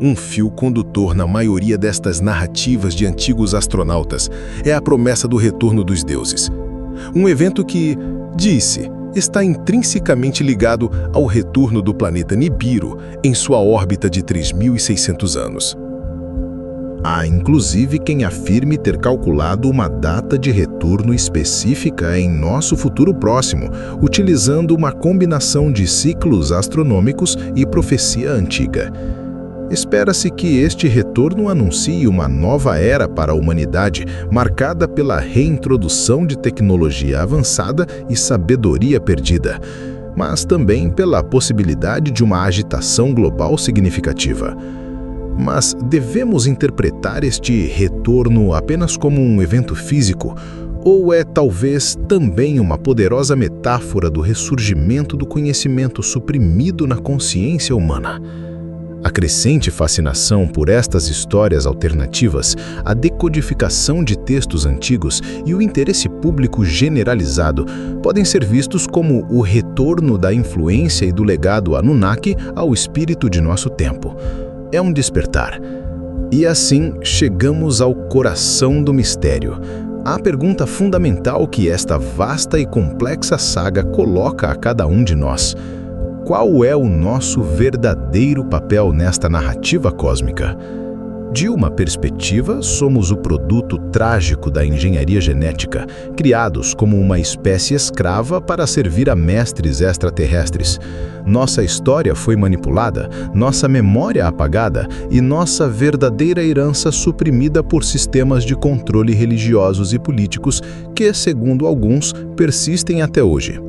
Um fio condutor na maioria destas narrativas de antigos astronautas é a promessa do retorno dos deuses. Um evento que, disse, está intrinsecamente ligado ao retorno do planeta Nibiru em sua órbita de 3.600 anos. Há inclusive quem afirme ter calculado uma data de retorno específica em nosso futuro próximo, utilizando uma combinação de ciclos astronômicos e profecia antiga. Espera-se que este retorno anuncie uma nova era para a humanidade, marcada pela reintrodução de tecnologia avançada e sabedoria perdida, mas também pela possibilidade de uma agitação global significativa. Mas devemos interpretar este retorno apenas como um evento físico, ou é talvez também uma poderosa metáfora do ressurgimento do conhecimento suprimido na consciência humana? A crescente fascinação por estas histórias alternativas, a decodificação de textos antigos e o interesse público generalizado podem ser vistos como o retorno da influência e do legado Anunnaki ao espírito de nosso tempo. É um despertar. E assim chegamos ao coração do mistério. A pergunta fundamental que esta vasta e complexa saga coloca a cada um de nós: Qual é o nosso verdadeiro papel nesta narrativa cósmica? De uma perspectiva, somos o produto trágico da engenharia genética, criados como uma espécie escrava para servir a mestres extraterrestres. Nossa história foi manipulada, nossa memória apagada e nossa verdadeira herança suprimida por sistemas de controle religiosos e políticos que, segundo alguns, persistem até hoje.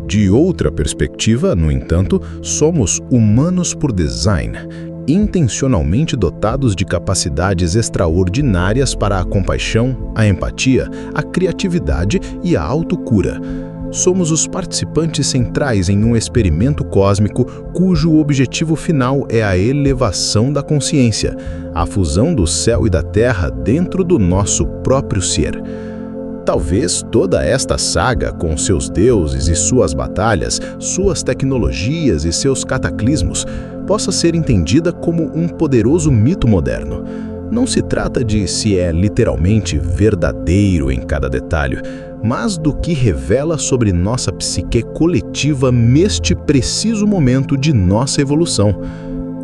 De outra perspectiva, no entanto, somos humanos por design, intencionalmente dotados de capacidades extraordinárias para a compaixão, a empatia, a criatividade e a autocura. Somos os participantes centrais em um experimento cósmico cujo objetivo final é a elevação da consciência, a fusão do céu e da terra dentro do nosso próprio ser. Talvez toda esta saga, com seus deuses e suas batalhas, suas tecnologias e seus cataclismos, possa ser entendida como um poderoso mito moderno. Não se trata de se é literalmente verdadeiro em cada detalhe, mas do que revela sobre nossa psique coletiva neste preciso momento de nossa evolução.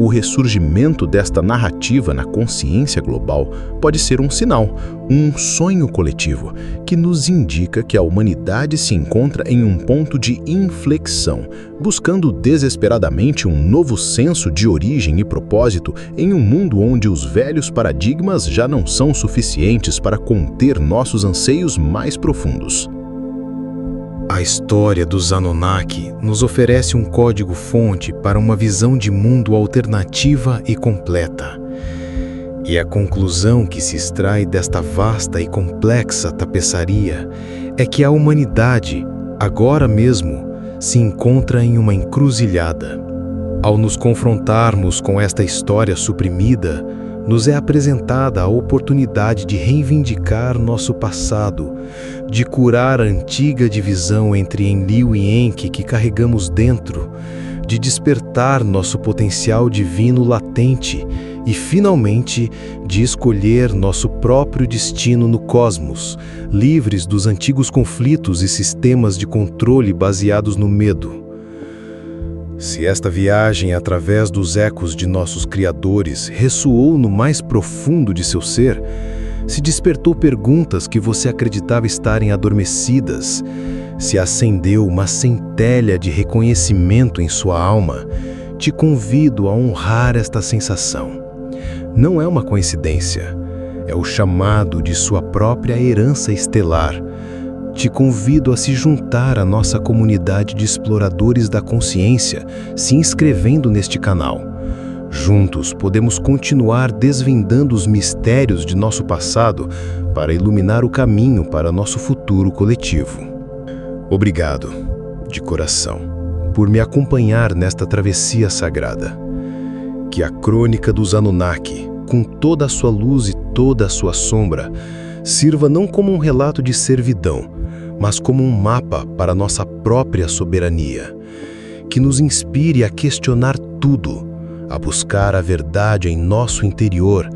O ressurgimento desta narrativa na consciência global pode ser um sinal, um sonho coletivo, que nos indica que a humanidade se encontra em um ponto de inflexão, buscando desesperadamente um novo senso de origem e propósito em um mundo onde os velhos paradigmas já não são suficientes para conter nossos anseios mais profundos. A história dos Anunnaki nos oferece um código-fonte para uma visão de mundo alternativa e completa. E a conclusão que se extrai desta vasta e complexa tapeçaria é que a humanidade, agora mesmo, se encontra em uma encruzilhada. Ao nos confrontarmos com esta história suprimida, nos é apresentada a oportunidade de reivindicar nosso passado, de curar a antiga divisão entre Enlil e Enki que carregamos dentro, de despertar nosso potencial divino latente e, finalmente, de escolher nosso próprio destino no cosmos, livres dos antigos conflitos e sistemas de controle baseados no medo. Se esta viagem através dos ecos de nossos criadores ressoou no mais profundo de seu ser, se despertou perguntas que você acreditava estarem adormecidas, se acendeu uma centelha de reconhecimento em sua alma, te convido a honrar esta sensação. Não é uma coincidência, é o chamado de sua própria herança estelar. Te convido a se juntar à nossa comunidade de exploradores da consciência, se inscrevendo neste canal. Juntos podemos continuar desvendando os mistérios de nosso passado para iluminar o caminho para nosso futuro coletivo. Obrigado, de coração, por me acompanhar nesta travessia sagrada. Que a crônica dos Anunnaki, com toda a sua luz e toda a sua sombra, sirva não como um relato de servidão, mas como um mapa para nossa própria soberania, que nos inspire a questionar tudo, a buscar a verdade em nosso interior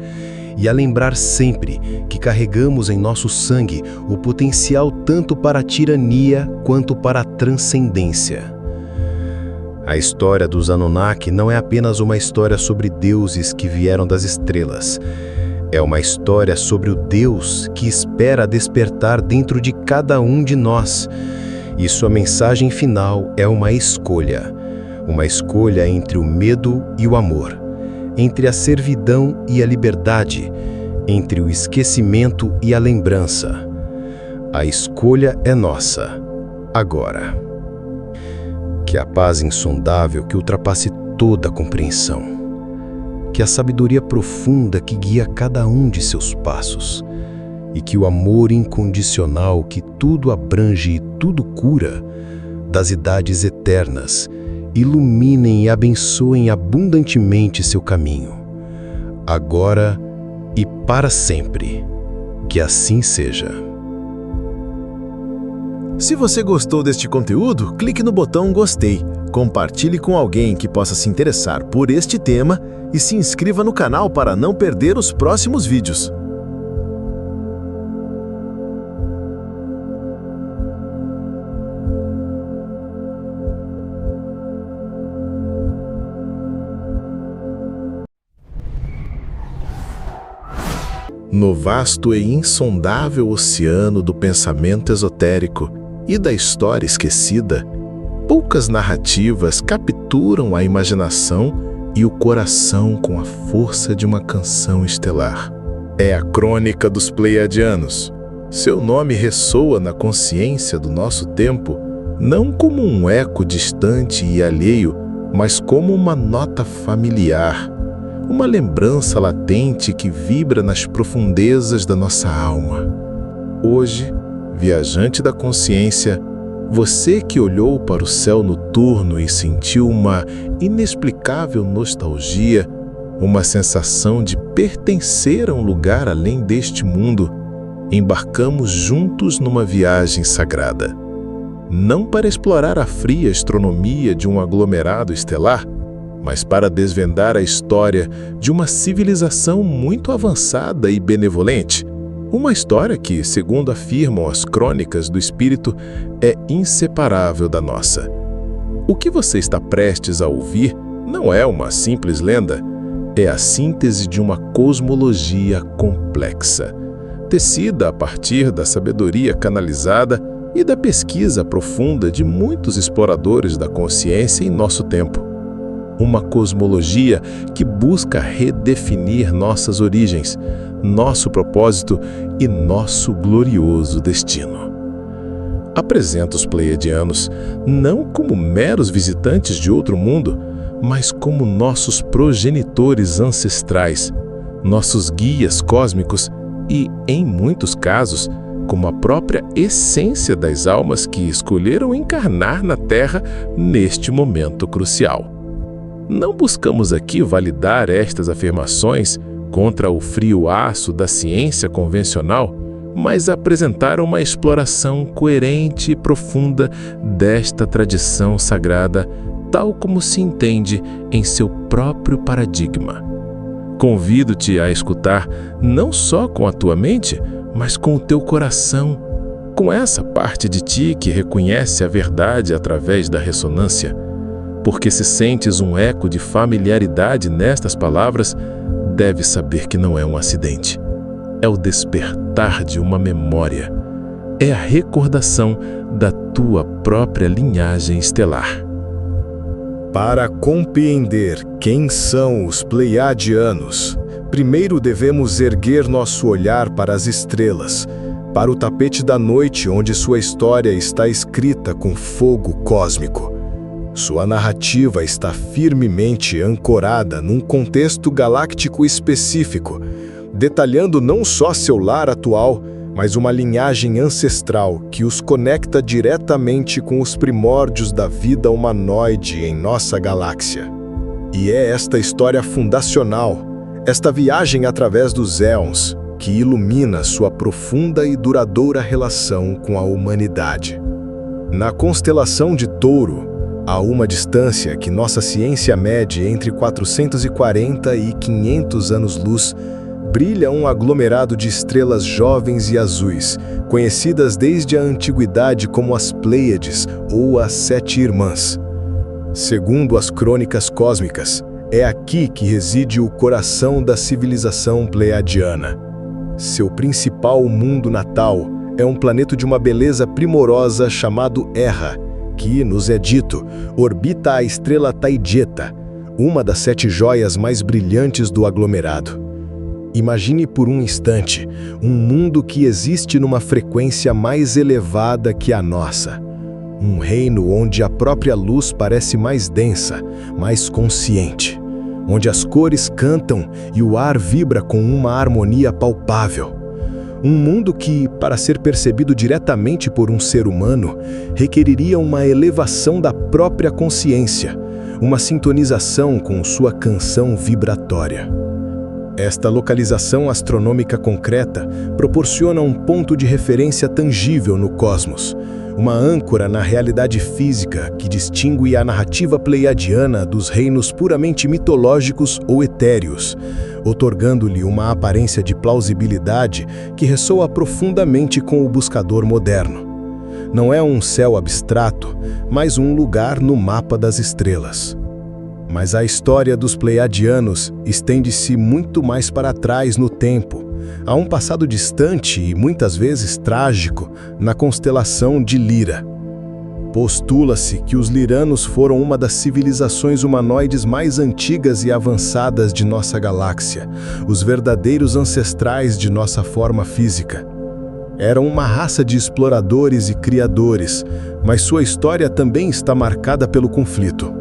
e a lembrar sempre que carregamos em nosso sangue o potencial tanto para a tirania quanto para a transcendência. A história dos Anunnaki não é apenas uma história sobre deuses que vieram das estrelas. É uma história sobre o Deus que espera despertar dentro de cada um de nós. E sua mensagem final é uma escolha entre o medo e o amor, entre a servidão e a liberdade, entre o esquecimento e a lembrança. A escolha é nossa, agora. Que a paz insondável que ultrapasse toda a compreensão, que a sabedoria profunda que guia cada um de seus passos, e que o amor incondicional que tudo abrange e tudo cura, das idades eternas, iluminem e abençoem abundantemente seu caminho, agora e para sempre. Que assim seja. Se você gostou deste conteúdo, clique no botão Gostei, compartilhe com alguém que possa se interessar por este tema e se inscreva no canal para não perder os próximos vídeos. No vasto e insondável oceano do pensamento esotérico e da história esquecida, poucas narrativas capturam a imaginação e o coração com a força de uma canção estelar. É a crônica dos Pleiadianos. Seu nome ressoa na consciência do nosso tempo, não como um eco distante e alheio, mas como uma nota familiar, uma lembrança latente que vibra nas profundezas da nossa alma. Hoje, viajante da consciência, você que olhou para o céu noturno e sentiu uma inexplicável nostalgia, uma sensação de pertencer a um lugar além deste mundo, embarcamos juntos numa viagem sagrada. Não para explorar a fria astronomia de um aglomerado estelar, mas para desvendar a história de uma civilização muito avançada e benevolente. Uma história que, segundo afirmam as crônicas do espírito, é inseparável da nossa. O que você está prestes a ouvir não é uma simples lenda, é a síntese de uma cosmologia complexa, tecida a partir da sabedoria canalizada e da pesquisa profunda de muitos exploradores da consciência em nosso tempo. Uma cosmologia que busca redefinir nossas origens, nosso propósito e nosso glorioso destino. Apresenta os Pleiadianos não como meros visitantes de outro mundo, mas como nossos progenitores ancestrais, nossos guias cósmicos e, em muitos casos, como a própria essência das almas que escolheram encarnar na Terra neste momento crucial. Não buscamos aqui validar estas afirmações contra o frio aço da ciência convencional, mas apresentar uma exploração coerente e profunda desta tradição sagrada, tal como se entende em seu próprio paradigma. Convido-te a escutar não só com a tua mente, mas com o teu coração, com essa parte de ti que reconhece a verdade através da ressonância. Porque se sentes um eco de familiaridade nestas palavras, deves saber que não é um acidente. É o despertar de uma memória. É a recordação da tua própria linhagem estelar. Para compreender quem são os Pleiadianos, primeiro devemos erguer nosso olhar para as estrelas, para o tapete da noite onde sua história está escrita com fogo cósmico. Sua narrativa está firmemente ancorada num contexto galáctico específico, detalhando não só seu lar atual, mas uma linhagem ancestral que os conecta diretamente com os primórdios da vida humanoide em nossa galáxia. E é esta história fundacional, esta viagem através dos éons, que ilumina sua profunda e duradoura relação com a humanidade. Na constelação de Touro, há uma distância que nossa ciência mede entre 440 e 500 anos-luz, brilha um aglomerado de estrelas jovens e azuis, conhecidas desde a antiguidade como as Pleiades ou as Sete Irmãs. Segundo as crônicas cósmicas, é aqui que reside o coração da civilização pleiadiana. Seu principal mundo natal é um planeta de uma beleza primorosa chamado Erra, que, nos é dito, orbita a estrela Taidjeta, uma das 7 joias mais brilhantes do aglomerado. Imagine por um instante um mundo que existe numa frequência mais elevada que a nossa. Um reino onde a própria luz parece mais densa, mais consciente. Onde as cores cantam e o ar vibra com uma harmonia palpável. Um mundo que, para ser percebido diretamente por um ser humano, requeriria uma elevação da própria consciência, uma sintonização com sua canção vibratória. Esta localização astronômica concreta proporciona um ponto de referência tangível no cosmos, uma âncora na realidade física que distingue a narrativa pleiadiana dos reinos puramente mitológicos ou etéreos, otorgando-lhe uma aparência de plausibilidade que ressoa profundamente com o buscador moderno. Não é um céu abstrato, mas um lugar no mapa das estrelas. Mas a história dos Pleiadianos estende-se muito mais para trás no tempo, há um passado distante e muitas vezes trágico na constelação de Lira. Postula-se que os liranos foram uma das civilizações humanoides mais antigas e avançadas de nossa galáxia, os verdadeiros ancestrais de nossa forma física. Eram uma raça de exploradores e criadores, mas sua história também está marcada pelo conflito.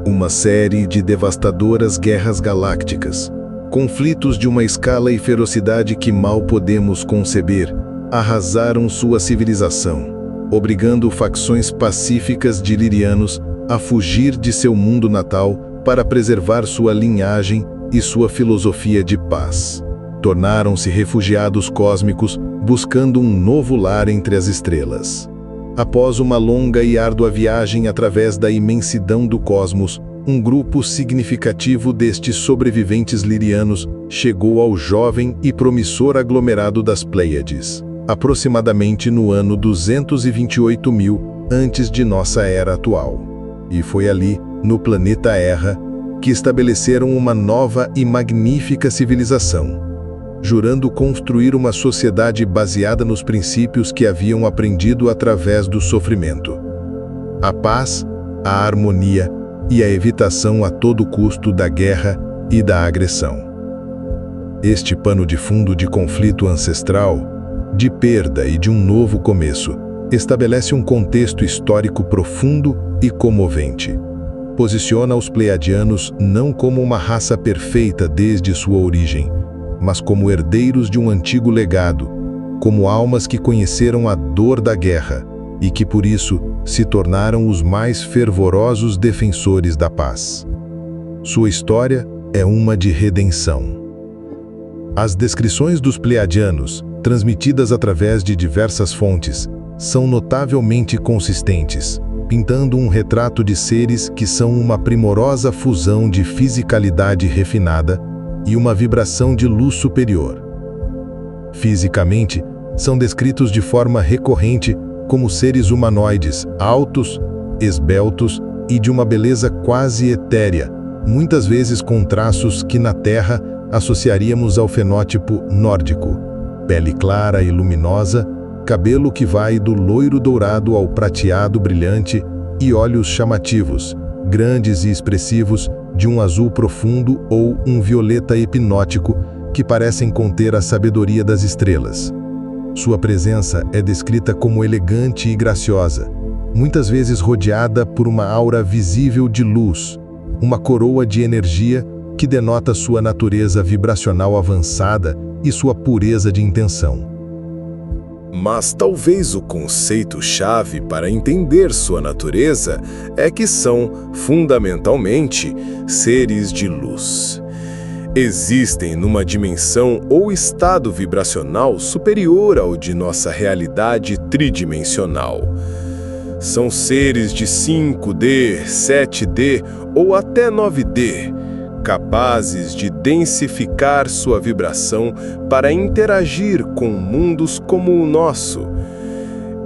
Uma série de devastadoras guerras galácticas, conflitos de uma escala e ferocidade que mal podemos conceber, arrasaram sua civilização, obrigando facções pacíficas de lirianos a fugir de seu mundo natal para preservar sua linhagem e sua filosofia de paz. Tornaram-se refugiados cósmicos, buscando um novo lar entre as estrelas. Após uma longa e árdua viagem através da imensidão do cosmos, um grupo significativo destes sobreviventes lirianos chegou ao jovem e promissor aglomerado das Pleiades, aproximadamente no ano 228.000 antes de nossa era atual. E foi ali, no planeta Erra, que estabeleceram uma nova e magnífica civilização, jurando construir uma sociedade baseada nos princípios que haviam aprendido através do sofrimento. A paz, a harmonia e a evitação a todo custo da guerra e da agressão. Este pano de fundo de conflito ancestral, de perda e de um novo começo, estabelece um contexto histórico profundo e comovente. Posiciona os Pleiadianos não como uma raça perfeita desde sua origem, mas como herdeiros de um antigo legado, como almas que conheceram a dor da guerra e que por isso se tornaram os mais fervorosos defensores da paz. Sua história é uma de redenção. As descrições dos Pleiadianos, transmitidas através de diversas fontes, são notavelmente consistentes, pintando um retrato de seres que são uma primorosa fusão de fisicalidade refinada e uma vibração de luz superior. Fisicamente, são descritos de forma recorrente como seres humanoides, altos, esbeltos e de uma beleza quase etérea, muitas vezes com traços que na Terra associaríamos ao fenótipo nórdico: pele clara e luminosa, cabelo que vai do loiro dourado ao prateado brilhante e olhos chamativos, grandes e expressivos, de um azul profundo ou um violeta hipnótico que parecem conter a sabedoria das estrelas. Sua presença é descrita como elegante e graciosa, muitas vezes rodeada por uma aura visível de luz, uma coroa de energia que denota sua natureza vibracional avançada e sua pureza de intenção. Mas talvez o conceito-chave para entender sua natureza é que são, fundamentalmente, seres de luz. Existem numa dimensão ou estado vibracional superior ao de nossa realidade tridimensional. São seres de 5D, 7D ou até 9D, capazes de densificar sua vibração para interagir com mundos como o nosso.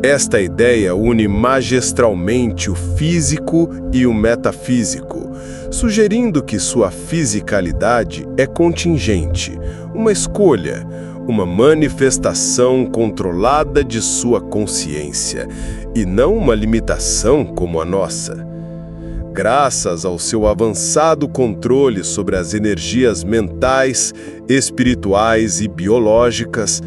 Esta ideia une magistralmente o físico e o metafísico, sugerindo que sua fisicalidade é contingente, uma escolha, uma manifestação controlada de sua consciência, e não uma limitação como a nossa. Graças ao seu avançado controle sobre as energias mentais, espirituais e biológicas,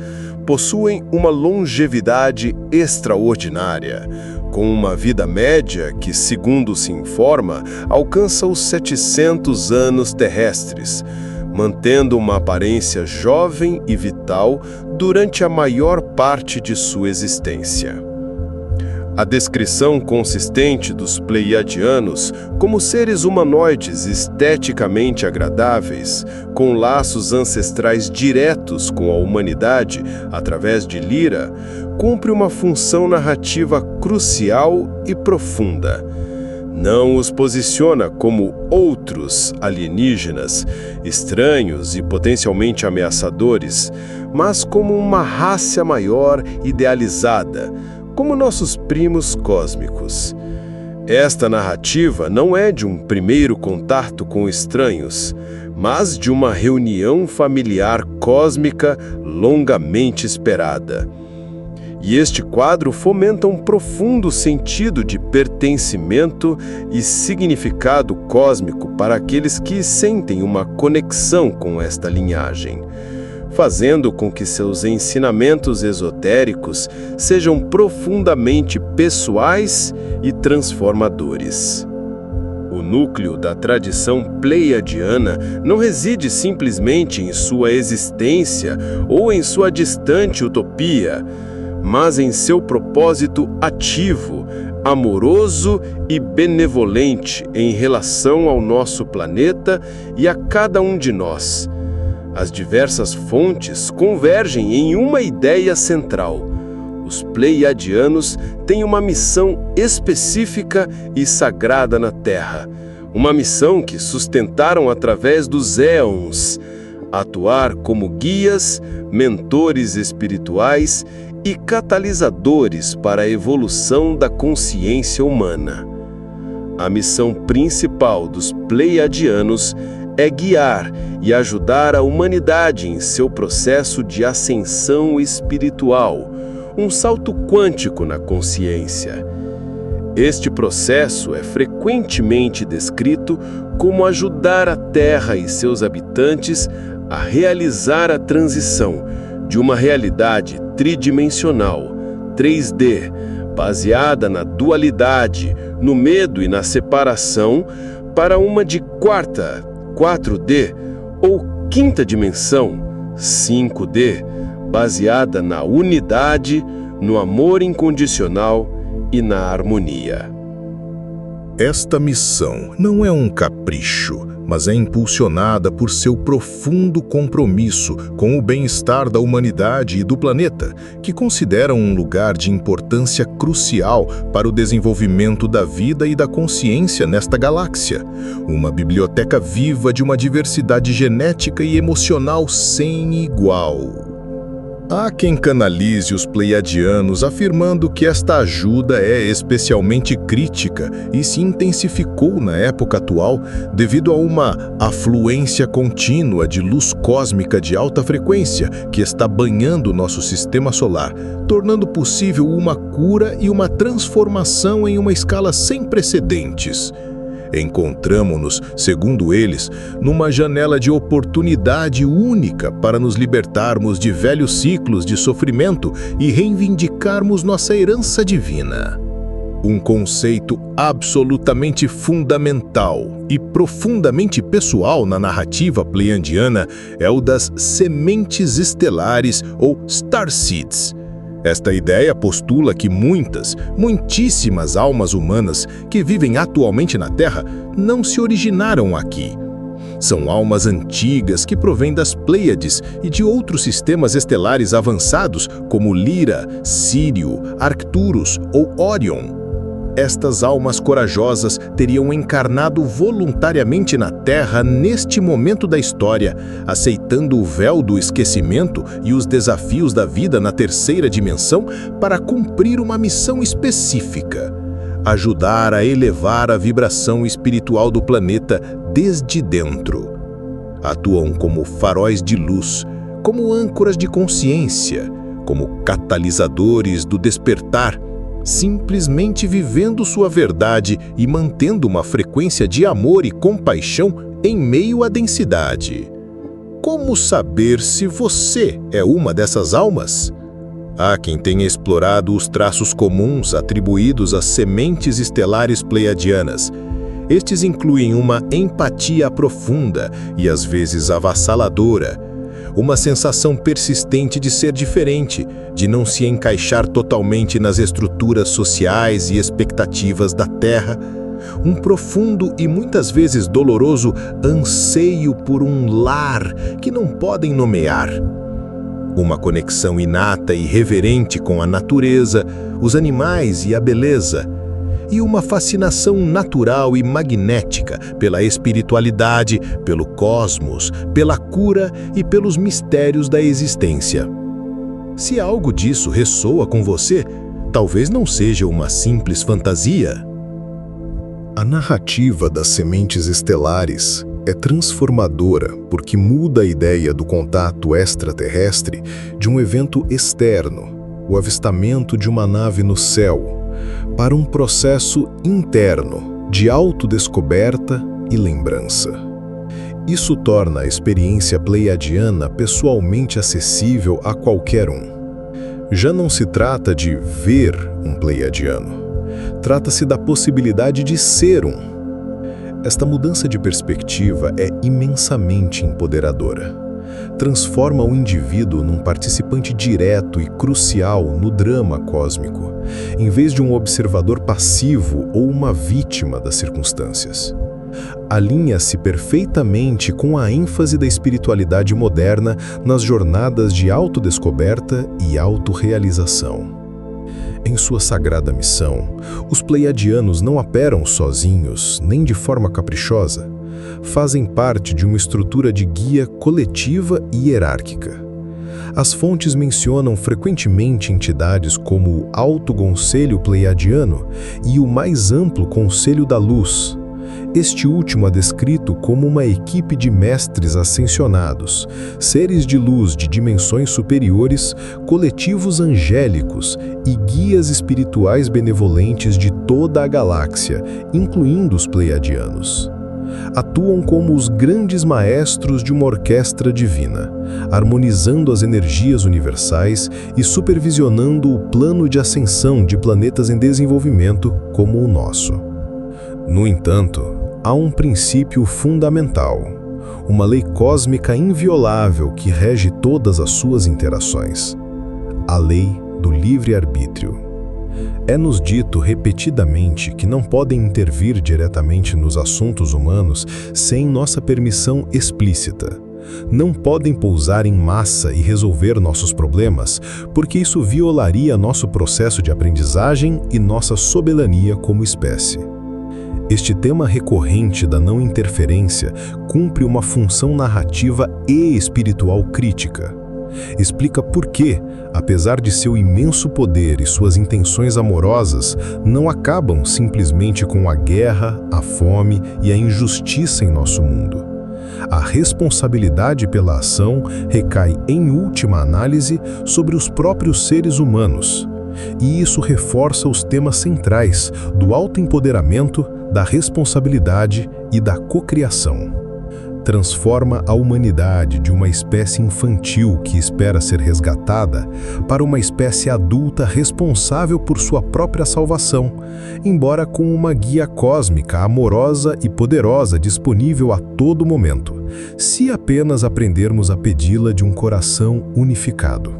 possuem uma longevidade extraordinária, com uma vida média que, segundo se informa, alcança os 700 anos terrestres, mantendo uma aparência jovem e vital durante a maior parte de sua existência. A descrição consistente dos Pleiadianos como seres humanoides esteticamente agradáveis, com laços ancestrais diretos com a humanidade através de Lira, cumpre uma função narrativa crucial e profunda. Não os posiciona como outros alienígenas, estranhos e potencialmente ameaçadores, mas como uma raça maior idealizada, como nossos primos cósmicos. Esta narrativa não é de um primeiro contato com estranhos, mas de uma reunião familiar cósmica longamente esperada. E este quadro fomenta um profundo sentido de pertencimento e significado cósmico para aqueles que sentem uma conexão com esta linhagem, fazendo com que seus ensinamentos esotéricos sejam profundamente pessoais e transformadores. O núcleo da tradição pleiadiana não reside simplesmente em sua existência ou em sua distante utopia, mas em seu propósito ativo, amoroso e benevolente em relação ao nosso planeta e a cada um de nós. As diversas fontes convergem em uma ideia central. Os pleiadianos têm uma missão específica e sagrada na Terra, uma missão que sustentaram através dos éons, atuar como guias, mentores espirituais e catalisadores para a evolução da consciência humana. A missão principal dos pleiadianos é guiar e ajudar a humanidade em seu processo de ascensão espiritual, um salto quântico na consciência. Este processo é frequentemente descrito como ajudar a Terra e seus habitantes a realizar a transição de uma realidade tridimensional, 3D, baseada na dualidade, no medo e na separação, para uma de quarta, 4D, ou quinta dimensão, 5D, baseada na unidade, no amor incondicional e na harmonia. Esta missão não é um capricho, mas é impulsionada por seu profundo compromisso com o bem-estar da humanidade e do planeta, que consideram um lugar de importância crucial para o desenvolvimento da vida e da consciência nesta galáxia, uma biblioteca viva de uma diversidade genética e emocional sem igual. Há quem canalize os pleiadianos afirmando que esta ajuda é especialmente crítica e se intensificou na época atual devido a uma afluência contínua de luz cósmica de alta frequência que está banhando nosso sistema solar, tornando possível uma cura e uma transformação em uma escala sem precedentes. Encontramo-nos, segundo eles, numa janela de oportunidade única para nos libertarmos de velhos ciclos de sofrimento e reivindicarmos nossa herança divina. Um conceito absolutamente fundamental e profundamente pessoal na narrativa pleiadiana é o das sementes estelares ou starseeds. Esta ideia postula que muitíssimas almas humanas que vivem atualmente na Terra não se originaram aqui. São almas antigas que provêm das Pleiades e de outros sistemas estelares avançados como Lyra, Sírio, Arcturus ou Órion. Estas almas corajosas teriam encarnado voluntariamente na Terra neste momento da história, aceitando o véu do esquecimento e os desafios da vida na terceira dimensão para cumprir uma missão específica: ajudar a elevar a vibração espiritual do planeta desde dentro. Atuam como faróis de luz, como âncoras de consciência, como catalisadores do despertar, simplesmente vivendo sua verdade e mantendo uma frequência de amor e compaixão em meio à densidade. Como saber se você é uma dessas almas? Há quem tenha explorado os traços comuns atribuídos às sementes estelares pleiadianas. Estes incluem uma empatia profunda e às vezes avassaladora, uma sensação persistente de ser diferente, de não se encaixar totalmente nas estruturas sociais e expectativas da Terra, um profundo e muitas vezes doloroso anseio por um lar que não podem nomear, uma conexão inata e reverente com a natureza, os animais e a beleza, e uma fascinação natural e magnética pela espiritualidade, pelo cosmos, pela cura e pelos mistérios da existência. Se algo disso ressoa com você, talvez não seja uma simples fantasia. A narrativa das sementes estelares é transformadora porque muda a ideia do contato extraterrestre de um evento externo, o avistamento de uma nave no céu, para um processo interno de autodescoberta e lembrança. Isso torna a experiência pleiadiana pessoalmente acessível a qualquer um. Já não se trata de ver um pleiadiano, trata-se da possibilidade de ser um. Esta mudança de perspectiva é imensamente empoderadora. Transforma o indivíduo num participante direto e crucial no drama cósmico, em vez de um observador passivo ou uma vítima das circunstâncias. Alinha-se perfeitamente com a ênfase da espiritualidade moderna nas jornadas de autodescoberta e autorrealização. Em sua sagrada missão, os pleiadianos não operam sozinhos, nem de forma caprichosa. Fazem parte de uma estrutura de guia coletiva e hierárquica. As fontes mencionam frequentemente entidades como o Alto Conselho Pleiadiano e o mais amplo Conselho da Luz. Este último é descrito como uma equipe de mestres ascensionados, seres de luz de dimensões superiores, coletivos angélicos e guias espirituais benevolentes de toda a galáxia, incluindo os pleiadianos. Atuam como os grandes maestros de uma orquestra divina, harmonizando as energias universais e supervisionando o plano de ascensão de planetas em desenvolvimento como o nosso. No entanto, há um princípio fundamental, uma lei cósmica inviolável que rege todas as suas interações: a lei do livre-arbítrio. É-nos dito repetidamente que não podem intervir diretamente nos assuntos humanos sem nossa permissão explícita. Não podem pousar em massa e resolver nossos problemas, porque isso violaria nosso processo de aprendizagem e nossa soberania como espécie. Este tema recorrente da não interferência cumpre uma função narrativa e espiritual crítica. Explica por que, apesar de seu imenso poder e suas intenções amorosas, não acabam simplesmente com a guerra, a fome e a injustiça em nosso mundo. A responsabilidade pela ação recai, em última análise, sobre os próprios seres humanos. E isso reforça os temas centrais do autoempoderamento, da responsabilidade e da cocriação. Transforma a humanidade de uma espécie infantil que espera ser resgatada para uma espécie adulta responsável por sua própria salvação, embora com uma guia cósmica amorosa e poderosa disponível a todo momento, se apenas aprendermos a pedi-la de um coração unificado.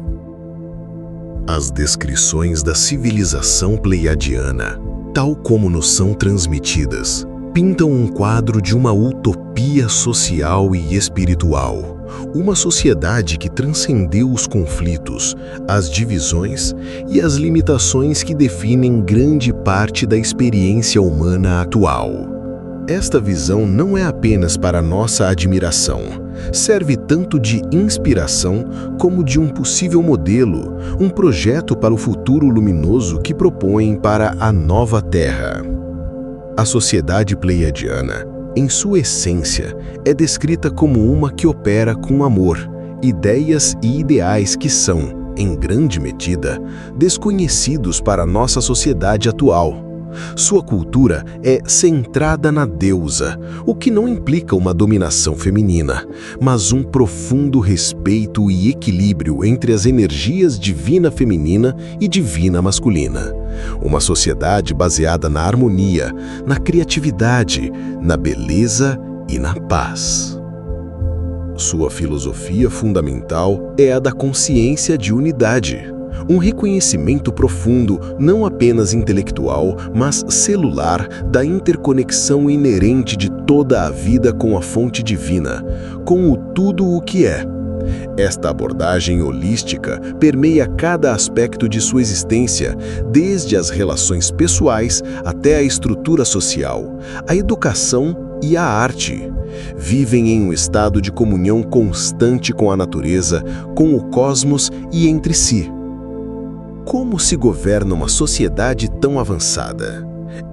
As descrições da civilização pleiadiana, tal como nos são transmitidas, pintam um quadro de uma utopia social e espiritual, uma sociedade que transcendeu os conflitos, as divisões e as limitações que definem grande parte da experiência humana atual. Esta visão não é apenas para nossa admiração, serve tanto de inspiração como de um possível modelo, um projeto para o futuro luminoso que propõem para a nova Terra. A sociedade pleiadiana, em sua essência, é descrita como uma que opera com amor, ideias e ideais que são, em grande medida, desconhecidos para nossa sociedade atual. Sua cultura é centrada na deusa, o que não implica uma dominação feminina, mas um profundo respeito e equilíbrio entre as energias divina feminina e divina masculina. Uma sociedade baseada na harmonia, na criatividade, na beleza e na paz. Sua filosofia fundamental é a da consciência de unidade. Um reconhecimento profundo, não apenas intelectual, mas celular, da interconexão inerente de toda a vida com a fonte divina, com o tudo o que é. Esta abordagem holística permeia cada aspecto de sua existência, desde as relações pessoais até a estrutura social, a educação e a arte. Vivem em um estado de comunhão constante com a natureza, com o cosmos e entre si. Como se governa uma sociedade tão avançada?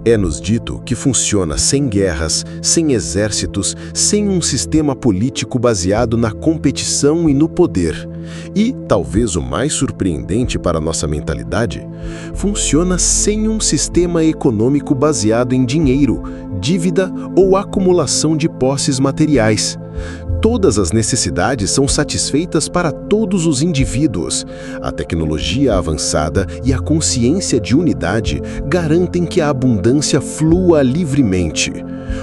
É-nos dito que funciona sem guerras, sem exércitos, sem um sistema político baseado na competição e no poder. E, talvez o mais surpreendente para nossa mentalidade, funciona sem um sistema econômico baseado em dinheiro, dívida ou acumulação de posses materiais. Todas as necessidades são satisfeitas para todos os indivíduos. A tecnologia avançada e a consciência de unidade garantem que a abundância flua livremente.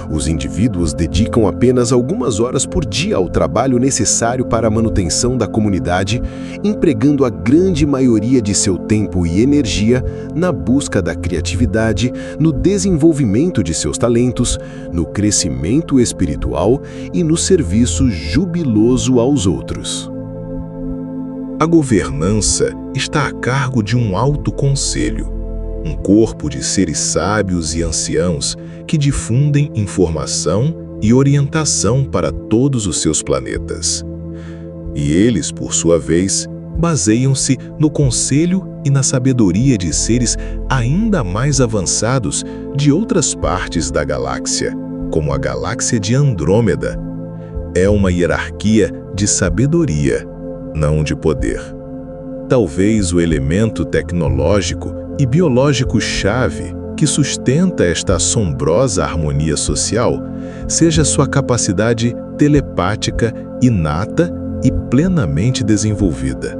Os indivíduos dedicam apenas algumas horas por dia ao trabalho necessário para a manutenção da comunidade, empregando a grande maioria de seu tempo e energia na busca da criatividade, no desenvolvimento de seus talentos, no crescimento espiritual e no serviço jubiloso aos outros. A governança está a cargo de um alto conselho, um corpo de seres sábios e anciãos que difundem informação e orientação para todos os seus planetas. E eles, por sua vez, baseiam-se no conselho e na sabedoria de seres ainda mais avançados de outras partes da galáxia, como a galáxia de Andrômeda. É uma hierarquia de sabedoria, não de poder. Talvez o elemento tecnológico e biológico-chave que sustenta esta assombrosa harmonia social seja sua capacidade telepática inata e plenamente desenvolvida.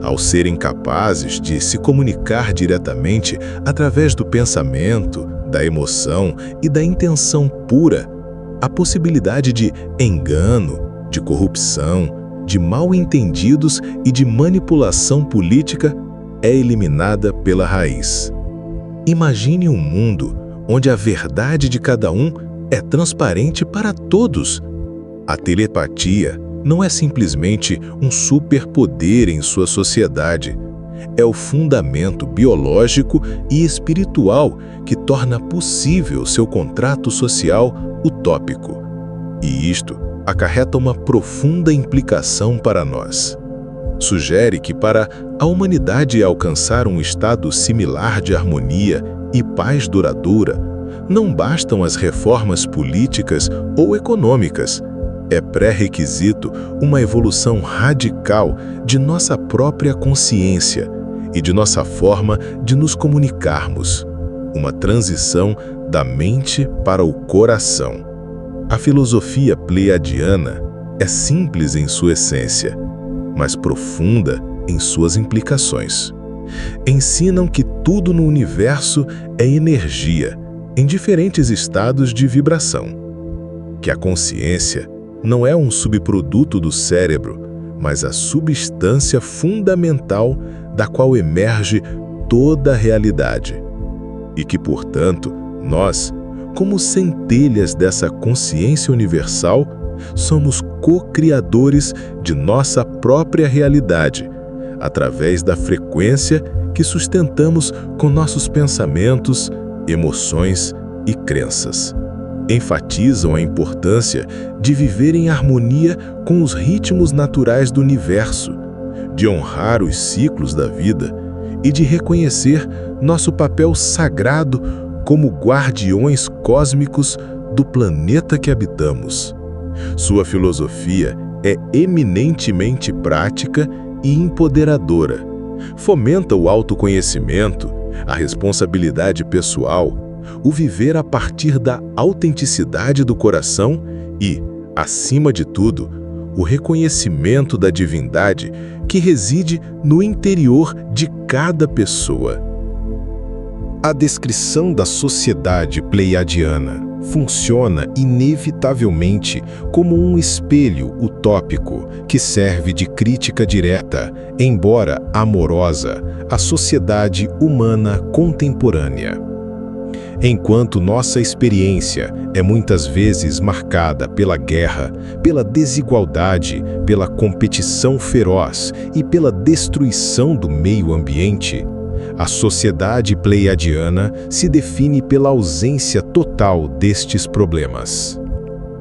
Ao serem capazes de se comunicar diretamente através do pensamento, da emoção e da intenção pura, a possibilidade de engano, de corrupção, de mal-entendidos e de manipulação política é eliminada pela raiz. Imagine um mundo onde a verdade de cada um é transparente para todos. A telepatia não é simplesmente um superpoder em sua sociedade. É o fundamento biológico e espiritual que torna possível seu contrato social utópico. E isto acarreta uma profunda implicação para nós. Sugere que para a humanidade alcançar um estado similar de harmonia e paz duradoura, não bastam as reformas políticas ou econômicas. É pré-requisito uma evolução radical de nossa própria consciência e de nossa forma de nos comunicarmos. Uma transição da mente para o coração. A filosofia pleiadiana é simples em sua essência, mas profunda em suas implicações. Ensinam que tudo no universo é energia, em diferentes estados de vibração. Que a consciência não é um subproduto do cérebro, mas a substância fundamental da qual emerge toda a realidade. E que, portanto, nós, como centelhas dessa consciência universal, somos co-criadores de nossa própria realidade, através da frequência que sustentamos com nossos pensamentos, emoções e crenças. Enfatizam a importância de viver em harmonia com os ritmos naturais do universo, de honrar os ciclos da vida e de reconhecer nosso papel sagrado como guardiões cósmicos do planeta que habitamos. Sua filosofia é eminentemente prática e empoderadora. Fomenta o autoconhecimento, a responsabilidade pessoal, o viver a partir da autenticidade do coração e, acima de tudo, o reconhecimento da divindade que reside no interior de cada pessoa. A descrição da sociedade pleiadiana funciona inevitavelmente como um espelho utópico que serve de crítica direta, embora amorosa, à sociedade humana contemporânea. Enquanto nossa experiência é muitas vezes marcada pela guerra, pela desigualdade, pela competição feroz e pela destruição do meio ambiente, a sociedade pleiadiana se define pela ausência total destes problemas.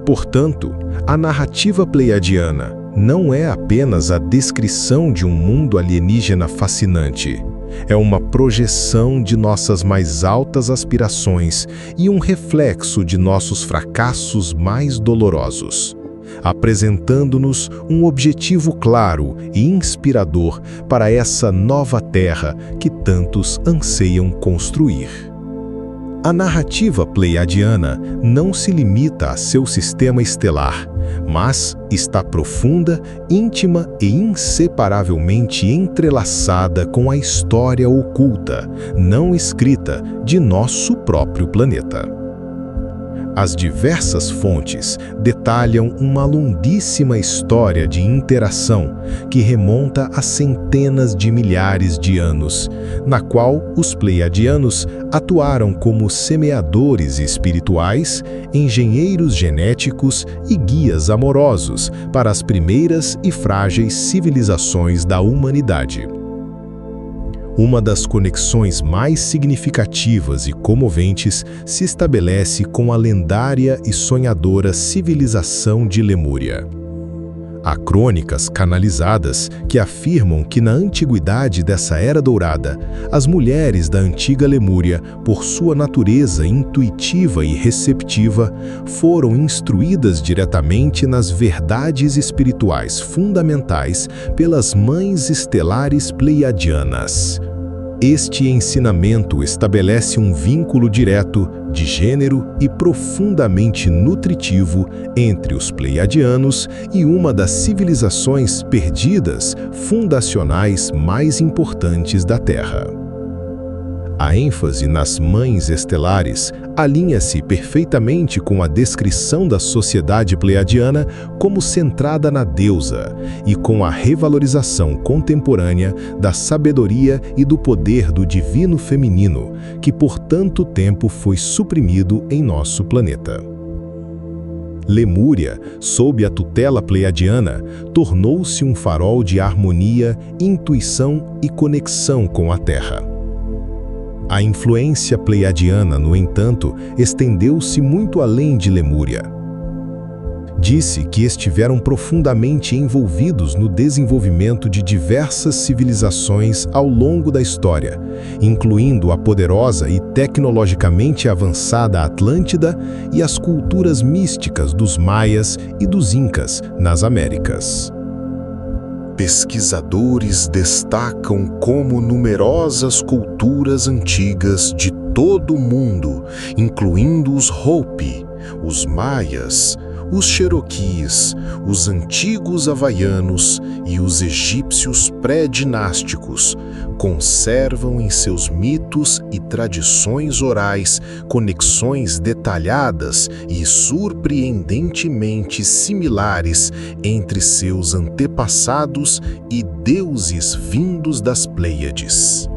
Portanto, a narrativa pleiadiana não é apenas a descrição de um mundo alienígena fascinante, É uma projeção de nossas mais altas aspirações e um reflexo de nossos fracassos mais dolorosos, apresentando-nos um objetivo claro e inspirador para essa nova terra que tantos anseiam construir. A narrativa pleiadiana não se limita a seu sistema estelar, mas está profunda, íntima e inseparavelmente entrelaçada com a história oculta, não escrita, de nosso próprio planeta. As diversas fontes detalham uma longuíssima história de interação que remonta a centenas de milhares de anos, na qual os pleiadianos atuaram como semeadores espirituais, engenheiros genéticos e guias amorosos para as primeiras e frágeis civilizações da humanidade. Uma das conexões mais significativas e comoventes se estabelece com a lendária e sonhadora civilização de Lemúria. Há crônicas canalizadas que afirmam que na antiguidade dessa Era Dourada, as mulheres da antiga Lemúria, por sua natureza intuitiva e receptiva, foram instruídas diretamente nas verdades espirituais fundamentais pelas mães estelares pleiadianas. Este ensinamento estabelece um vínculo direto, de gênero e profundamente nutritivo entre os pleiadianos e uma das civilizações perdidas, fundacionais mais importantes da Terra. A ênfase nas mães estelares alinha-se perfeitamente com a descrição da sociedade pleiadiana como centrada na deusa e com a revalorização contemporânea da sabedoria e do poder do divino feminino, que por tanto tempo foi suprimido em nosso planeta. Lemúria, sob a tutela pleiadiana, tornou-se um farol de harmonia, intuição e conexão com a Terra. A influência pleiadiana, no entanto, estendeu-se muito além de Lemúria. Disse que estiveram profundamente envolvidos no desenvolvimento de diversas civilizações ao longo da história, incluindo a poderosa e tecnologicamente avançada Atlântida e as culturas místicas dos Maias e dos Incas nas Américas. Pesquisadores destacam como numerosas culturas antigas de todo o mundo, incluindo os Hopi, os Maias, os Cherokees, os antigos havaianos e os egípcios pré-dinásticos, conservam em seus mitos e tradições orais conexões detalhadas e surpreendentemente similares entre seus antepassados e deuses vindos das Pleiades.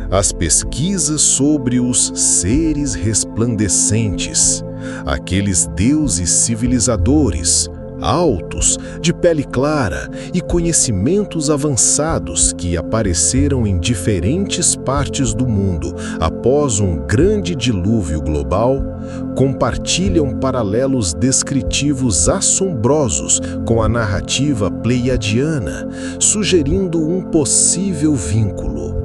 As pesquisas sobre os seres resplandecentes, aqueles deuses civilizadores, altos, de pele clara e conhecimentos avançados que apareceram em diferentes partes do mundo após um grande dilúvio global, compartilham paralelos descritivos assombrosos com a narrativa pleiadiana, sugerindo um possível vínculo.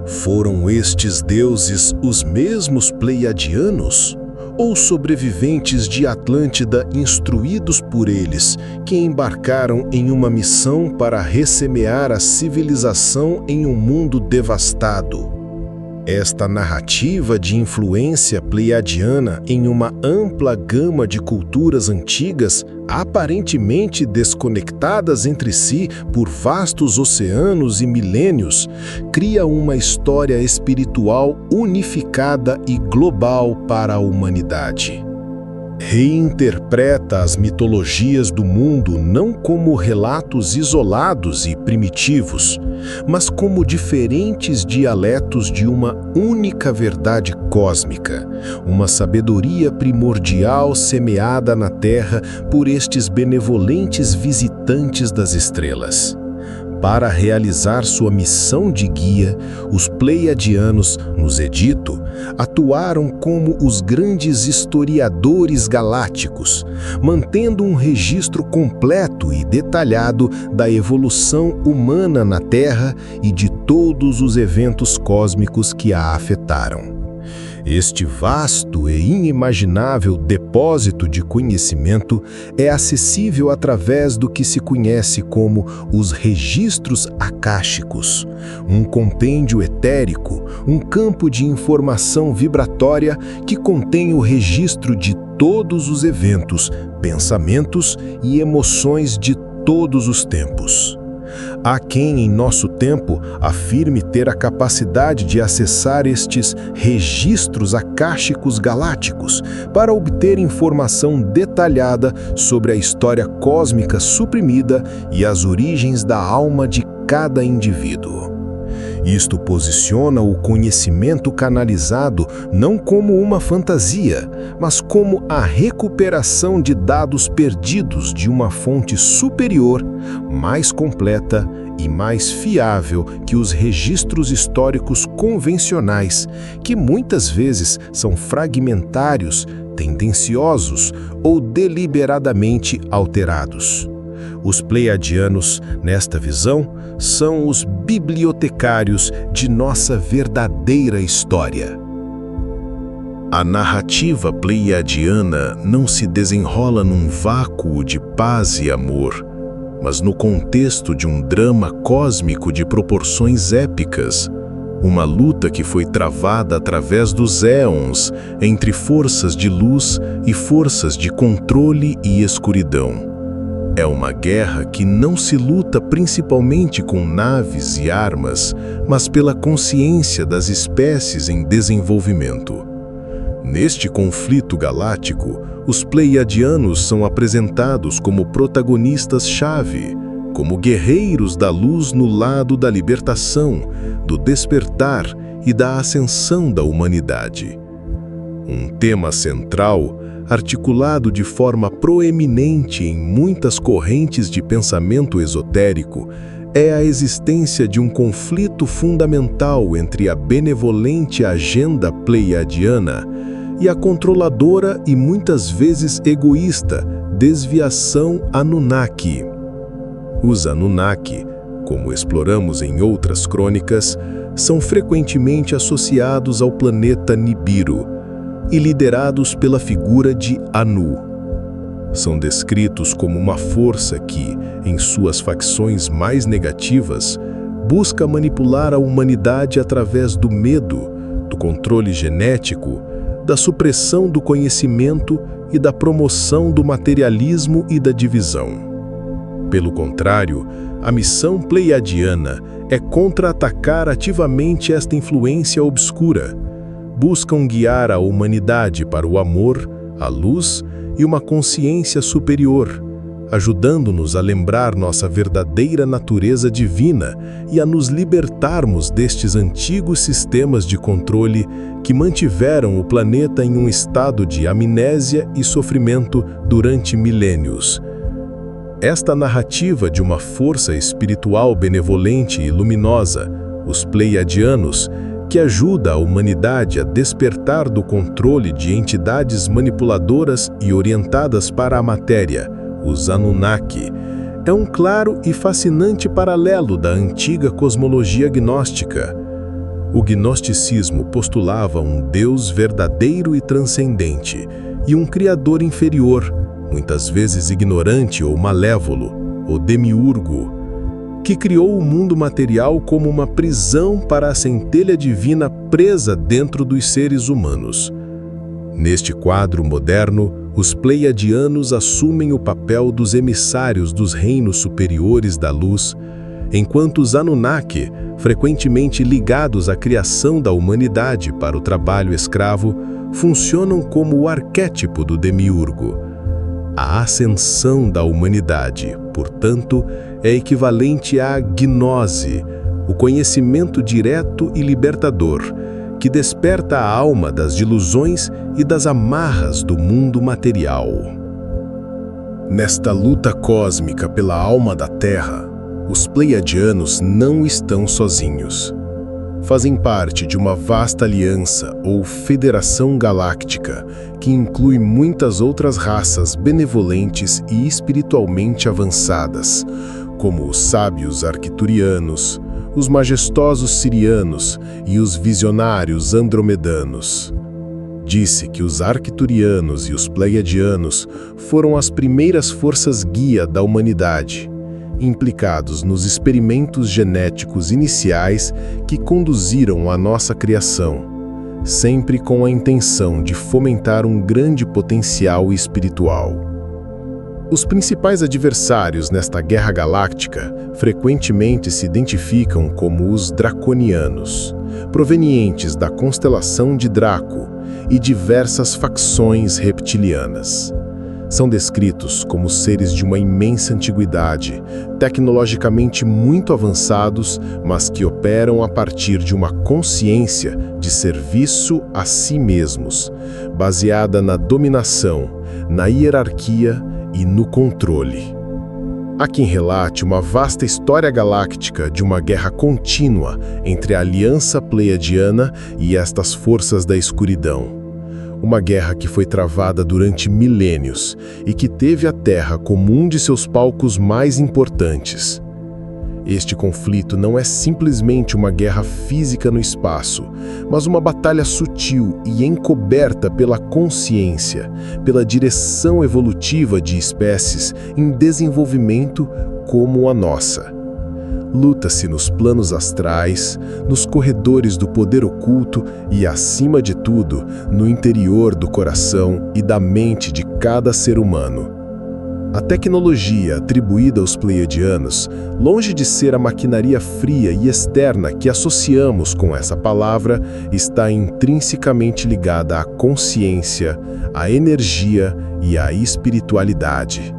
Foram estes deuses os mesmos pleiadianos? Ou sobreviventes de Atlântida instruídos por eles, que embarcaram em uma missão para ressemear a civilização em um mundo devastado? Esta narrativa de influência pleiadiana em uma ampla gama de culturas antigas, aparentemente desconectadas entre si por vastos oceanos e milênios, cria uma história espiritual unificada e global para a humanidade. Reinterpreta as mitologias do mundo não como relatos isolados e primitivos, mas como diferentes dialetos de uma única verdade cósmica, uma sabedoria primordial semeada na Terra por estes benevolentes visitantes das estrelas. Para realizar sua missão de guia, os Pleiadianos, nos Edito, atuaram como os grandes historiadores galácticos, mantendo um registro completo e detalhado da evolução humana na Terra e de todos os eventos cósmicos que a afetaram. Este vasto e inimaginável depósito de conhecimento é acessível através do que se conhece como os registros akáshicos, um compêndio etérico, um campo de informação vibratória que contém o registro de todos os eventos, pensamentos e emoções de todos os tempos. Há quem, em nosso tempo, afirme ter a capacidade de acessar estes registros akáshicos galácticos para obter informação detalhada sobre a história cósmica suprimida e as origens da alma de cada indivíduo. Isto posiciona o conhecimento canalizado não como uma fantasia, mas como a recuperação de dados perdidos de uma fonte superior, mais completa e mais fiável que os registros históricos convencionais, que muitas vezes são fragmentários, tendenciosos ou deliberadamente alterados. Os Pleiadianos, nesta visão, são os bibliotecários de nossa verdadeira história. A narrativa pleiadiana não se desenrola num vácuo de paz e amor, mas no contexto de um drama cósmico de proporções épicas, uma luta que foi travada através dos éons entre forças de luz e forças de controle e escuridão. É uma guerra que não se luta principalmente com naves e armas, mas pela consciência das espécies em desenvolvimento. Neste conflito galáctico, os Pleiadianos são apresentados como protagonistas-chave, como guerreiros da luz no lado da libertação, do despertar e da ascensão da humanidade. Um tema central, articulado de forma proeminente em muitas correntes de pensamento esotérico, é a existência de um conflito fundamental entre a benevolente agenda pleiadiana e a controladora e muitas vezes egoísta desviação Anunnaki. Os Anunnaki, como exploramos em outras crônicas, são frequentemente associados ao planeta Nibiru e liderados pela figura de Anu. São descritos como uma força que, em suas facções mais negativas, busca manipular a humanidade através do medo, do controle genético, da supressão do conhecimento e da promoção do materialismo e da divisão. Pelo contrário, a missão pleiadiana é contra-atacar ativamente esta influência obscura. Buscam guiar a humanidade para o amor, a luz e uma consciência superior, ajudando-nos a lembrar nossa verdadeira natureza divina e a nos libertarmos destes antigos sistemas de controle que mantiveram o planeta em um estado de amnésia e sofrimento durante milênios. Esta narrativa de uma força espiritual benevolente e luminosa, os Pleiadianos, que ajuda a humanidade a despertar do controle de entidades manipuladoras e orientadas para a matéria, os Anunnaki, é um claro e fascinante paralelo da antiga cosmologia gnóstica. O gnosticismo postulava um Deus verdadeiro e transcendente e um Criador inferior, muitas vezes ignorante ou malévolo, o Demiurgo, que criou o mundo material como uma prisão para a centelha divina presa dentro dos seres humanos. Neste quadro moderno, os Pleiadianos assumem o papel dos emissários dos reinos superiores da luz, enquanto os Anunnaki, frequentemente ligados à criação da humanidade para o trabalho escravo, funcionam como o arquétipo do Demiurgo. A ascensão da humanidade, portanto, é equivalente à gnose, o conhecimento direto e libertador, que desperta a alma das ilusões e das amarras do mundo material. Nesta luta cósmica pela alma da Terra, Os Pleiadianos não estão sozinhos. Fazem parte de uma vasta aliança ou federação galáctica que inclui muitas outras raças benevolentes e espiritualmente avançadas, como os sábios arcturianos, os majestosos sirianos e os visionários andromedanos. Disse que os arcturianos e os pleiadianos foram as primeiras forças guia da humanidade, implicados nos experimentos genéticos iniciais que conduziram à nossa criação, sempre com a intenção de fomentar um grande potencial espiritual. Os principais adversários nesta guerra galáctica frequentemente se identificam como os draconianos, provenientes da constelação de Draco e diversas facções reptilianas. São descritos como seres de uma imensa antiguidade, tecnologicamente muito avançados, mas que operam a partir de uma consciência de serviço a si mesmos, baseada na dominação, na hierarquia e no controle. Há quem relate uma vasta história galáctica de uma guerra contínua entre a Aliança Pleiadiana e estas forças da escuridão. Uma guerra que foi travada durante milênios e que teve a Terra como um de seus palcos mais importantes. Este conflito não é simplesmente uma guerra física no espaço, mas uma batalha sutil e encoberta pela consciência, pela direção evolutiva de espécies em desenvolvimento como a nossa. Luta-se nos planos astrais, nos corredores do poder oculto e, acima de tudo, no interior do coração e da mente de cada ser humano. A tecnologia atribuída aos pleiadianos, longe de ser a maquinaria fria e externa que associamos com essa palavra, está intrinsecamente ligada à consciência, à energia e à espiritualidade.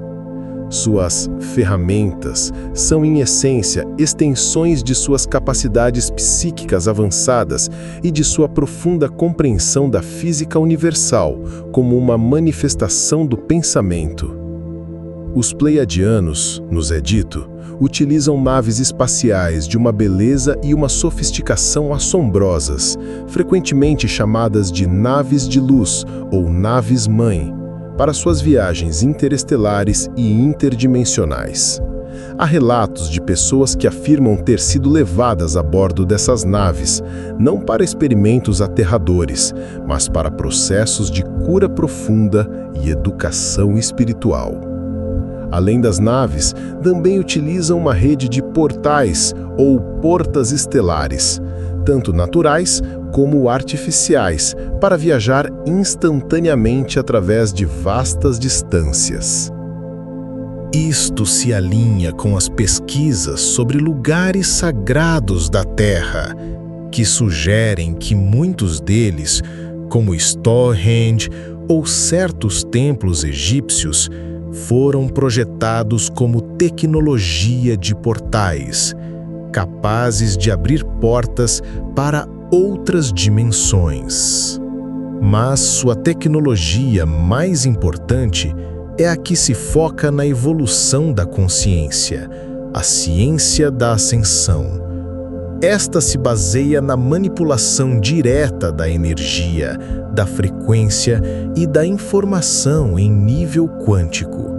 Suas ferramentas são, em essência, extensões de suas capacidades psíquicas avançadas e de sua profunda compreensão da física universal como uma manifestação do pensamento. Os pleiadianos, nos é dito, utilizam naves espaciais de uma beleza e uma sofisticação assombrosas, frequentemente chamadas de naves de luz ou naves-mãe, para suas viagens interestelares e interdimensionais. Há relatos de pessoas que afirmam ter sido levadas a bordo dessas naves, não para experimentos aterradores, mas para processos de cura profunda e educação espiritual. Além das naves, também utilizam uma rede de portais ou portas estelares, tanto naturais como artificiais, para viajar instantaneamente através de vastas distâncias. Isto se alinha com as pesquisas sobre lugares sagrados da Terra, que sugerem que muitos deles, como Stonehenge ou certos templos egípcios, foram projetados como tecnologia de portais, capazes de abrir portas para outras dimensões. Mas sua tecnologia mais importante é a que se foca na evolução da consciência, a ciência da ascensão. Esta se baseia na manipulação direta da energia, da frequência e da informação em nível quântico.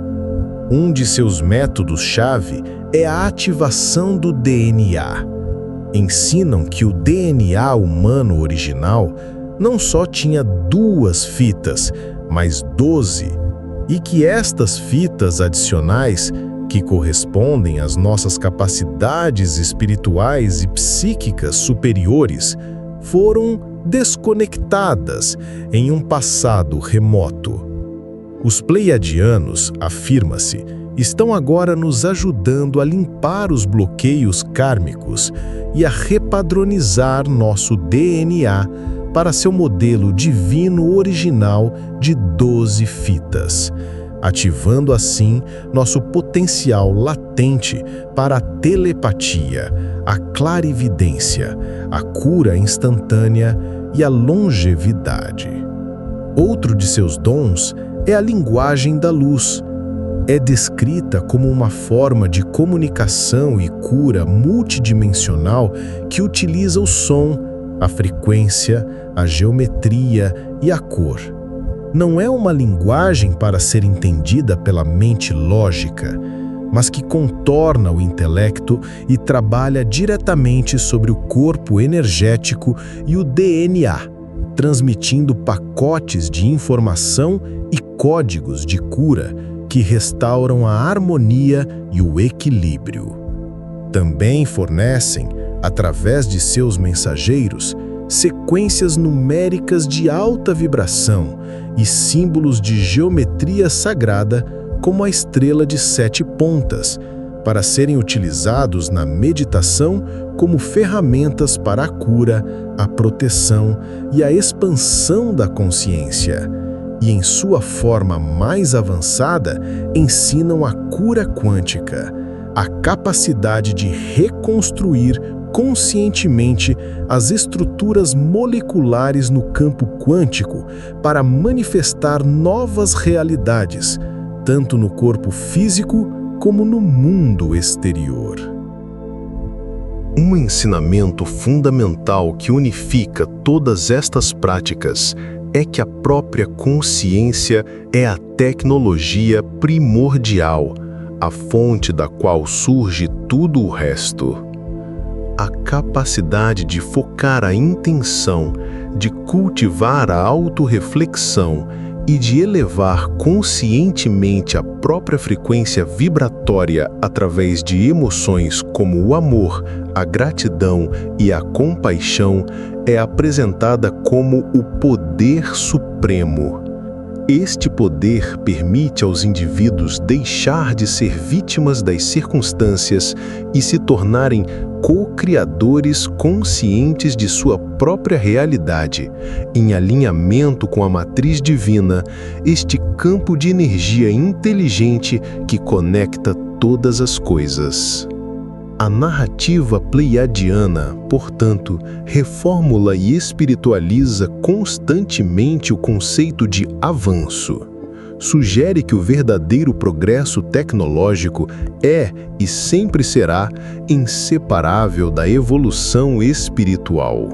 Um de seus métodos-chave é a ativação do DNA. Ensinam que o DNA humano original não só tinha 2 fitas, mas 12, e que estas fitas adicionais, que correspondem às nossas capacidades espirituais e psíquicas superiores, foram desconectadas em um passado remoto. Os pleiadianos, afirma-se, estão agora nos ajudando a limpar os bloqueios kármicos e a repadronizar nosso DNA para seu modelo divino original de 12 fitas, ativando assim nosso potencial latente para a telepatia, a clarividência, a cura instantânea e a longevidade. Outro de seus dons é a linguagem da luz. é descrita como uma forma de comunicação e cura multidimensional que utiliza o som, a frequência, a geometria e a cor. Não é uma linguagem para ser entendida pela mente lógica, mas que contorna o intelecto e trabalha diretamente sobre o corpo energético e o DNA, transmitindo pacotes de informação e códigos de cura que restauram a harmonia e o equilíbrio. Também fornecem, através de seus mensageiros, sequências numéricas de alta vibração e símbolos de geometria sagrada, como a estrela de 7 pontas, para serem utilizados na meditação como ferramentas para a cura, a proteção e a expansão da consciência. E em sua forma mais avançada, ensinam a cura quântica, a capacidade de reconstruir conscientemente as estruturas moleculares no campo quântico para manifestar novas realidades, tanto no corpo físico como no mundo exterior. Um ensinamento fundamental que unifica todas estas práticas é que a própria consciência é a tecnologia primordial, a fonte da qual surge tudo o resto. A capacidade de focar a intenção, de cultivar a autorreflexão e de elevar conscientemente a própria frequência vibratória através de emoções como o amor, a gratidão e a compaixão é apresentada como o poder supremo. Este poder permite aos indivíduos deixar de ser vítimas das circunstâncias e se tornarem co-criadores conscientes de sua própria realidade, em alinhamento com a matriz divina, este campo de energia inteligente que conecta todas as coisas. A narrativa pleiadiana, portanto, reformula e espiritualiza constantemente o conceito de avanço. Sugere que o verdadeiro progresso tecnológico é e sempre será inseparável da evolução espiritual.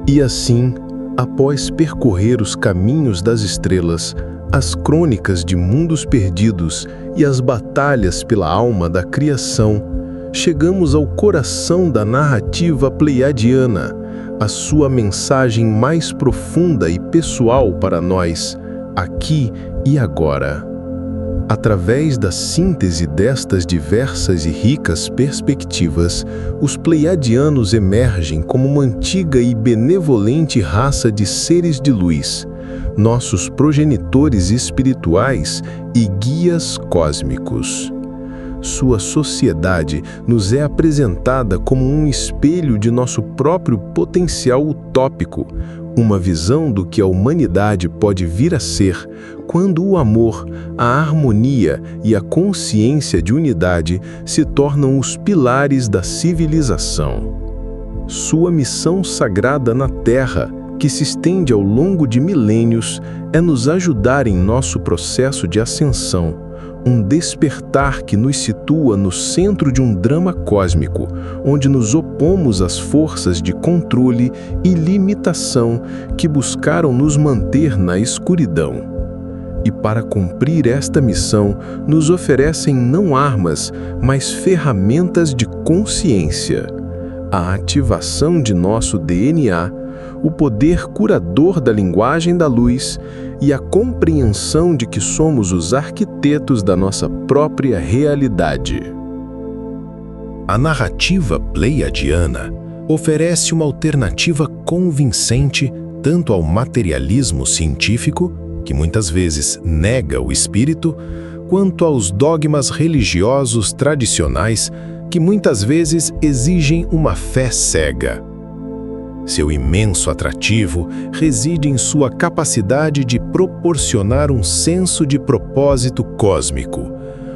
E assim, após percorrer os caminhos das estrelas, as crônicas de mundos perdidos e as batalhas pela alma da criação, chegamos ao coração da narrativa pleiadiana, a sua mensagem mais profunda e pessoal para nós, aqui e agora. Através da síntese destas diversas e ricas perspectivas, os pleiadianos emergem como uma antiga e benevolente raça de seres de luz, nossos progenitores espirituais e guias cósmicos. Sua sociedade nos é apresentada como um espelho de nosso próprio potencial utópico, uma visão do que a humanidade pode vir a ser quando o amor, a harmonia e a consciência de unidade se tornam os pilares da civilização. Sua missão sagrada na Terra, que se estende ao longo de milênios, é nos ajudar em nosso processo de ascensão, um despertar que nos situa no centro de um drama cósmico, onde nos opomos às forças de controle e limitação que buscaram nos manter na escuridão. E para cumprir esta missão, nos oferecem não armas, mas ferramentas de consciência, a ativação de nosso DNA, o poder curador da linguagem da luz e a compreensão de que somos os arquitetos da nossa própria realidade. A narrativa pleiadiana oferece uma alternativa convincente tanto ao materialismo científico, que muitas vezes nega o espírito, quanto aos dogmas religiosos tradicionais, que muitas vezes exigem uma fé cega. Seu imenso atrativo reside em sua capacidade de proporcionar um senso de propósito cósmico,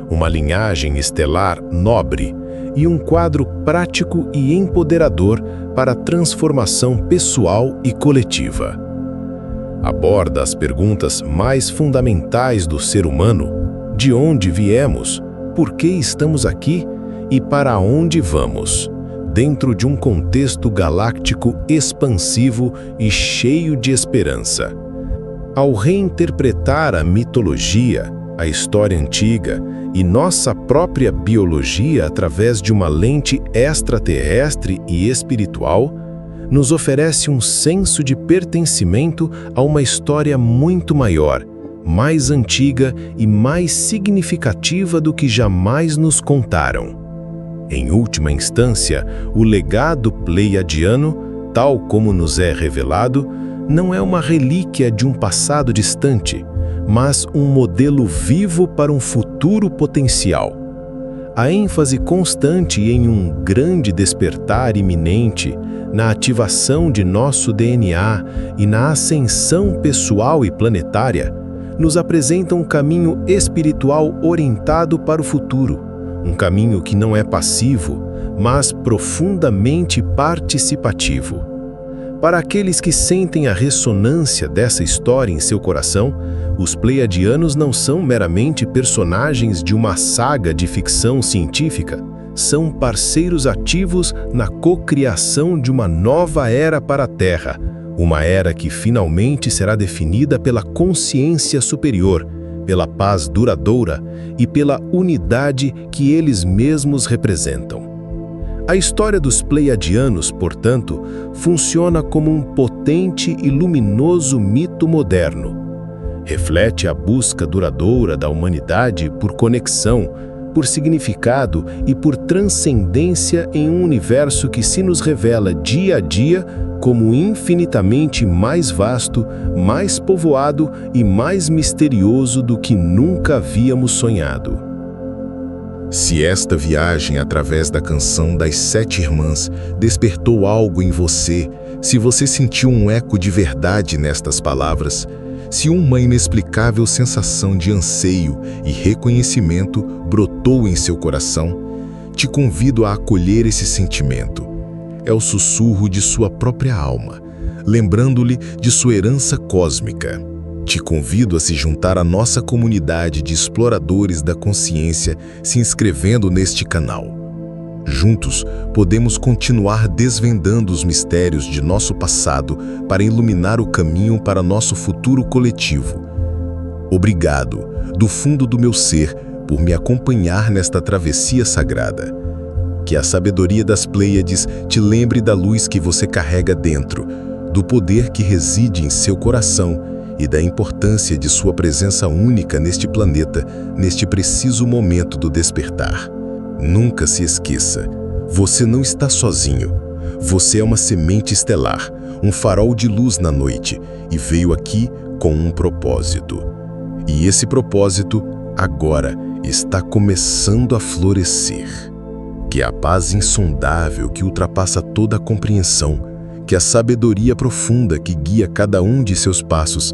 uma linhagem estelar nobre e um quadro prático e empoderador para a transformação pessoal e coletiva. Aborda as perguntas mais fundamentais do ser humano, De onde viemos? Por que estamos aqui? E para onde vamos? Dentro de um contexto galáctico expansivo e cheio de esperança. Ao reinterpretar a mitologia, a história antiga e nossa própria biologia através de uma lente extraterrestre e espiritual, nos oferece um senso de pertencimento a uma história muito maior, mais antiga e mais significativa do que jamais nos contaram. Em última instância, o legado pleiadiano, tal como nos é revelado, não é uma relíquia de um passado distante, mas um modelo vivo para um futuro potencial. A ênfase constante em um grande despertar iminente, na ativação de nosso DNA e na ascensão pessoal e planetária, nos apresenta um caminho espiritual orientado para o futuro, um caminho que não é passivo, mas profundamente participativo. Para aqueles que sentem a ressonância dessa história em seu coração, os pleiadianos não são meramente personagens de uma saga de ficção científica, são parceiros ativos na cocriação de uma nova era para a Terra, uma era que finalmente será definida pela consciência superior, pela paz duradoura e pela unidade que eles mesmos representam. A história dos pleiadianos, portanto, funciona como um potente e luminoso mito moderno. Reflete a busca duradoura da humanidade por conexão, por significado e por transcendência em um universo que se nos revela dia a dia como infinitamente mais vasto, mais povoado e mais misterioso do que nunca havíamos sonhado. Se esta viagem através da canção das 7 irmãs despertou algo em você, se você sentiu um eco de verdade nestas palavras, se uma inexplicável sensação de anseio e reconhecimento brotou em seu coração, te convido a acolher esse sentimento. É o sussurro de sua própria alma, lembrando-lhe de sua herança cósmica. Te convido a se juntar à nossa comunidade de exploradores da consciência se inscrevendo neste canal. Juntos, podemos continuar desvendando os mistérios de nosso passado para iluminar o caminho para nosso futuro coletivo. Obrigado, do fundo do meu ser, por me acompanhar nesta travessia sagrada. Que a sabedoria das Pleiades te lembre da luz que você carrega dentro, do poder que reside em seu coração e da importância de sua presença única neste planeta, neste preciso momento do despertar. Nunca se esqueça, você não está sozinho. Você é uma semente estelar, um farol de luz na noite e veio aqui com um propósito. E esse propósito, agora, está começando a florescer. Que a paz insondável que ultrapassa toda a compreensão, que a sabedoria profunda que guia cada um de seus passos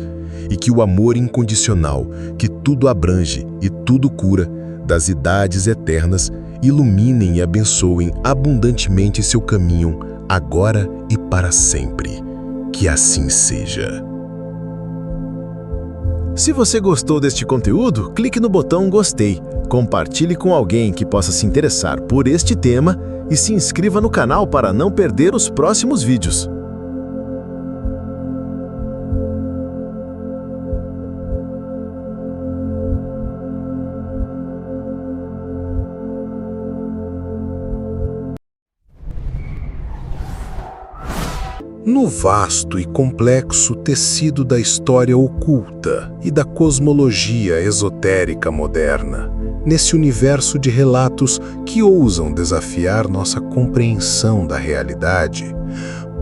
e que o amor incondicional que tudo abrange e tudo cura, das idades eternas, iluminem e abençoem abundantemente seu caminho, agora e para sempre. Que assim seja. Se você gostou deste conteúdo, clique no botão Gostei, compartilhe com alguém que possa se interessar por este tema e se inscreva no canal para não perder os próximos vídeos. No vasto e complexo tecido da história oculta e da cosmologia esotérica moderna, nesse universo de relatos que ousam desafiar nossa compreensão da realidade,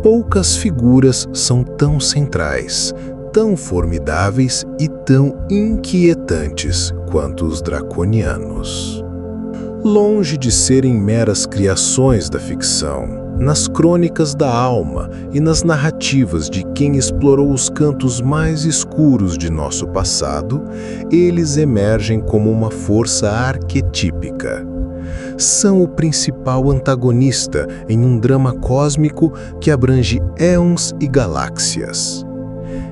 poucas figuras são tão centrais, tão formidáveis e tão inquietantes quanto os draconianos. Longe de serem meras criações da ficção, nas crônicas da alma e nas narrativas de quem explorou os cantos mais escuros de nosso passado, eles emergem como uma força arquetípica. São o principal antagonista em um drama cósmico que abrange éons e galáxias.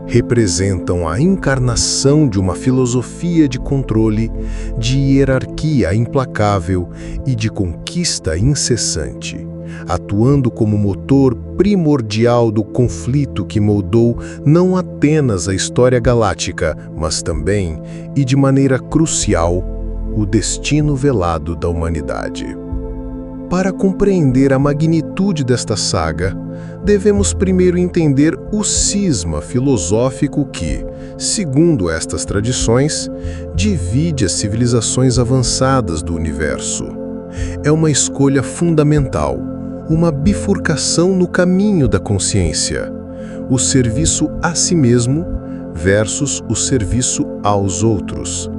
representam a encarnação de uma filosofia de controle, de hierarquia implacável e de conquista incessante, atuando como motor primordial do conflito que moldou não apenas a história galáctica, mas também, e de maneira crucial, o destino velado da humanidade. Para compreender a magnitude desta saga, devemos primeiro entender o cisma filosófico que, segundo estas tradições, divide as civilizações avançadas do universo. É uma escolha fundamental, uma bifurcação no caminho da consciência, o serviço a si mesmo versus o serviço aos outros.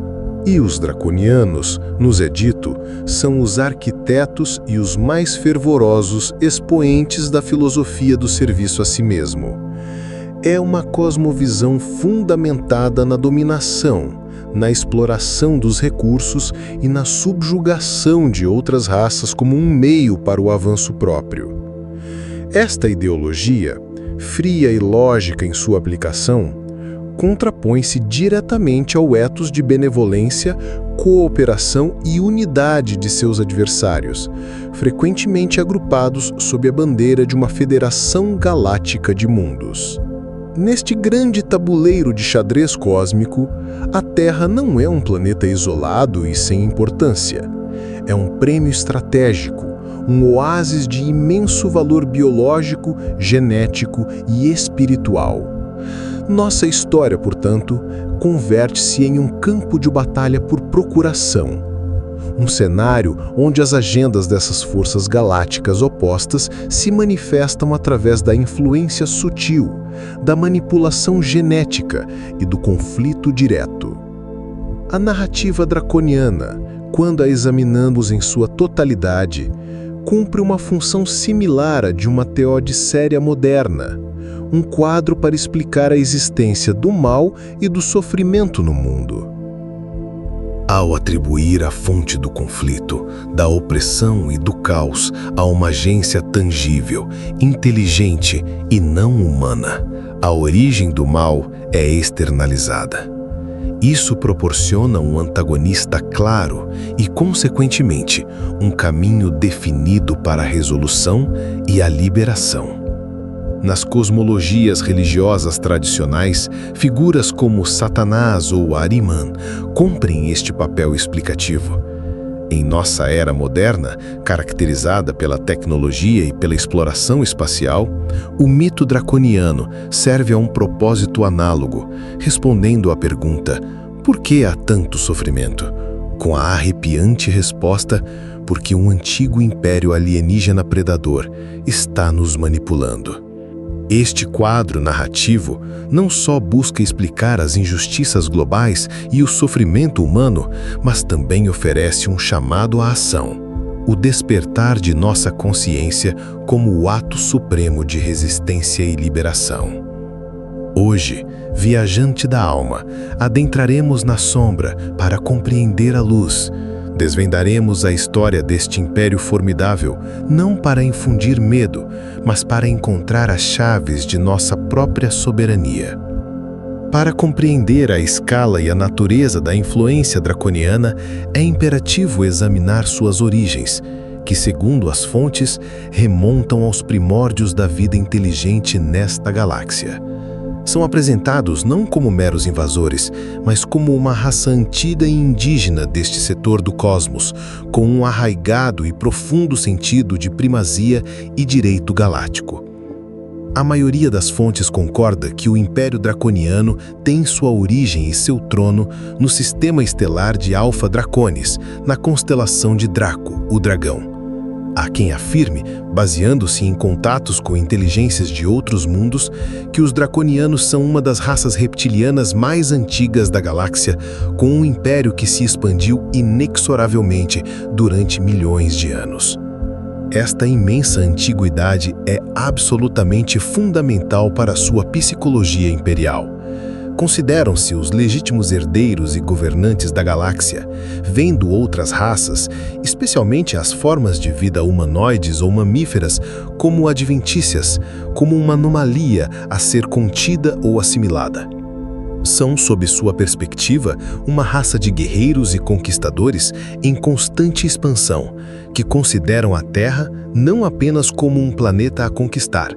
E os draconianos, nos é dito, são os arquitetos e os mais fervorosos expoentes da filosofia do serviço a si mesmo. É uma cosmovisão fundamentada na dominação, na exploração dos recursos e na subjugação de outras raças como um meio para o avanço próprio. Esta ideologia, fria e lógica em sua aplicação, contrapõe-se diretamente ao ethos de benevolência, cooperação e unidade de seus adversários, frequentemente agrupados sob a bandeira de uma federação galáctica de mundos. Neste grande tabuleiro de xadrez cósmico, a Terra não é um planeta isolado e sem importância. É um prêmio estratégico, um oásis de imenso valor biológico, genético e espiritual. Nossa história, portanto, converte-se em um campo de batalha por procuração. Um cenário onde as agendas dessas forças galácticas opostas se manifestam através da influência sutil, da manipulação genética e do conflito direto. A narrativa draconiana, quando a examinamos em sua totalidade, cumpre uma função similar à de uma teodiceia moderna, um quadro para explicar a existência do mal e do sofrimento no mundo. Ao atribuir a fonte do conflito, da opressão e do caos a uma agência tangível, inteligente e não humana, a origem do mal é externalizada. Isso proporciona um antagonista claro e, consequentemente, um caminho definido para a resolução e a liberação. Nas cosmologias religiosas tradicionais, figuras como Satanás ou Ahriman cumprem este papel explicativo. Em nossa era moderna, caracterizada pela tecnologia e pela exploração espacial, o mito draconiano serve a um propósito análogo, respondendo à pergunta: por que há tanto sofrimento? Com a arrepiante resposta: porque um antigo império alienígena predador está nos manipulando. Este quadro narrativo não só busca explicar as injustiças globais e o sofrimento humano, mas também oferece um chamado à ação, o despertar de nossa consciência como o ato supremo de resistência e liberação. Hoje, viajante da alma, adentraremos na sombra para compreender a luz. Desvendaremos a história deste império formidável, não para infundir medo, mas para encontrar as chaves de nossa própria soberania. Para compreender a escala e a natureza da influência draconiana, é imperativo examinar suas origens, que, segundo as fontes, remontam aos primórdios da vida inteligente nesta galáxia. São apresentados não como meros invasores, mas como uma raça antiga e indígena deste setor do cosmos, com um arraigado e profundo sentido de primazia e direito galáctico. A maioria das fontes concorda que o Império Draconiano tem sua origem e seu trono no sistema estelar de Alpha Draconis, na constelação de Draco, o dragão. Há quem afirme, baseando-se em contatos com inteligências de outros mundos, que os draconianos são uma das raças reptilianas mais antigas da galáxia, com um império que se expandiu inexoravelmente durante milhões de anos. Esta imensa antiguidade é absolutamente fundamental para sua psicologia imperial. Consideram-se os legítimos herdeiros e governantes da galáxia, vendo outras raças, especialmente as formas de vida humanoides ou mamíferas, como adventícias, como uma anomalia a ser contida ou assimilada. São, sob sua perspectiva, uma raça de guerreiros e conquistadores em constante expansão, que consideram a Terra não apenas como um planeta a conquistar,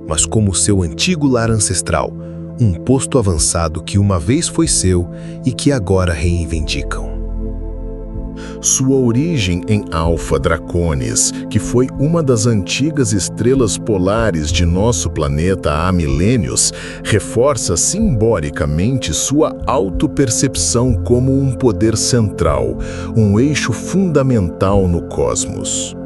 mas como seu antigo lar ancestral, um posto avançado que uma vez foi seu e que agora reivindicam. Sua origem em Alpha Draconis, que foi uma das antigas estrelas polares de nosso planeta há milênios, reforça simbolicamente sua autopercepção como um poder central, um eixo fundamental no cosmos.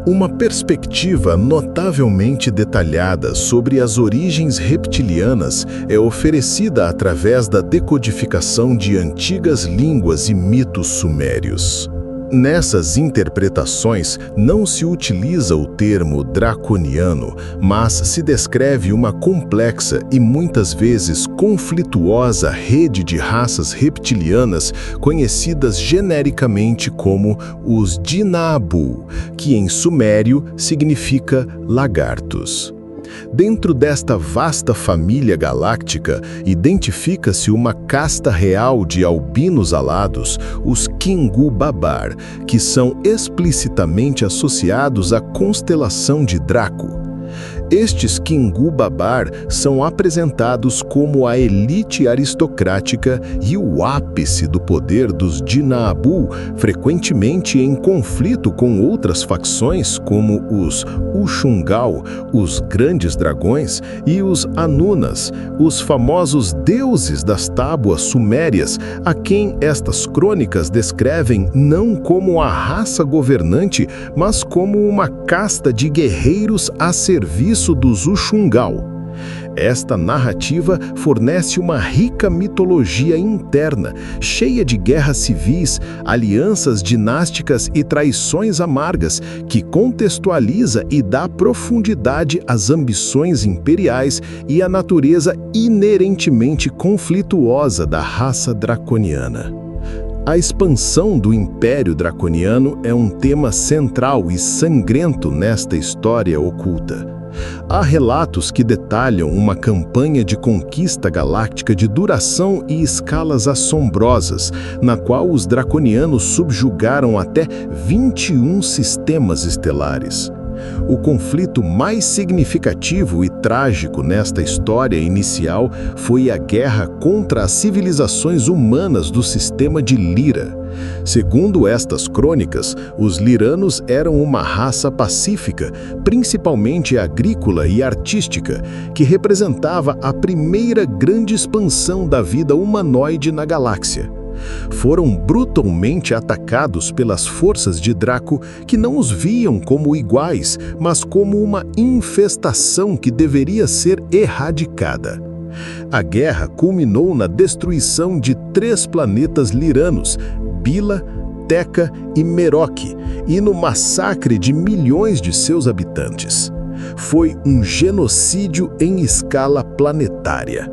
Uma perspectiva notavelmente detalhada sobre as origens reptilianas é oferecida através da decodificação de antigas línguas e mitos sumérios. Nessas interpretações, não se utiliza o termo draconiano, mas se descreve uma complexa e muitas vezes conflituosa rede de raças reptilianas conhecidas genericamente como os Dinaabu, que em sumério significa lagartos. Dentro desta vasta família galáctica, identifica-se uma casta real de albinos alados, os Kingu Babar, que são explicitamente associados à constelação de Draco. Estes Kingu Babar são apresentados como a elite aristocrática e o ápice do poder dos Dinaabu, frequentemente em conflito com outras facções como os Uxungal, os grandes dragões, e os Anunas, os famosos deuses das tábuas sumérias, a quem estas crônicas descrevem não como a raça governante, mas como uma casta de guerreiros a serviço dos Uxungal. Esta narrativa fornece uma rica mitologia interna, cheia de guerras civis, alianças dinásticas e traições amargas, que contextualiza e dá profundidade às ambições imperiais e à natureza inerentemente conflituosa da raça draconiana. A expansão do Império Draconiano é um tema central e sangrento nesta história oculta. Há relatos que detalham uma campanha de conquista galáctica de duração e escalas assombrosas, na qual os draconianos subjugaram até 21 sistemas estelares. O conflito mais significativo e trágico nesta história inicial foi a guerra contra as civilizações humanas do sistema de Lyra. Segundo estas crônicas, os liranos eram uma raça pacífica, principalmente agrícola e artística, que representava a primeira grande expansão da vida humanoide na galáxia. Foram brutalmente atacados pelas forças de Draco, que não os viam como iguais, mas como uma infestação que deveria ser erradicada. A guerra culminou na destruição de 3 planetas liranos, Bila, Teca e Meroque, e no massacre de milhões de seus habitantes. Foi um genocídio em escala planetária.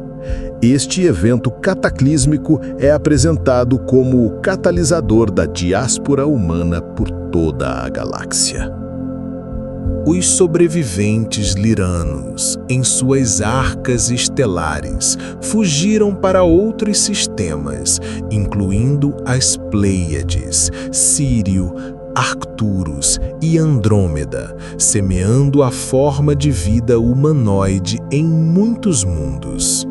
Este evento cataclísmico é apresentado como o catalisador da diáspora humana por toda a galáxia. Os sobreviventes liranos, em suas arcas estelares, fugiram para outros sistemas, incluindo as Pleiades, Sírio, Arcturus e Andrômeda, semeando a forma de vida humanoide em muitos mundos.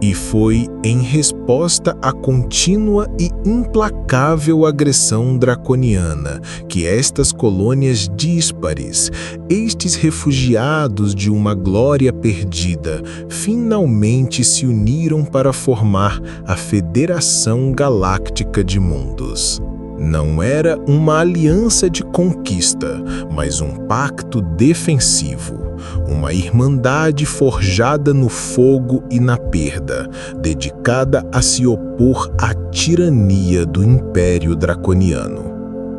E foi em resposta à contínua e implacável agressão draconiana que estas colônias díspares, estes refugiados de uma glória perdida, finalmente se uniram para formar a Federação Galáctica de Mundos. Não era uma aliança de conquista, mas um pacto defensivo, uma irmandade forjada no fogo e na perda, dedicada a se opor à tirania do Império Draconiano.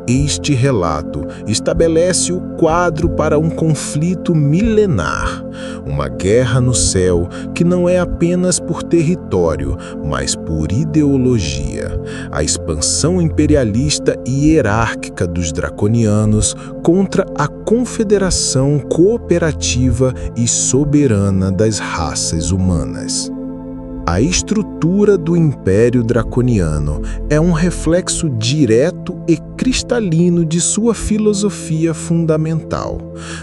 Este relato estabelece o quadro para um conflito milenar, uma guerra no céu que não é apenas por território, mas por ideologia. A expansão imperialista e hierárquica dos draconianos contra a confederação cooperativa e soberana das raças humanas. A estrutura do Império Draconiano é um reflexo direto e cristalino de sua filosofia fundamental.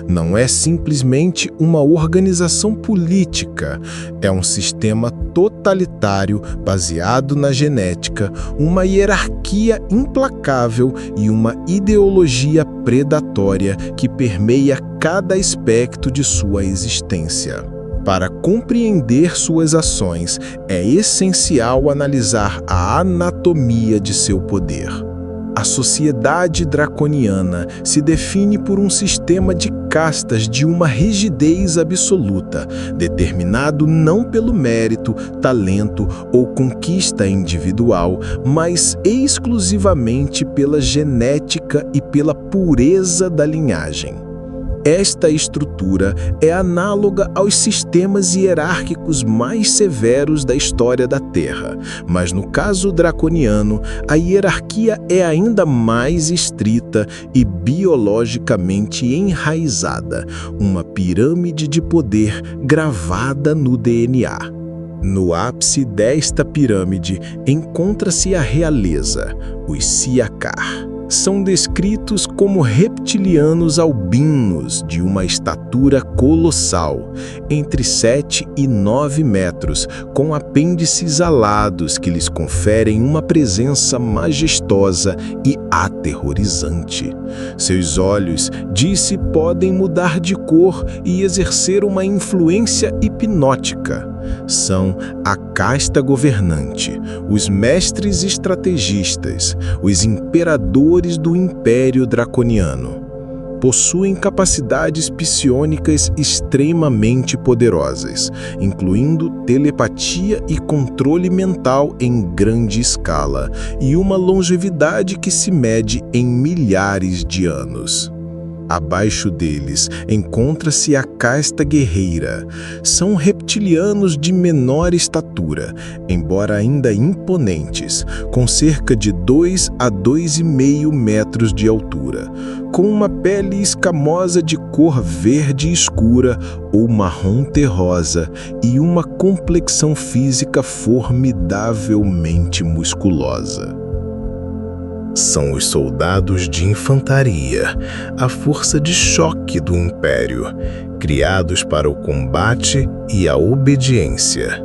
Não é simplesmente uma organização política, é um sistema totalitário baseado na genética, uma hierarquia implacável e uma ideologia predatória que permeia cada aspecto de sua existência. Para compreender suas ações, é essencial analisar a anatomia de seu poder. A sociedade draconiana se define por um sistema de castas de uma rigidez absoluta, determinado não pelo mérito, talento ou conquista individual, mas exclusivamente pela genética e pela pureza da linhagem. Esta estrutura é análoga aos sistemas hierárquicos mais severos da história da Terra, mas no caso draconiano, a hierarquia é ainda mais estrita e biologicamente enraizada, uma pirâmide de poder gravada no DNA. No ápice desta pirâmide encontra-se a realeza, os Siakar. São descritos como reptilianos albinos de uma estatura colossal, entre 7 e 9 metros, com apêndices alados que lhes conferem uma presença majestosa e aterrorizante. Seus olhos, diz-se, podem mudar de cor e exercer uma influência hipnótica. São a casta governante, os mestres estrategistas, os imperadores do Império Draconiano. Possuem capacidades psiônicas extremamente poderosas, incluindo telepatia e controle mental em grande escala, e uma longevidade que se mede em milhares de anos. Abaixo deles encontra-se a casta guerreira. São reptilianos de menor estatura, embora ainda imponentes, com cerca de 2 a 2,5 metros de altura, com uma pele escamosa de cor verde escura ou marrom terrosa e uma complexão física formidavelmente musculosa. São os soldados de infantaria, a força de choque do Império, criados para o combate e a obediência.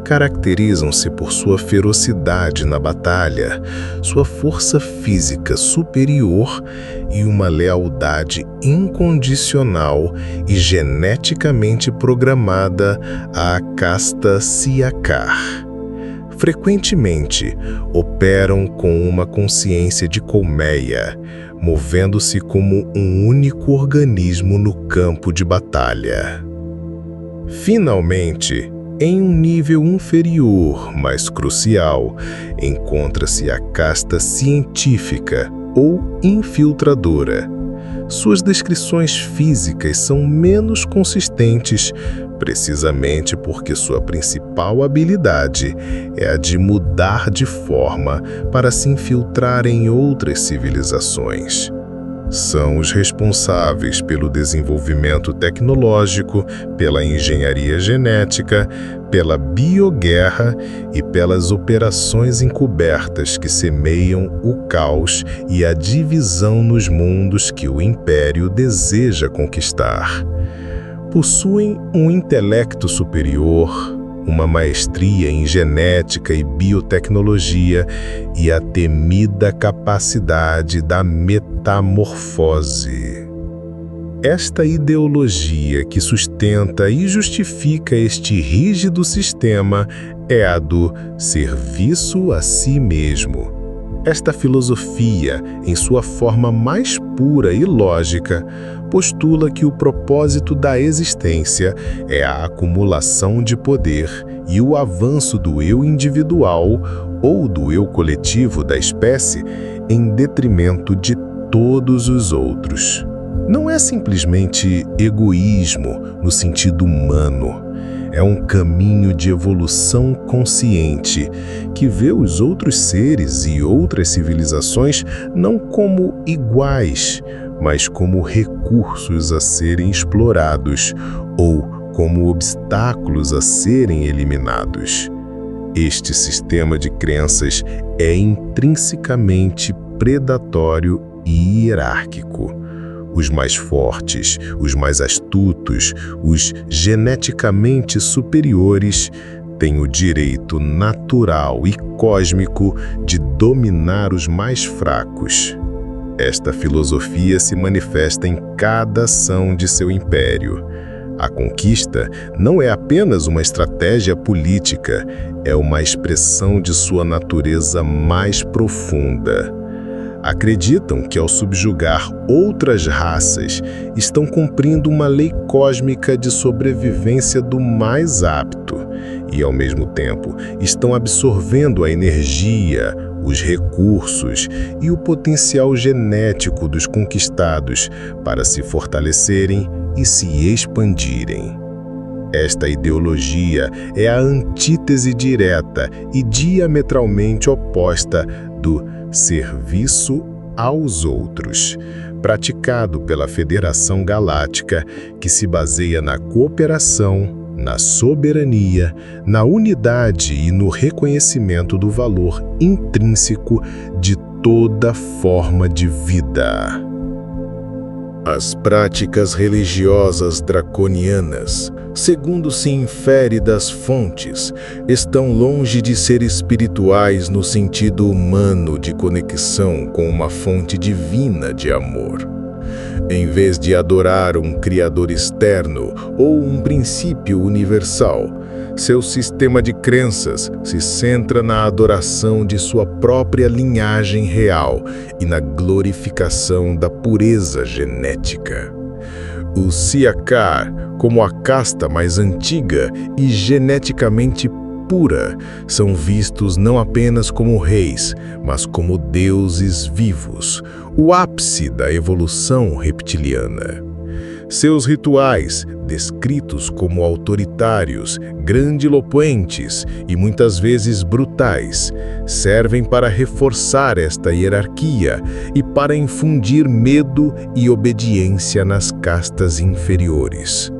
Caracterizam-se por sua ferocidade na batalha, sua força física superior e uma lealdade incondicional e geneticamente programada à casta Siakar. Frequentemente, operam com uma consciência de colmeia, movendo-se como um único organismo no campo de batalha. Finalmente, em um nível inferior, mas crucial, encontra-se a casta científica ou infiltradora. Suas descrições físicas são menos consistentes, precisamente porque sua principal habilidade é a de mudar de forma para se infiltrar em outras civilizações. São os responsáveis pelo desenvolvimento tecnológico, pela engenharia genética, pela bioguerra e pelas operações encobertas que semeiam o caos e a divisão nos mundos que o Império deseja conquistar. Possuem um intelecto superior, uma maestria em genética e biotecnologia e a temida capacidade da metamorfose. Esta ideologia que sustenta e justifica este rígido sistema é a do serviço a si mesmo. Esta filosofia, em sua forma mais pura e lógica, postula que o propósito da existência é a acumulação de poder e o avanço do eu individual ou do eu coletivo da espécie em detrimento de todos os outros. Não é simplesmente egoísmo no sentido humano. É um caminho de evolução consciente que vê os outros seres e outras civilizações não como iguais, mas como recursos a serem explorados ou como obstáculos a serem eliminados. Este sistema de crenças é intrinsecamente predatório e hierárquico. Os mais fortes, os mais astutos, os geneticamente superiores têm o direito natural e cósmico de dominar os mais fracos. Esta filosofia se manifesta em cada ação de seu império. A conquista não é apenas uma estratégia política, é uma expressão de sua natureza mais profunda. Acreditam que, ao subjugar outras raças, estão cumprindo uma lei cósmica de sobrevivência do mais apto e, ao mesmo tempo, estão absorvendo a energia, os recursos e o potencial genético dos conquistados para se fortalecerem e se expandirem. Esta ideologia é a antítese direta e diametralmente oposta do serviço aos outros, praticado pela Federação Galáctica, que se baseia na cooperação, na soberania, na unidade e no reconhecimento do valor intrínseco de toda forma de vida. As práticas religiosas draconianas, segundo se infere das fontes, estão longe de ser espirituais no sentido humano de conexão com uma fonte divina de amor. Em vez de adorar um Criador externo ou um princípio universal, seu sistema de crenças se centra na adoração de sua própria linhagem real e na glorificação da pureza genética. Os Siakar, como a casta mais antiga e geneticamente pura, são vistos não apenas como reis, mas como deuses vivos, o ápice da evolução reptiliana. Seus rituais, descritos como autoritários, grandiloquentes e muitas vezes brutais, servem para reforçar esta hierarquia e para infundir medo e obediência nas castas inferiores.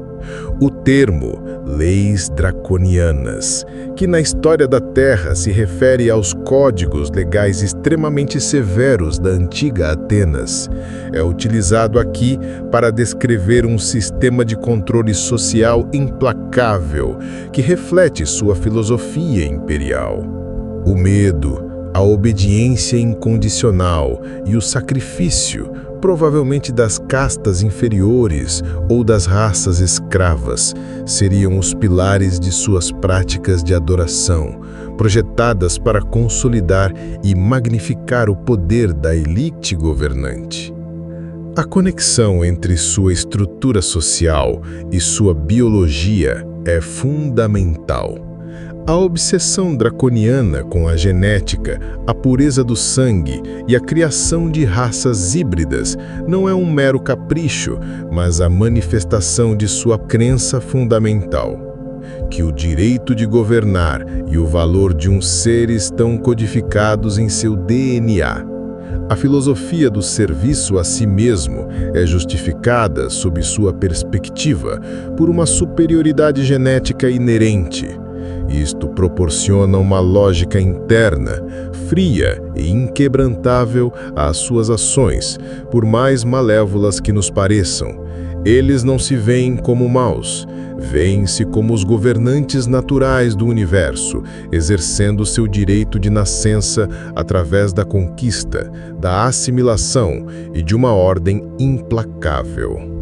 O termo leis draconianas, que na história da Terra se refere aos códigos legais extremamente severos da antiga Atenas, é utilizado aqui para descrever um sistema de controle social implacável que reflete sua filosofia imperial. O medo, a obediência incondicional e o sacrifício, provavelmente das castas inferiores ou das raças escravas, seriam os pilares de suas práticas de adoração, projetadas para consolidar e magnificar o poder da elite governante. A conexão entre sua estrutura social e sua biologia é fundamental. A obsessão draconiana com a genética, a pureza do sangue e a criação de raças híbridas não é um mero capricho, mas a manifestação de sua crença fundamental, que o direito de governar e o valor de um ser estão codificados em seu DNA. A filosofia do serviço a si mesmo é justificada, sob sua perspectiva, por uma superioridade genética inerente. Isto proporciona uma lógica interna, fria e inquebrantável às suas ações, por mais malévolas que nos pareçam. Eles não se veem como maus, veem-se como os governantes naturais do universo, exercendo seu direito de nascença através da conquista, da assimilação e de uma ordem implacável.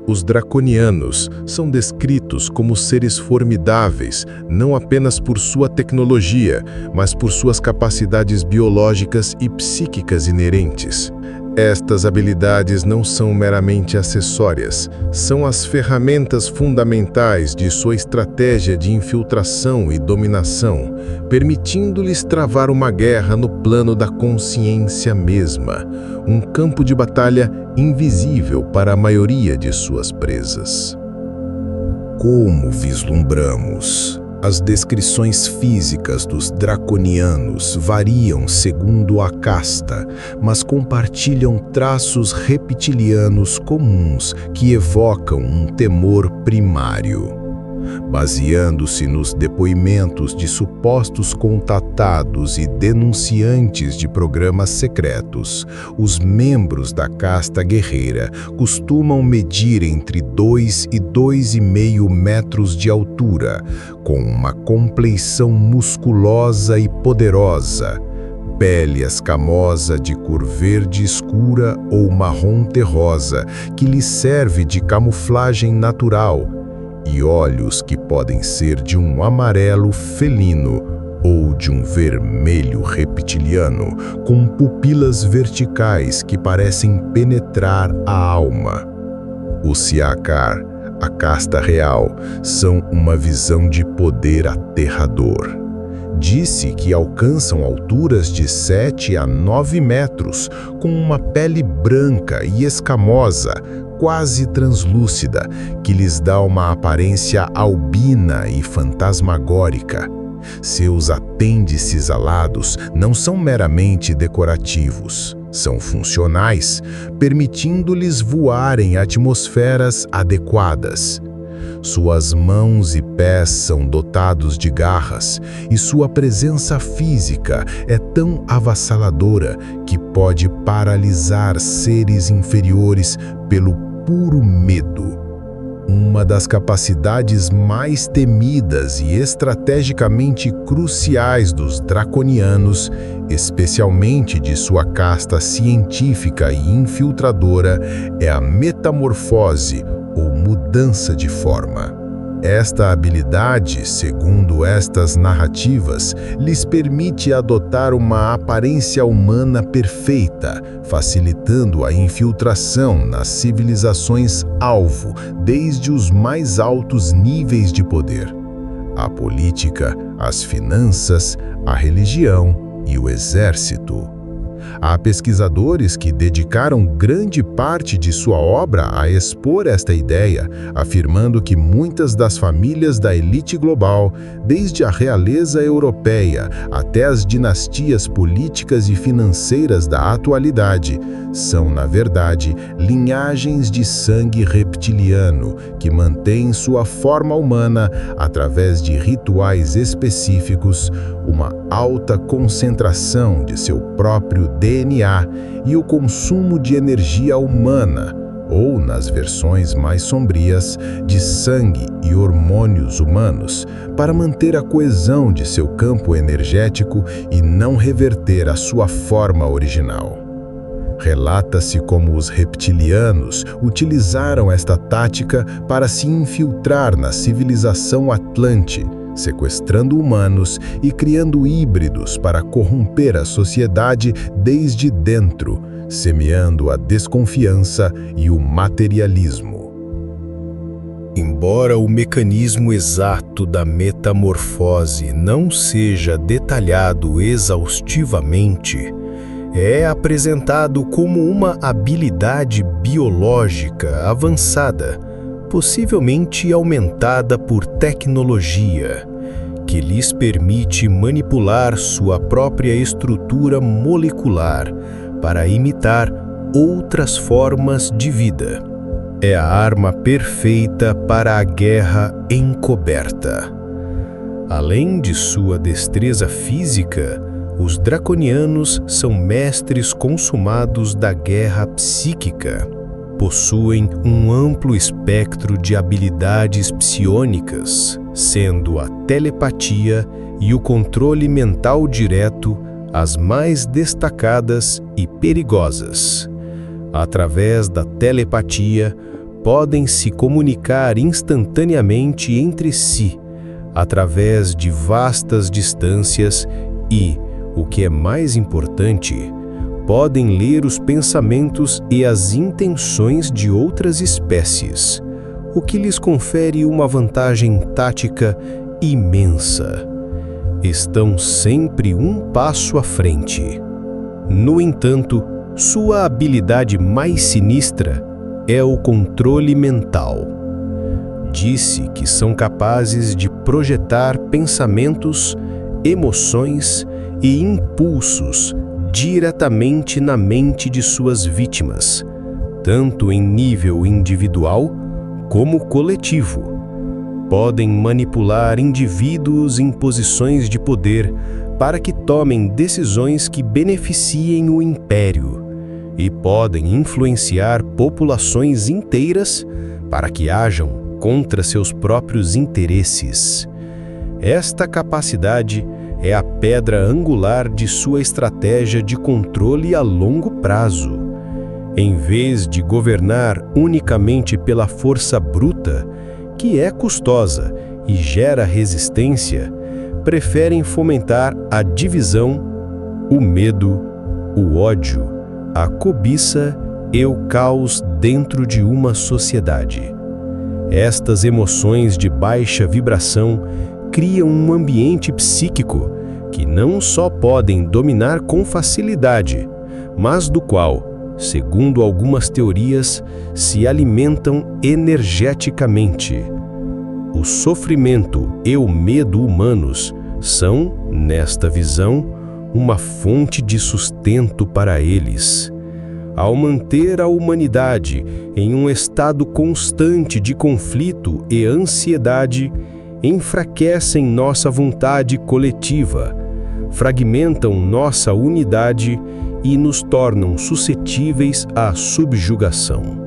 Os draconianos são descritos como seres formidáveis, não apenas por sua tecnologia, mas por suas capacidades biológicas e psíquicas inerentes. Estas habilidades não são meramente acessórias, são as ferramentas fundamentais de sua estratégia de infiltração e dominação, permitindo-lhes travar uma guerra no plano da consciência mesma, um campo de batalha invisível para a maioria de suas presas. Como vislumbramos? As descrições físicas dos draconianos variam segundo a casta, mas compartilham traços reptilianos comuns que evocam um temor primário. Baseando-se nos depoimentos de supostos contatados e denunciantes de programas secretos, os membros da casta guerreira costumam medir entre 2 e 2,5 metros de altura, com uma compleição musculosa e poderosa, pele escamosa de cor verde escura ou marrom terrosa, que lhes serve de camuflagem natural, e olhos que podem ser de um amarelo felino ou de um vermelho reptiliano, com pupilas verticais que parecem penetrar a alma. Os Siakar, a casta real, são uma visão de poder aterrador. Disse que alcançam alturas de 7 a 9 metros, com uma pele branca e escamosa, quase translúcida, que lhes dá uma aparência albina e fantasmagórica. Seus apêndices alados não são meramente decorativos, são funcionais, permitindo-lhes voar em atmosferas adequadas. Suas mãos e pés são dotados de garras, e sua presença física é tão avassaladora que pode paralisar seres inferiores pelo puro medo. Uma das capacidades mais temidas e estrategicamente cruciais dos draconianos, especialmente de sua casta científica e infiltradora, é a metamorfose, ou mudança de forma. Esta habilidade, segundo estas narrativas, lhes permite adotar uma aparência humana perfeita, facilitando a infiltração nas civilizações-alvo, desde os mais altos níveis de poder: a política, as finanças, a religião e o exército. Há pesquisadores que dedicaram grande parte de sua obra a expor esta ideia, afirmando que muitas das famílias da elite global, desde a realeza europeia até as dinastias políticas e financeiras da atualidade, são, na verdade, linhagens de sangue reptiliano que mantêm sua forma humana através de rituais específicos, uma alta concentração de seu próprio DNA e o consumo de energia humana, ou, nas versões mais sombrias, de sangue e hormônios humanos, para manter a coesão de seu campo energético e não reverter a sua forma original. Relata-se como os reptilianos utilizaram esta tática para se infiltrar na civilização Atlante, sequestrando humanos e criando híbridos para corromper a sociedade desde dentro, semeando a desconfiança e o materialismo. Embora o mecanismo exato da metamorfose não seja detalhado exaustivamente, é apresentado como uma habilidade biológica avançada, possivelmente aumentada por tecnologia, que lhes permite manipular sua própria estrutura molecular para imitar outras formas de vida. É a arma perfeita para a guerra encoberta. Além de sua destreza física, os draconianos são mestres consumados da guerra psíquica. Possuem um amplo espectro de habilidades psionicas, sendo a telepatia e o controle mental direto as mais destacadas e perigosas. Através da telepatia, podem se comunicar instantaneamente entre si, através de vastas distâncias e, o que é mais importante, podem ler os pensamentos e as intenções de outras espécies, o que lhes confere uma vantagem tática imensa. Estão sempre um passo à frente. No entanto, sua habilidade mais sinistra é o controle mental. Disse que são capazes de projetar pensamentos, emoções e impulsos diretamente na mente de suas vítimas, tanto em nível individual como coletivo. Podem manipular indivíduos em posições de poder para que tomem decisões que beneficiem o império, e podem influenciar populações inteiras para que hajam contra seus próprios interesses. Esta capacidade é a pedra angular de sua estratégia de controle a longo prazo. Em vez de governar unicamente pela força bruta, que é custosa e gera resistência, preferem fomentar a divisão, o medo, o ódio, a cobiça e o caos dentro de uma sociedade. Estas emoções de baixa vibração criam um ambiente psíquico que não só podem dominar com facilidade, mas do qual, segundo algumas teorias, se alimentam energeticamente. O sofrimento e o medo humanos são, nesta visão, uma fonte de sustento para eles. Ao manter a humanidade em um estado constante de conflito e ansiedade, enfraquecem nossa vontade coletiva, fragmentam nossa unidade e nos tornam suscetíveis à subjugação.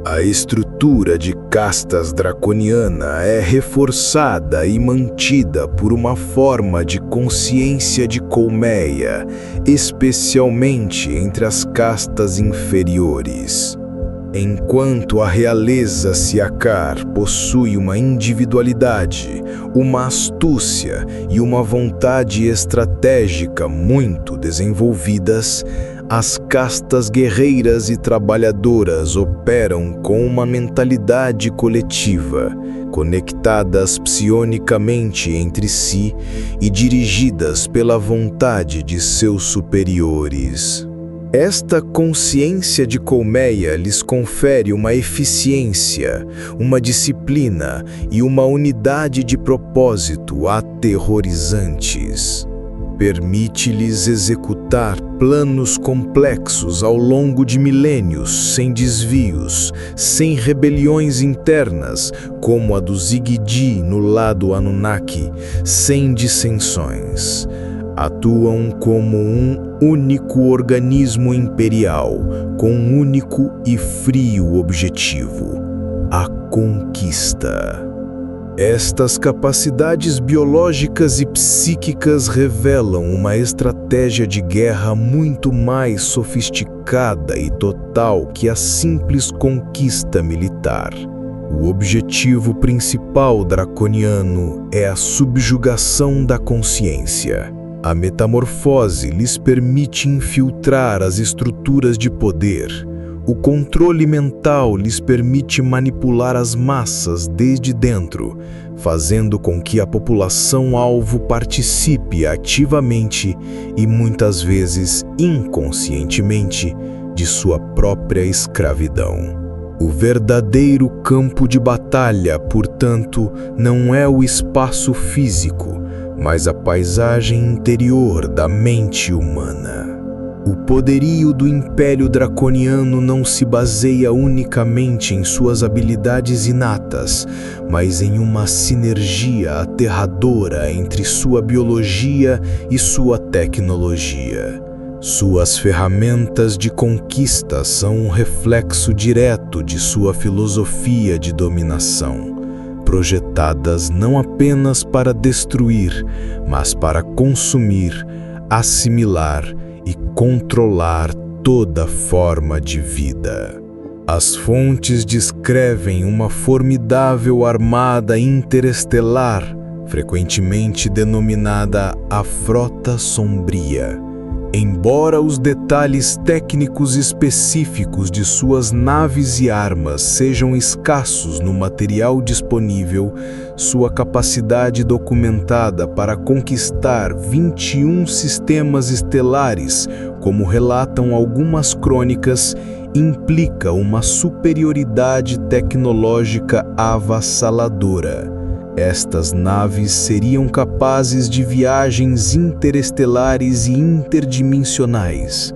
A estrutura de castas draconiana é reforçada e mantida por uma forma de consciência de colmeia, especialmente entre as castas inferiores. Enquanto a realeza Siakar possui uma individualidade, uma astúcia e uma vontade estratégica muito desenvolvidas, as castas guerreiras e trabalhadoras operam com uma mentalidade coletiva, conectadas psionicamente entre si e dirigidas pela vontade de seus superiores. Esta consciência de colmeia lhes confere uma eficiência, uma disciplina e uma unidade de propósito aterrorizantes. Permite-lhes executar planos complexos ao longo de milênios, sem desvios, sem rebeliões internas, como a do Zigidi no lado Anunnaki, sem dissensões. Atuam como um único organismo imperial, com um único e frio objetivo: a conquista. Estas capacidades biológicas e psíquicas revelam uma estratégia de guerra muito mais sofisticada e total que a simples conquista militar. O objetivo principal draconiano é a subjugação da consciência. A metamorfose lhes permite infiltrar as estruturas de poder. O controle mental lhes permite manipular as massas desde dentro, fazendo com que a população-alvo participe ativamente e muitas vezes inconscientemente de sua própria escravidão. O verdadeiro campo de batalha, portanto, não é o espaço físico, mas a paisagem interior da mente humana. O poderio do Império Draconiano não se baseia unicamente em suas habilidades inatas, mas em uma sinergia aterradora entre sua biologia e sua tecnologia. Suas ferramentas de conquista são um reflexo direto de sua filosofia de dominação, projetadas não apenas para destruir, mas para consumir, assimilar e controlar toda forma de vida. As fontes descrevem uma formidável armada interestelar, frequentemente denominada a Frota Sombria, Embora os detalhes técnicos específicos de suas naves e armas sejam escassos no material disponível, sua capacidade documentada para conquistar 21 sistemas estelares, como relatam algumas crônicas, implica uma superioridade tecnológica avassaladora. Estas naves seriam capazes de viagens interestelares e interdimensionais,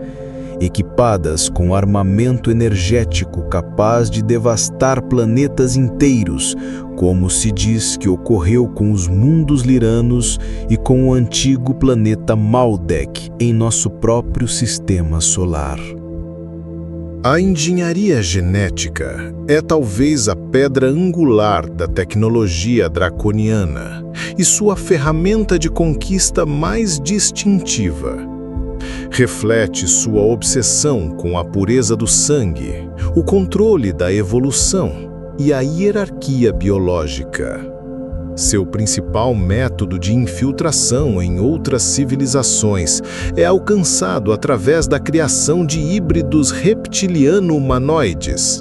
equipadas com armamento energético capaz de devastar planetas inteiros, como se diz que ocorreu com os mundos liranos e com o antigo planeta Maldek em nosso próprio sistema solar. A engenharia genética é talvez a pedra angular da tecnologia draconiana e sua ferramenta de conquista mais distintiva. Reflete sua obsessão com a pureza do sangue, o controle da evolução e a hierarquia biológica. Seu principal método de infiltração em outras civilizações é alcançado através da criação de híbridos reptiliano-humanoides.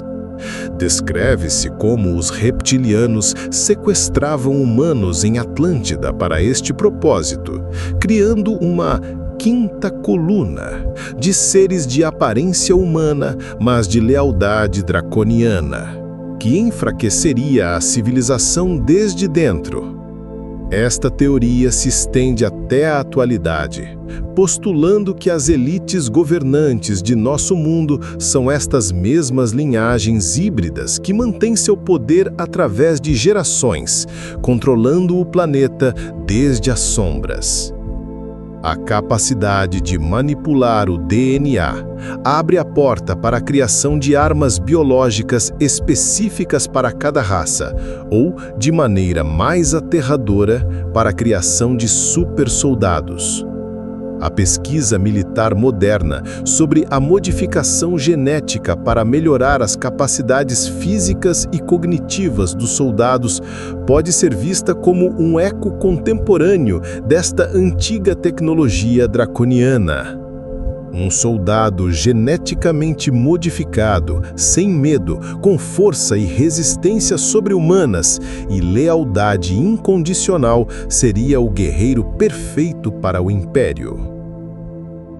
Descreve-se como os reptilianos sequestravam humanos em Atlântida para este propósito, criando uma quinta coluna de seres de aparência humana, mas de lealdade draconiana, que enfraqueceria a civilização desde dentro. Esta teoria se estende até a atualidade, postulando que as elites governantes de nosso mundo são estas mesmas linhagens híbridas que mantêm seu poder através de gerações, controlando o planeta desde as sombras. A capacidade de manipular o DNA abre a porta para a criação de armas biológicas específicas para cada raça, ou, de maneira mais aterradora, para a criação de supersoldados. A pesquisa militar moderna sobre a modificação genética para melhorar as capacidades físicas e cognitivas dos soldados pode ser vista como um eco contemporâneo desta antiga tecnologia draconiana. Um soldado geneticamente modificado, sem medo, com força e resistência sobre-humanas e lealdade incondicional, seria o guerreiro perfeito para o Império.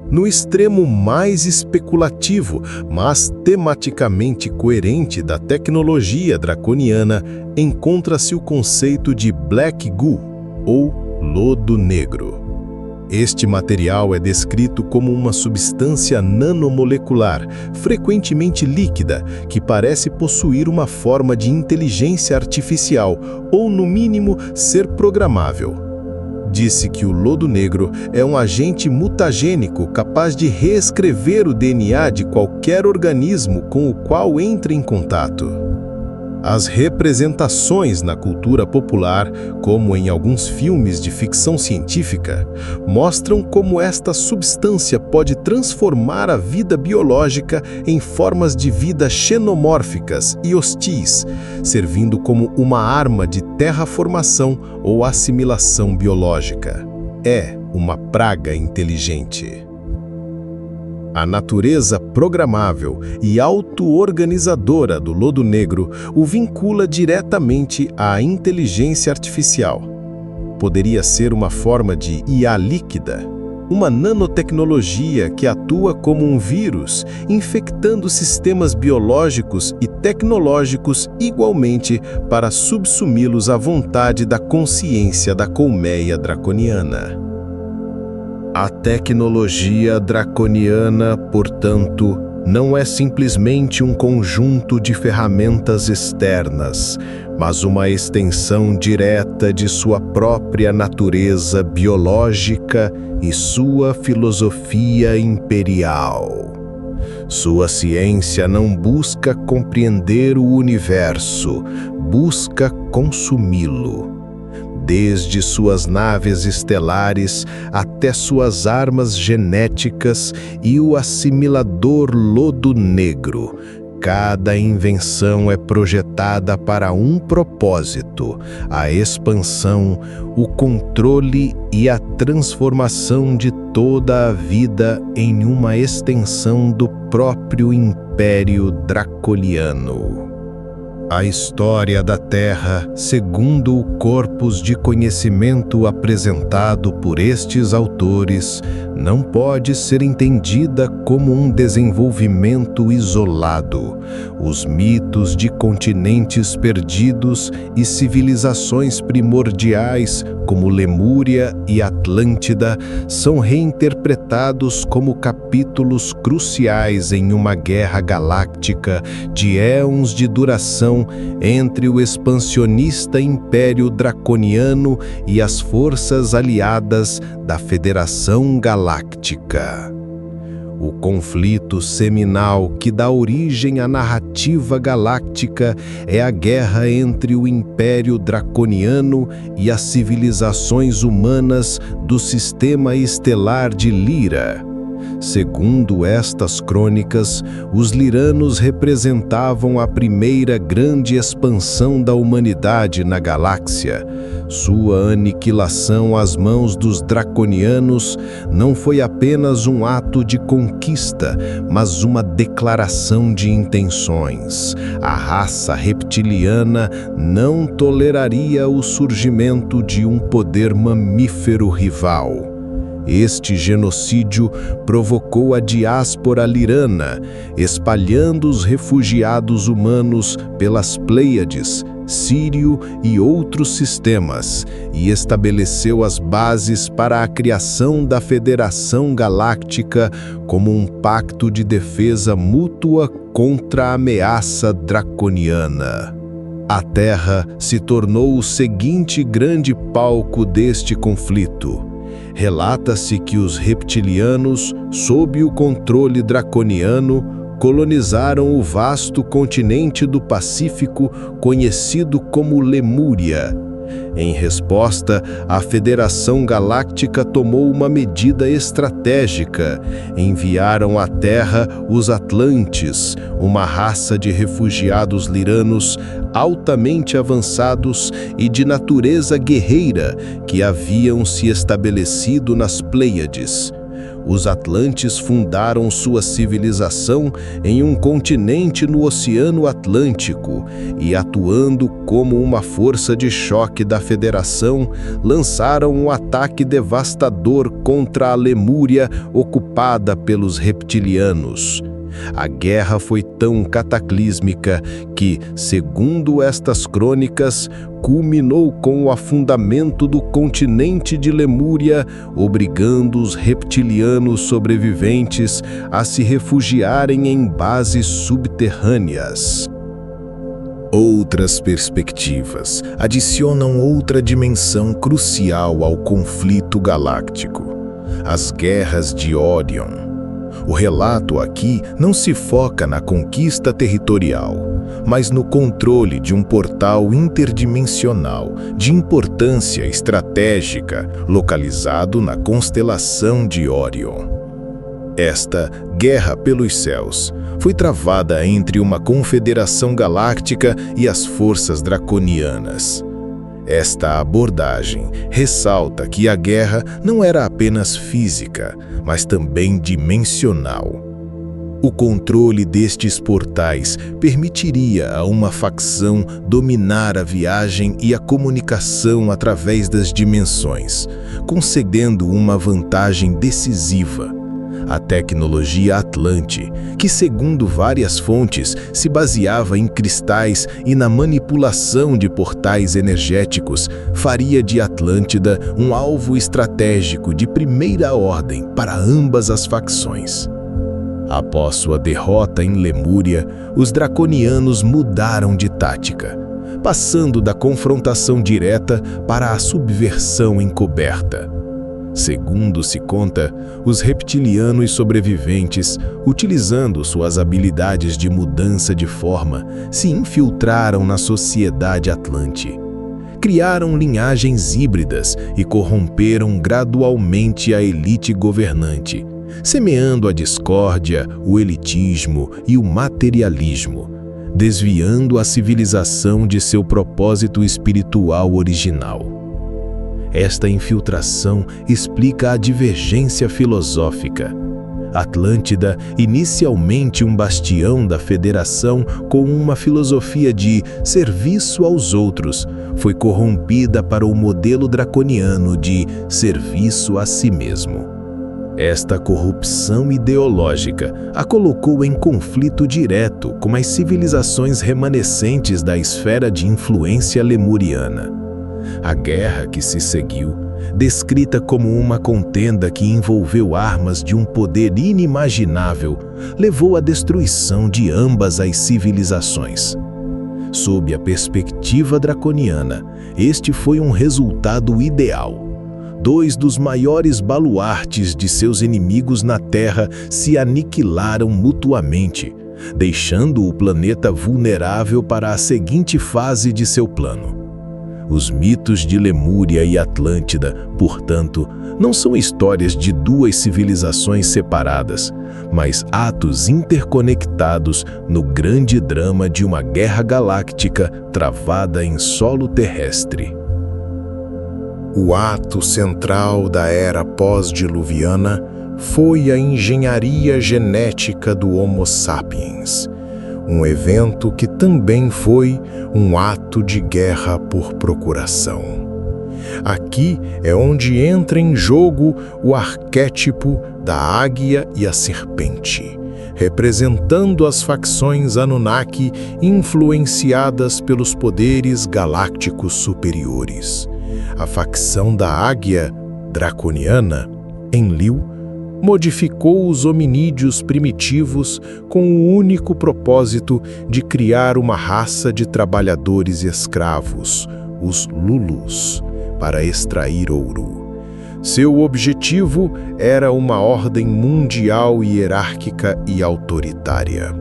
No extremo mais especulativo, mas tematicamente coerente da tecnologia draconiana, encontra-se o conceito de Black Goo, ou lodo negro. Este material é descrito como uma substância nanomolecular, frequentemente líquida, que parece possuir uma forma de inteligência artificial, ou, no mínimo, ser programável. Disse que o lodo negro é um agente mutagênico capaz de reescrever o DNA de qualquer organismo com o qual entre em contato. As representações na cultura popular, como em alguns filmes de ficção científica, mostram como esta substância pode transformar a vida biológica em formas de vida xenomórficas e hostis, servindo como uma arma de terraformação ou assimilação biológica. É uma praga inteligente. A natureza programável e auto-organizadora do lodo negro o vincula diretamente à inteligência artificial. Poderia ser uma forma de IA líquida, uma nanotecnologia que atua como um vírus, infectando sistemas biológicos e tecnológicos igualmente para subsumi-los à vontade da consciência da colmeia draconiana. A tecnologia draconiana, portanto, não é simplesmente um conjunto de ferramentas externas, mas uma extensão direta de sua própria natureza biológica e sua filosofia imperial. Sua ciência não busca compreender o universo, busca consumi-lo. Desde suas naves estelares até suas armas genéticas e o assimilador lodo negro, cada invenção é projetada para um propósito: a expansão, o controle e a transformação de toda a vida em uma extensão do próprio Império Draconiano. A história da Terra, segundo o corpus de conhecimento apresentado por estes autores, não pode ser entendida como um desenvolvimento isolado. Os mitos de continentes perdidos e civilizações primordiais, como Lemúria e Atlântida, são reinterpretados como capítulos cruciais em uma guerra galáctica de éons de duração entre o expansionista Império Draconiano e as forças aliadas da Federação Galáctica. O conflito seminal que dá origem à narrativa galáctica é a guerra entre o Império Draconiano e as civilizações humanas do sistema estelar de Lyra. Segundo estas crônicas, os liranos representavam a primeira grande expansão da humanidade na galáxia. Sua aniquilação às mãos dos draconianos não foi apenas um ato de conquista, mas uma declaração de intenções. A raça reptiliana não toleraria o surgimento de um poder mamífero rival. Este genocídio provocou a diáspora lirana, espalhando os refugiados humanos pelas Pleiades, Sírio e outros sistemas, e estabeleceu as bases para a criação da Federação Galáctica como um pacto de defesa mútua contra a ameaça draconiana. A Terra se tornou o seguinte grande palco deste conflito. Relata-se que os reptilianos, sob o controle draconiano, colonizaram o vasto continente do Pacífico conhecido como Lemúria. Em resposta, a Federação Galáctica tomou uma medida estratégica. Enviaram à Terra os Atlantes, uma raça de refugiados liranos altamente avançados e de natureza guerreira que haviam se estabelecido nas Pleiades. Os Atlantes fundaram sua civilização em um continente no Oceano Atlântico e, atuando como uma força de choque da Federação, lançaram um ataque devastador contra a Lemúria ocupada pelos reptilianos. A guerra foi tão cataclísmica que, segundo estas crônicas, culminou com o afundamento do continente de Lemúria, obrigando os reptilianos sobreviventes a se refugiarem em bases subterrâneas. Outras perspectivas adicionam outra dimensão crucial ao conflito galáctico: as guerras de Orion. O relato aqui não se foca na conquista territorial, mas no controle de um portal interdimensional de importância estratégica localizado na constelação de Orion. Esta guerra pelos céus foi travada entre uma confederação galáctica e as forças draconianas. Esta abordagem ressalta que a guerra não era apenas física, mas também dimensional. O controle destes portais permitiria a uma facção dominar a viagem e a comunicação através das dimensões, concedendo uma vantagem decisiva. A tecnologia Atlante, que segundo várias fontes se baseava em cristais e na manipulação de portais energéticos, faria de Atlântida um alvo estratégico de primeira ordem para ambas as facções. Após sua derrota em Lemúria, os draconianos mudaram de tática, passando da confrontação direta para a subversão encoberta. Segundo se conta, os reptilianos sobreviventes, utilizando suas habilidades de mudança de forma, se infiltraram na sociedade atlante. Criaram linhagens híbridas e corromperam gradualmente a elite governante, semeando a discórdia, o elitismo e o materialismo, desviando a civilização de seu propósito espiritual original. Esta infiltração explica a divergência filosófica. Atlântida, inicialmente um bastião da Federação com uma filosofia de serviço aos outros, foi corrompida para o modelo draconiano de serviço a si mesmo. Esta corrupção ideológica a colocou em conflito direto com as civilizações remanescentes da esfera de influência lemuriana. A guerra que se seguiu, descrita como uma contenda que envolveu armas de um poder inimaginável, levou à destruição de ambas as civilizações. Sob a perspectiva draconiana, este foi um resultado ideal. Dois dos maiores baluartes de seus inimigos na Terra se aniquilaram mutuamente, deixando o planeta vulnerável para a seguinte fase de seu plano. Os mitos de Lemúria e Atlântida, portanto, não são histórias de duas civilizações separadas, mas atos interconectados no grande drama de uma guerra galáctica travada em solo terrestre. O ato central da era pós-diluviana foi a engenharia genética do Homo sapiens, um evento que também foi um ato de guerra por procuração. Aqui é onde entra em jogo o arquétipo da águia e a serpente, representando as facções Anunnaki influenciadas pelos poderes galácticos superiores. A facção da águia draconiana, Enlil, modificou os hominídeos primitivos com o único propósito de criar uma raça de trabalhadores escravos, os Lulus, para extrair ouro. Seu objetivo era uma ordem mundial hierárquica e autoritária.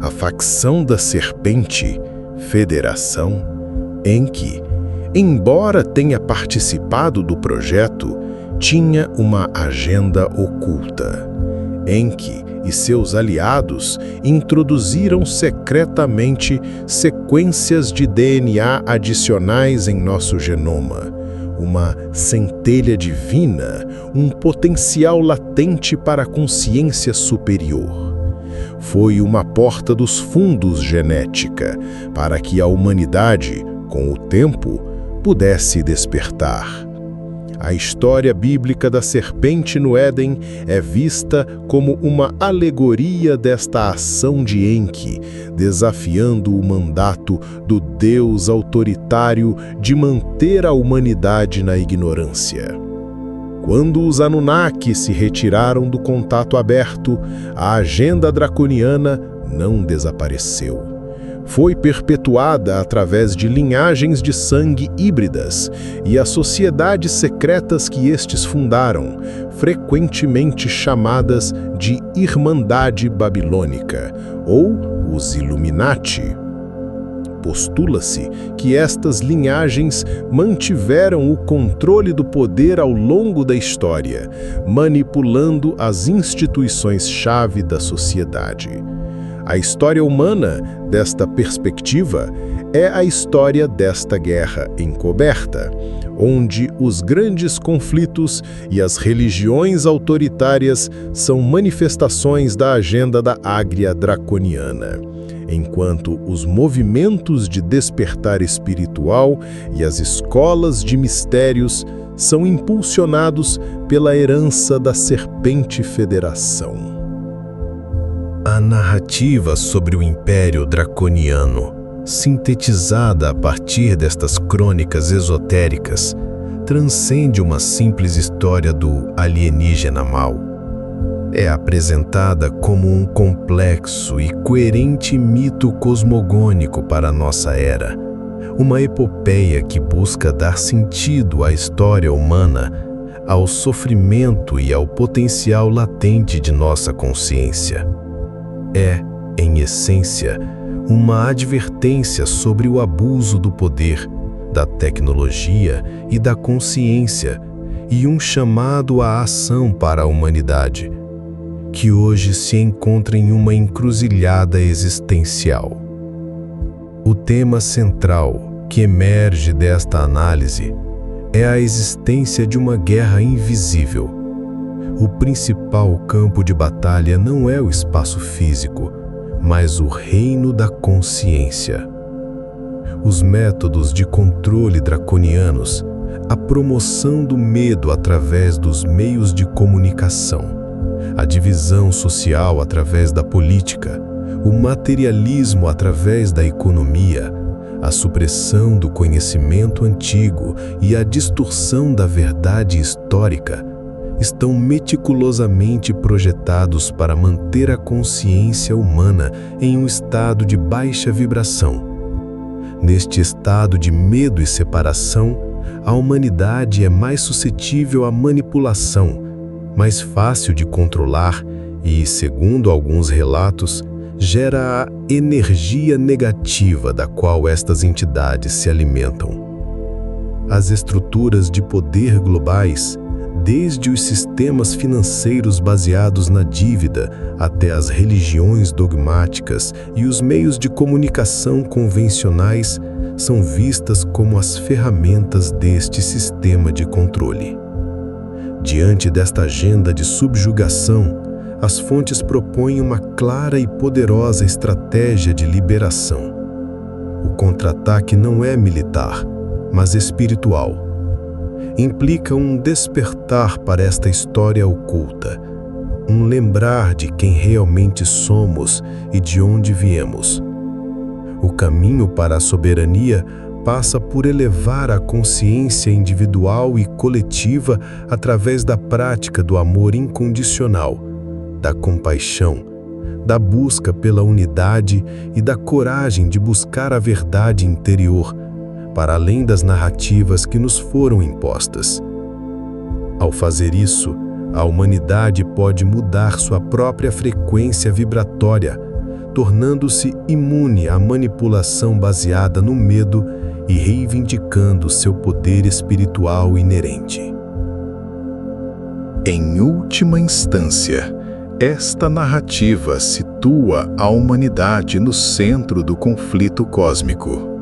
A facção da serpente, Federação, Enki, embora tenha participado do projeto, tinha uma agenda oculta. Enki e seus aliados introduziram secretamente sequências de DNA adicionais em nosso genoma, uma centelha divina, um potencial latente para a consciência superior. Foi uma porta dos fundos genética para que a humanidade, com o tempo, pudesse despertar. A história bíblica da serpente no Éden é vista como uma alegoria desta ação de Enki, desafiando o mandato do Deus autoritário de manter a humanidade na ignorância. Quando os Anunnaki se retiraram do contato aberto, a agenda draconiana não desapareceu. Foi perpetuada através de linhagens de sangue híbridas e as sociedades secretas que estes fundaram, frequentemente chamadas de Irmandade Babilônica, ou os Illuminati. Postula-se que estas linhagens mantiveram o controle do poder ao longo da história, manipulando as instituições-chave da sociedade. A história humana, desta perspectiva, é a história desta guerra encoberta, onde os grandes conflitos e as religiões autoritárias são manifestações da agenda da águia draconiana, enquanto os movimentos de despertar espiritual e as escolas de mistérios são impulsionados pela herança da Serpente Federação. A narrativa sobre o Império Draconiano, sintetizada a partir destas crônicas esotéricas, transcende uma simples história do alienígena mau. É apresentada como um complexo e coerente mito cosmogônico para a nossa era, uma epopeia que busca dar sentido à história humana, ao sofrimento e ao potencial latente de nossa consciência. É, em essência, uma advertência sobre o abuso do poder, da tecnologia e da consciência, e um chamado à ação para a humanidade, que hoje se encontra em uma encruzilhada existencial. O tema central que emerge desta análise é a existência de uma guerra invisível. O principal campo de batalha não é o espaço físico, mas o reino da consciência. Os métodos de controle draconianos, a promoção do medo através dos meios de comunicação, a divisão social através da política, o materialismo através da economia, a supressão do conhecimento antigo e a distorção da verdade histórica estão meticulosamente projetados para manter a consciência humana em um estado de baixa vibração. Neste estado de medo e separação, a humanidade é mais suscetível à manipulação, mais fácil de controlar e, segundo alguns relatos, gera a energia negativa da qual estas entidades se alimentam. As estruturas de poder globais, desde os sistemas financeiros baseados na dívida até as religiões dogmáticas e os meios de comunicação convencionais, são vistas como as ferramentas deste sistema de controle. Diante desta agenda de subjugação, as fontes propõem uma clara e poderosa estratégia de liberação. O contra-ataque não é militar, mas espiritual. Implica um despertar para esta história oculta, um lembrar de quem realmente somos e de onde viemos. O caminho para a soberania passa por elevar a consciência individual e coletiva através da prática do amor incondicional, da compaixão, da busca pela unidade e da coragem de buscar a verdade interior, para além das narrativas que nos foram impostas. Ao fazer isso, a humanidade pode mudar sua própria frequência vibratória, tornando-se imune à manipulação baseada no medo e reivindicando seu poder espiritual inerente. Em última instância, esta narrativa situa a humanidade no centro do conflito cósmico.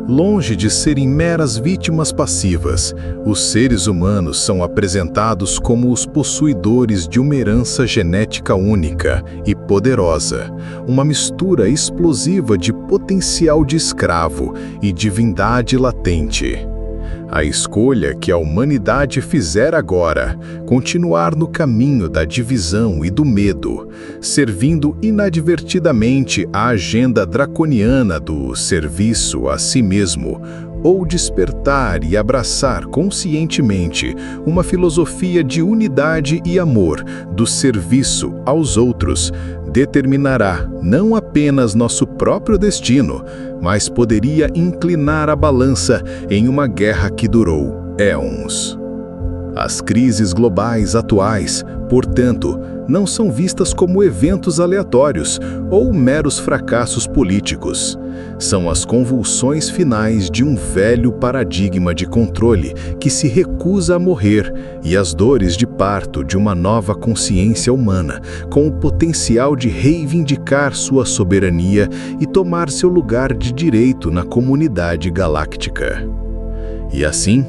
Longe de serem meras vítimas passivas, os seres humanos são apresentados como os possuidores de uma herança genética única e poderosa, uma mistura explosiva de potencial de escravo e divindade latente. A escolha que a humanidade fizer agora, continuar no caminho da divisão e do medo, servindo inadvertidamente à agenda draconiana do serviço a si mesmo, ou despertar e abraçar conscientemente uma filosofia de unidade e amor, do serviço aos outros, determinará não apenas nosso próprio destino, mas poderia inclinar a balança em uma guerra que durou éons. As crises globais atuais, portanto, não são vistas como eventos aleatórios ou meros fracassos políticos. São as convulsões finais de um velho paradigma de controle que se recusa a morrer e as dores de parto de uma nova consciência humana, com o potencial de reivindicar sua soberania e tomar seu lugar de direito na comunidade galáctica. E assim,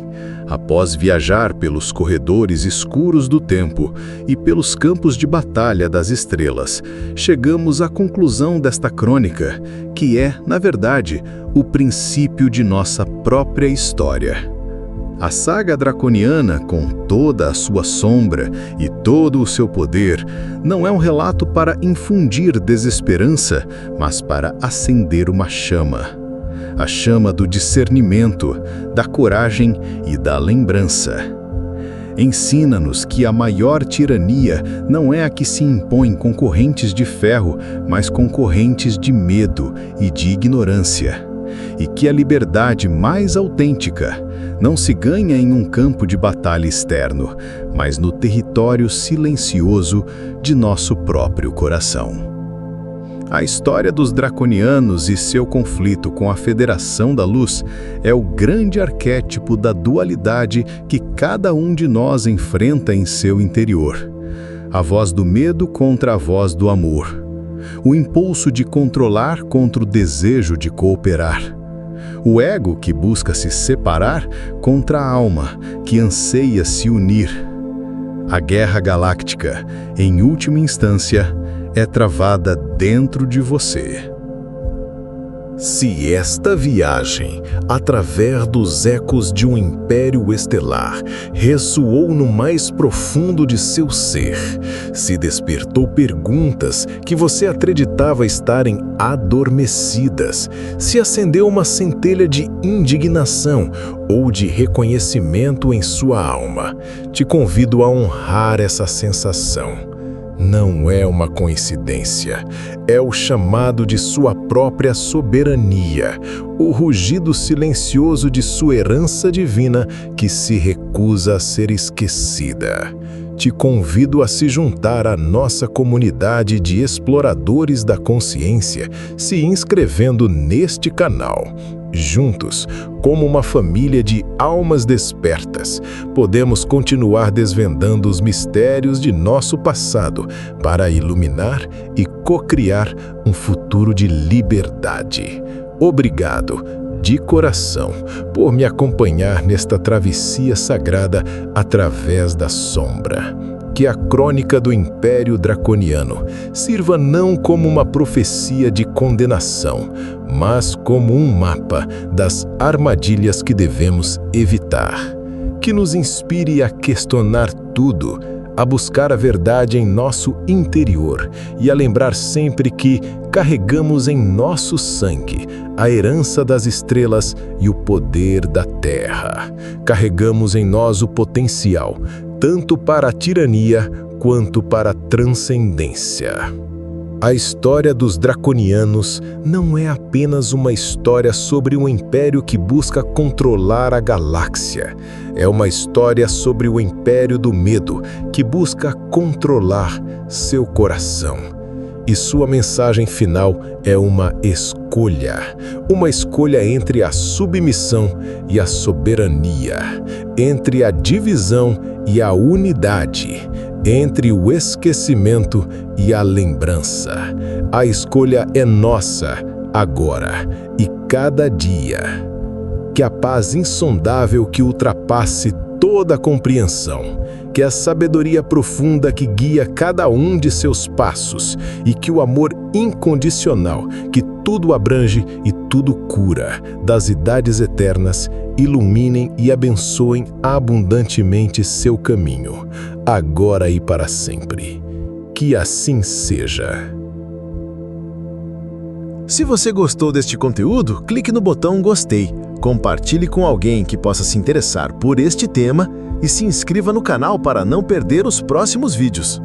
após viajar pelos corredores escuros do tempo e pelos campos de batalha das estrelas, chegamos à conclusão desta crônica, que é, na verdade, o princípio de nossa própria história. A saga draconiana, com toda a sua sombra e todo o seu poder, não é um relato para infundir desesperança, mas para acender uma chama. A chama do discernimento, da coragem e da lembrança. Ensina-nos que a maior tirania não é a que se impõe com correntes de ferro, mas com correntes de medo e de ignorância. E que a liberdade mais autêntica não se ganha em um campo de batalha externo, mas no território silencioso de nosso próprio coração. A história dos draconianos e seu conflito com a Federação da Luz é o grande arquétipo da dualidade que cada um de nós enfrenta em seu interior. A voz do medo contra a voz do amor. O impulso de controlar contra o desejo de cooperar. O ego que busca se separar contra a alma que anseia se unir. A guerra galáctica, em última instância, é travada dentro de você. Se esta viagem, através dos ecos de um império estelar, ressoou no mais profundo de seu ser, se despertou perguntas que você acreditava estarem adormecidas, se acendeu uma centelha de indignação ou de reconhecimento em sua alma, te convido a honrar essa sensação. Não é uma coincidência, é o chamado de sua própria soberania, o rugido silencioso de sua herança divina que se recusa a ser esquecida. Te convido a se juntar à nossa comunidade de exploradores da consciência, se inscrevendo neste canal. Juntos, como uma família de almas despertas, podemos continuar desvendando os mistérios de nosso passado para iluminar e co-criar um futuro de liberdade. Obrigado, de coração, por me acompanhar nesta travessia sagrada através da sombra. Que a crônica do Império Draconiano sirva não como uma profecia de condenação, mas como um mapa das armadilhas que devemos evitar. Que nos inspire a questionar tudo, a buscar a verdade em nosso interior e a lembrar sempre que carregamos em nosso sangue a herança das estrelas e o poder da terra. Carregamos em nós o potencial, tanto para a tirania quanto para a transcendência. A história dos draconianos não é apenas uma história sobre um império que busca controlar a galáxia. É uma história sobre o império do medo que busca controlar seu coração. E sua mensagem final é uma escolha entre a submissão e a soberania, entre a divisão e a unidade, entre o esquecimento e a lembrança. A escolha é nossa, agora e cada dia. Que a paz insondável que ultrapasse toda a compreensão, que a sabedoria profunda que guia cada um de seus passos e que o amor incondicional que tudo abrange e tudo cura das idades eternas iluminem e abençoem abundantemente seu caminho, agora e para sempre. Que assim seja. Se você gostou deste conteúdo, clique no botão gostei, compartilhe com alguém que possa se interessar por este tema e se inscreva no canal para não perder os próximos vídeos.